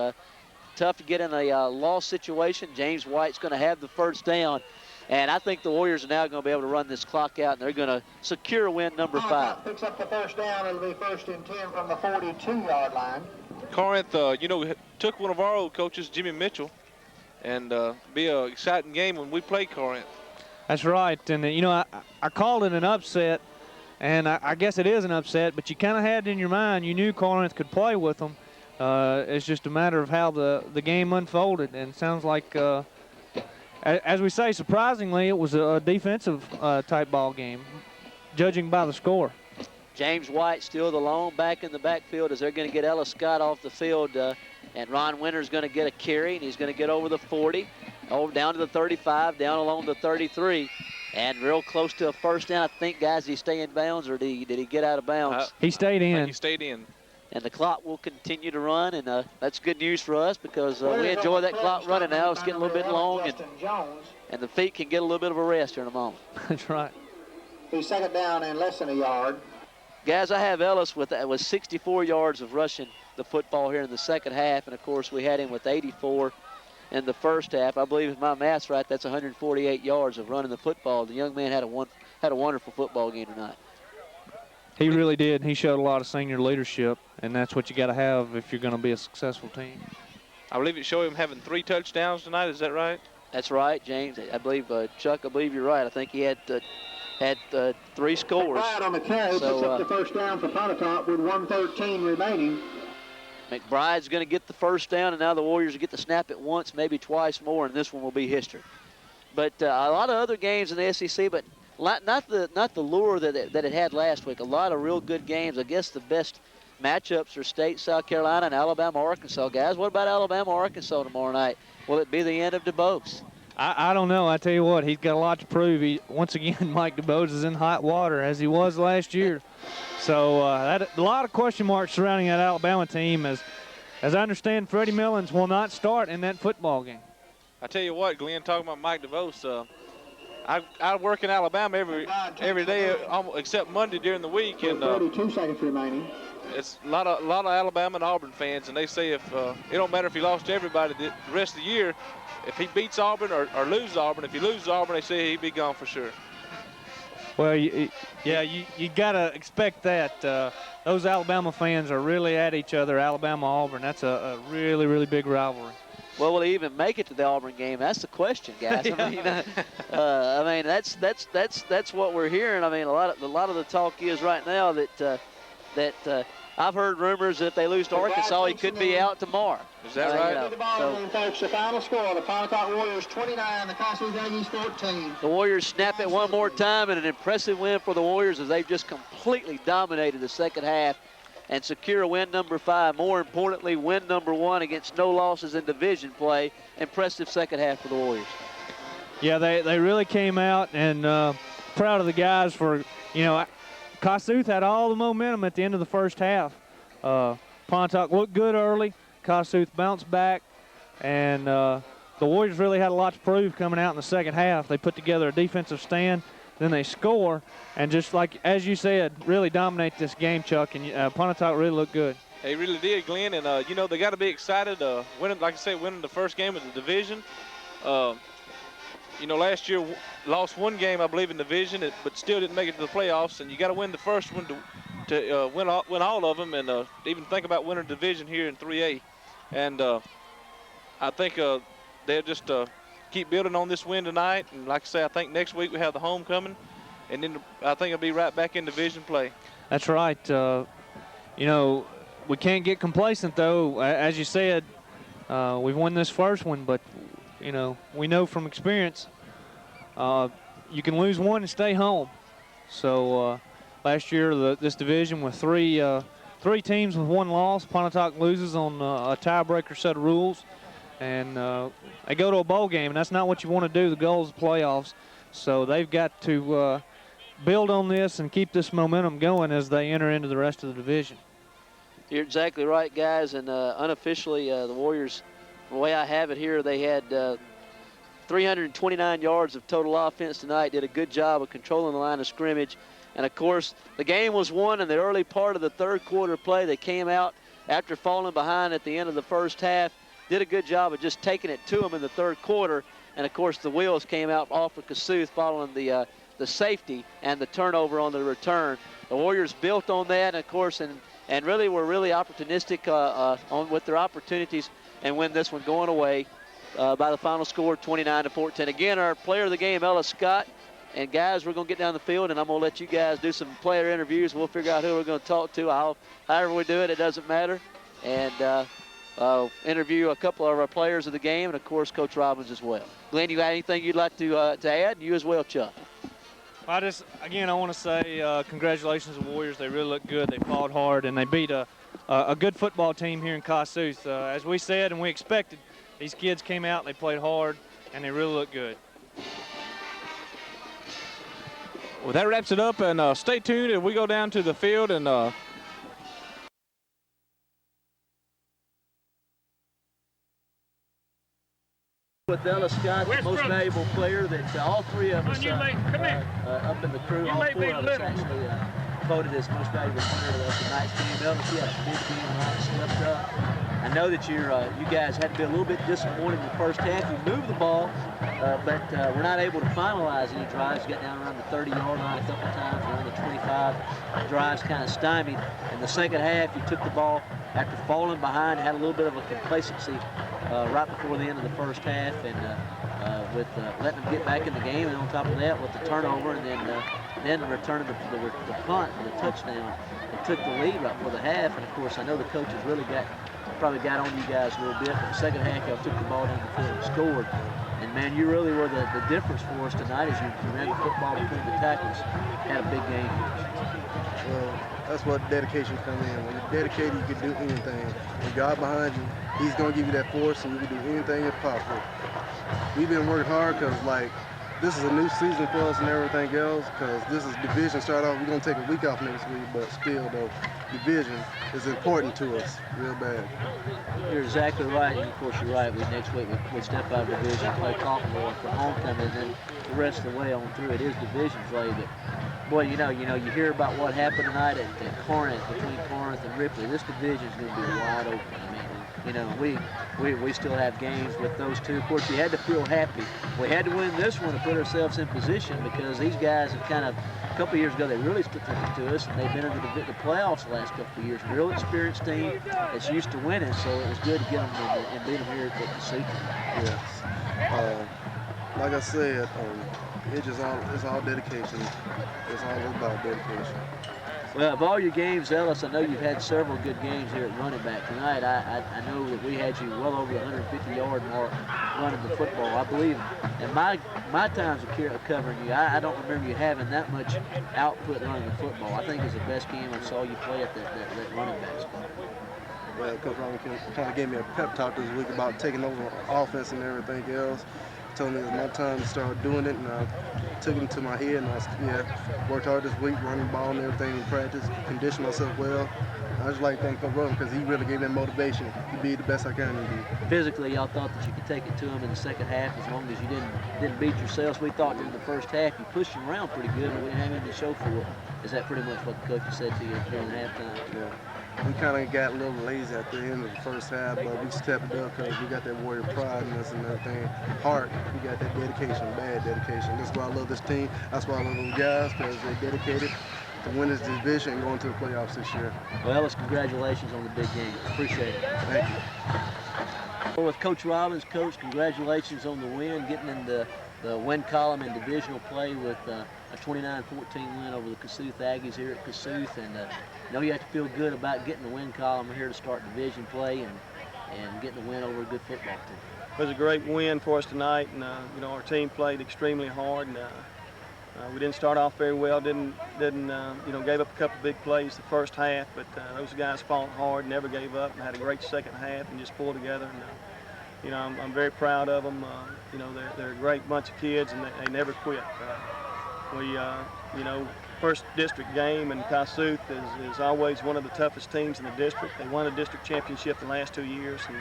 tough to get in a loss situation. James White's going to have the 1st down. And I think the Warriors are now going to be able to run this clock out, and they're going to secure win number 5. Picks up the 1st down. It'll be 1st and 10 from the 42-yard line. Corinth, took one of our old coaches, Jimmy Mitchell, and be an exciting game when we play Corinth. That's right, and I called it an upset, And I guess it is an upset, but you kind of had it in your mind. You knew Corinth could play with them. It's just a matter of how the game unfolded. And it sounds like, as we say, surprisingly, it was a defensive type ball game, judging by the score. James White still the lone back in the backfield as they're going to get Ellis Scott off the field. And Ron Winter's going to get a carry, and he's going to get over the 40, down to the 35, down along the 33. And real close to a first down. I think, guys, did he stay in bounds or did he get out of bounds? He stayed in. He stayed in. And the clock will continue to run, and that's good news for us because we enjoy that clock running now. It's getting a little bit long, and the feet can get a little bit of a rest here in a moment. That's right. He's second down and less than a yard. Guys, I have Ellis with 64 yards of rushing the football here in the second half, and, of course, we had him with 84 in the first half. I believe if my math's right, that's 148 yards of running the football. The young man had a wonderful football game tonight. He really did. He showed a lot of senior leadership, and that's what you got to have if you're going to be a successful team. I believe it showed him having 3 touchdowns tonight. Is that right? That's right, James. I believe, Chuck, I believe you're right. I think he had 3 scores. McBride on the carry picks up the first down for Pontotoc with 1:13 remaining. McBride's going to get the first down, and now the Warriors get to snap it once, maybe twice more, and this one will be history. But a lot of other games in the SEC, but not the lure that it had last week. A lot of real good games. I guess the best matchups are State, South Carolina, and Alabama, Arkansas. Guys, what about Alabama, Arkansas tomorrow night? Will it be the end of DeBose? I don't know. I tell you what, he's got a lot to prove. Once again, Mike DeBose is in hot water, as he was last year. So a lot of question marks surrounding that Alabama team. As I understand, Freddie Millins will not start in that football game. I tell you what, Glenn, talking about Mike DeVos, I work in Alabama every day, except Monday during the week, and 32 seconds remaining. It's a lot of Alabama and Auburn fans, and they say if it don't matter if he lost to everybody the rest of the year, if he beats Auburn or loses Auburn, if he loses Auburn, they say he'd be gone for sure. Well, you got to expect that. Those Alabama fans are really at each other, Alabama-Auburn. That's a really, really big rivalry. Well, will he even make it to the Auburn game? That's the question, guys. I mean, that's what we're hearing. I mean, a lot of the talk is right now that I've heard rumors that if they lose to Arkansas, he could be out tomorrow. Is that right? The ball game, folks. The final score: the Pontotoc Warriors 29, the Kossuth Aggies 14. The Warriors snap it one more time, and an impressive win for the Warriors as they've just completely dominated the second half and secure win number 5. More importantly, win number 1 against no losses in division play. Impressive second half for the Warriors. Yeah, they really came out, and proud of the guys for, Kossuth had all the momentum at the end of the first half. Pontotoc looked good early. Kossuth bounced back, and the Warriors really had a lot to prove coming out in the second half. They put together a defensive stand, then they score, and just like, as you said, really dominate this game, Chuck, and Pontotoc really looked good. They really did, Glenn, and, they got to be excited. Winning, like I said, winning the first game of the division. Last year lost one game, I believe, in division, but still didn't make it to the playoffs, and you got to win the first one to win all of them, and even think about winning division here in 3A. And I think they'll just keep building on this win tonight. And like I say, I think next week we have the homecoming, and then I think it'll be right back in division play. That's right. We can't get complacent, though. As you said, we've won this first one, but, we know from experience you can lose one and stay home. So last year, this division with three teams with one loss. Pontotoc loses on a tiebreaker set of rules, and they go to a bowl game, and that's not what you want to do. The goal is the playoffs. So they've got to build on this and keep this momentum going as they enter into the rest of the division. You're exactly right, guys, and unofficially the Warriors, the way I have it here, they had 329 yards of total offense tonight, did a good job of controlling the line of scrimmage. And, of course, the game was won in the early part of the third quarter play. They came out after falling behind at the end of the first half, did a good job of just taking it to them in the third quarter. And, of course, the wheels came out off of Kossuth following the safety and the turnover on the return. The Warriors built on that, of course, and really were really opportunistic with their opportunities and win this one going away by the final score, 29-14. Again, our player of the game, Ellis Scott, And guys, we're going to get down the field, and I'm going to let you guys do some player interviews. We'll figure out who we're going to talk to. However we do it, it doesn't matter. And interview a couple of our players of the game, and of course, Coach Robbins as well. Glenn, you got anything you'd like to add? You as well, Chuck. I want to say congratulations to the Warriors. They really looked good. They fought hard, and they beat a good football team here in Kossuth. As we said and we expected, these kids came out, they played hard, and they really looked good. Well, that wraps it up, and stay tuned as we go down to the field and with Ellis Scott, the most valuable player that all three of us up in the crew, all four of us actually voted as most valuable player of tonight's game. Ellis, you had a big game tonight, slipped up. I know that you guys had to be a little bit disappointed in the first half. You moved the ball, but we're not able to finalize any drives. You got down around the 30-yard line a couple times, around the 25. Drives kind of stymied. In the second half, you took the ball after falling behind, had a little bit of a complacency right before the end of the first half, and with letting them get back in the game, and on top of that, with the turnover, and then returning the punt and the touchdown, it took the lead right before the half. And of course, I know the coaches really probably got on you guys a little bit. But the second half, y'all took the ball down the field and scored. And man, you really were the difference for us tonight as you ran the football between the tackles. Had a big game for us. Well, that's what dedication comes in. When you're dedicated, you can do anything. With God behind you, He's going to give you that force, and you can do anything if possible. We've been working hard because, this is a new season for us and everything else, because this is division start off. We're going to take a week off next week, but still, though, division is important to us real bad. You're exactly right, and of course you're right. Next week we step out of division, play Cottonwood for homecoming, and then the rest of the way on through it is division play. But boy, you hear about what happened tonight at Corinth, between Corinth and Ripley. This division is going to be wide open. I mean, we still have games with those two. Of course, you had to feel happy. We had to win this one to put ourselves in position, because these guys have kind of, a couple of years ago, they really stuck it to us, and they've been into the playoffs the last couple of years. Real experienced team that's used to winning, so it was good to get them and beat them here at Kossuth. Yes. Like I said, it's all dedication. It's all about dedication. Well, of all your games, Ellis, I know you've had several good games here at running back. Tonight, I know that we had you well over the 150-yard mark running the football. I believe in my times of covering you, I don't remember you having that much output running the football. I think it's the best game I saw you play at that running back spot. Well, Coach Ron kind of gave me a pep talk this week about taking over offense and everything else. Told me it was my time to start doing it, and I took it to my head, and I worked hard this week, running the ball and everything in practice, conditioned myself well. I just like to thank Coach Rowan because he really gave me that motivation to be the best I can be. Physically, y'all thought that you could take it to him in the second half as long as you didn't beat yourselves. We thought during the first half you pushed him around pretty good, but we didn't have anything to show for it. Is that pretty much what the coach said to you during halftime? Yeah. We kind of got a little lazy at the end of the first half, but we stepped it up because we got that warrior pride in us and everything. Heart, we got that dedication, bad dedication. That's why I love this team. That's why I love those guys, because they're dedicated to win this division and going to the playoffs this year. Well, Ellis, congratulations on the big game. Appreciate it. Thank you. Well, with Coach Robbins, Coach, congratulations on the win, getting in the win column in divisional play with a 29-14 win over the Kossuth Aggies here at Kossuth. And I know you have to feel good about getting the win column here to start division play and getting the win over a good football team. It was a great win for us tonight, and our team played extremely hard. And we didn't start off very well. Didn't gave up a couple big plays the first half, but those guys fought hard, never gave up, and had a great second half and just pulled together. And I'm very proud of them. They're a great bunch of kids, and they never quit. First district game in Kossuth is always one of the toughest teams in the district. They won a district championship the last 2 years, and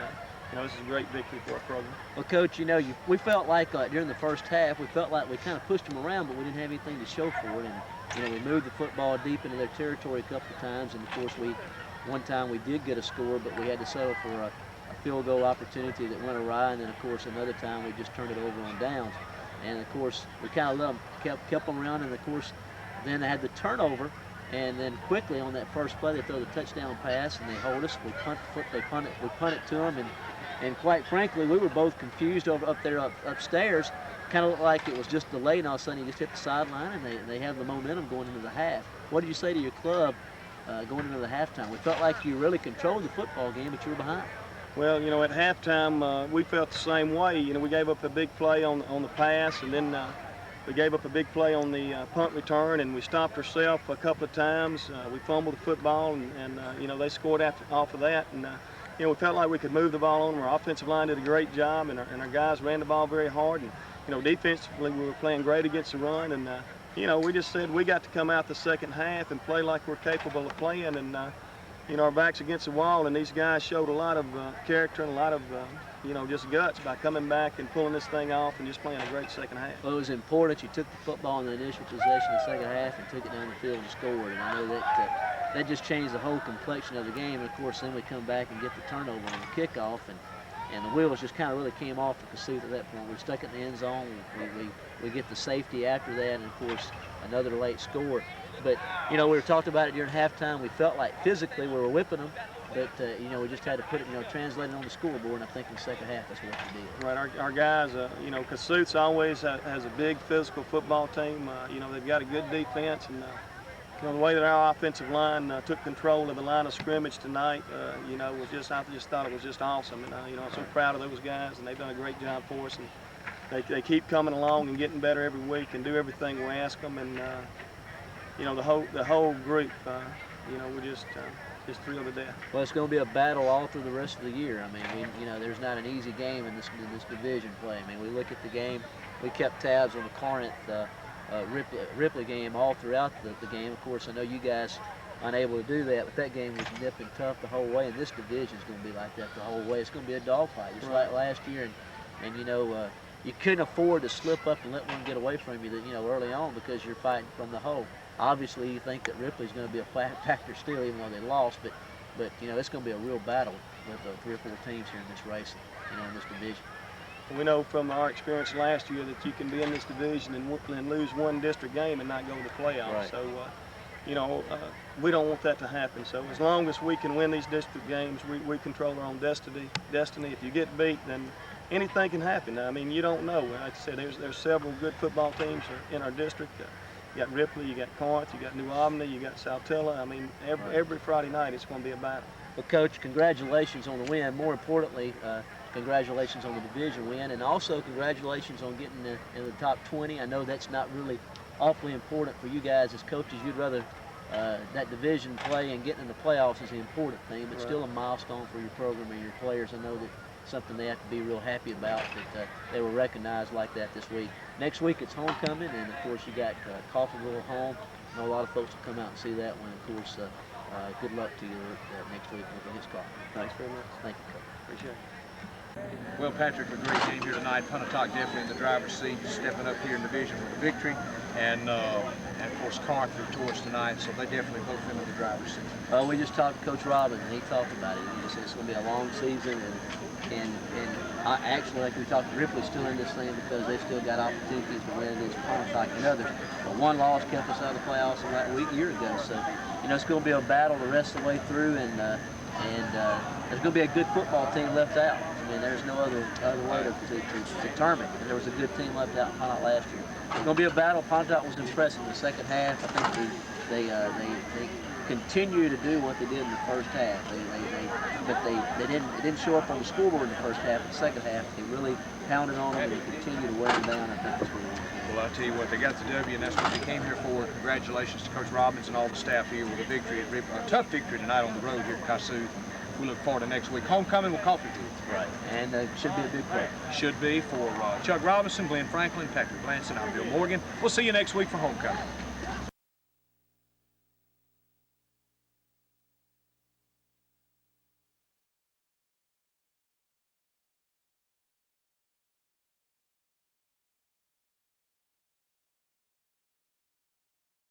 this is a great victory for our program. Well, Coach, we felt like during the first half, we felt like we kind of pushed them around, but we didn't have anything to show for it. And we moved the football deep into their territory a couple of times, and of course one time we did get a score, but we had to settle for a field goal opportunity that went awry, and then of course another time we just turned it over on downs. And of course we kind of kept them around, and of course then they had the turnover, and then quickly on that first play they throw the touchdown pass and they hold us. We punt it to them, and quite frankly we were both confused up upstairs kind of looked like it was just delayed, and all of a sudden he just hit the sideline, and they have the momentum going into the half. What did you say to your club going into the halftime? We felt like you really controlled the football game, but you were behind. Well, at halftime, we felt the same way. We gave up a big play on the pass, and then we gave up a big play on the punt return, and we stopped ourselves a couple of times. We fumbled the football, and they scored off of that. And we felt like we could move the ball on. Our offensive line did a great job, and our guys ran the ball very hard. And defensively, we were playing great against the run. And we just said we got to come out the second half and play like we're capable of playing. And our backs against the wall, and these guys showed a lot of character and a lot of, just guts by coming back and pulling this thing off and just playing a great second half. Well, it was important. You took the football in the initial possession in the second half and took it down the field and scored. And I know that just changed the whole complexion of the game. And of course, then we come back and get the turnover on the kickoff, and the wheels just kind of really came off for Kossuth at that point. We stuck it in the end zone. We get the safety after that, and of course, another late score. But, we were talking about it during halftime. We felt like physically we were whipping them, but, we just had to put it, translate it on the scoreboard, and I think in the second half that's what we did. Right, our guys, Kossuth always has a big physical football team. They've got a good defense, and, the way that our offensive line took control of the line of scrimmage tonight, I just thought it was just awesome. And, I'm so proud of those guys, and they've done a great job for us. And they keep coming along and getting better every week and do everything we ask them. And, the whole group, we're just thrilled to death. Well, it's going to be a battle all through the rest of the year. I mean, there's not an easy game in this division play. I mean, we look at the game. We kept tabs on the Corinth Ripley game all throughout the game. Of course, I know you guys unable to do that, but that game was nip and tough the whole way, and this division is going to be like that the whole way. It's going to be a dogfight, just like last year. And you couldn't afford to slip up and let one get away from you, early on, because you're fighting from the hole. Obviously, you think that Ripley's going to be a factor still, even though they lost, but it's going to be a real battle with 3 or 4 teams here in this race, in this division. We know from our experience last year that you can be in this division and lose one district game and not go to the playoffs. Right. So, we don't want that to happen. So as long as we can win these district games, we control our own destiny. If you get beat, then anything can happen. I mean, you don't know. Like I said, there's several good football teams in our district. You got Ripley, you got Corinth, you got New Albany, you got Saltilla. I mean, every Friday night it's going to be a battle. Well, Coach, congratulations on the win. More importantly, congratulations on the division win, and also congratulations on getting in the top 20. I know that's not really awfully important for you guys as coaches. You'd rather that division play and getting in the playoffs is the important thing, but still a milestone for your program and your players. I know that something they have to be real happy about, that they were recognized like that this week. Next week it's homecoming, and of course you got Coffeyville at home. I know a lot of folks will come out and see that one. Of course, good luck to you next week against Coffeyville. Thanks very much. Thank you, Coach. Appreciate it. Well, Patrick, a great game here tonight. Pontotoc definitely in the driver's seat, stepping up here in division with a victory. And of course, Corinth victorious tonight, so they definitely both been in the driver's seat. We just talked to Coach Robin, and he talked about it. He said it's going to be a long season, and I actually, like we talked, Ripley's still in this thing because they've still got opportunities to win against Pontotoc and others. But one loss kept us out of the playoffs about a year ago. So, it's going to be a battle the rest of the way through, and there's going to be a good football team left out. I mean, there's no other way to determine. And there was a good team left out in Pontotoc last year. It's going to be a battle. Pontotoc was impressive in the second half. I think they continue to do what they did in the first half. But they didn't show up on the scoreboard in the first half. In the second half, they really pounded on them and they continued to wear them down. I think that's what it was. Well, I'll tell you what, they got the W, and that's what they came here for. Congratulations to Coach Robbins and all the staff here with a victory, a tough victory tonight on the road here at Kossuth. We look forward to next week. Homecoming with Coffeyville. Right, and should be a big play. Should be for Chuck Robinson, Glenn Franklin, Patrick Blanson. I'm Bill Morgan. We'll see you next week for homecoming.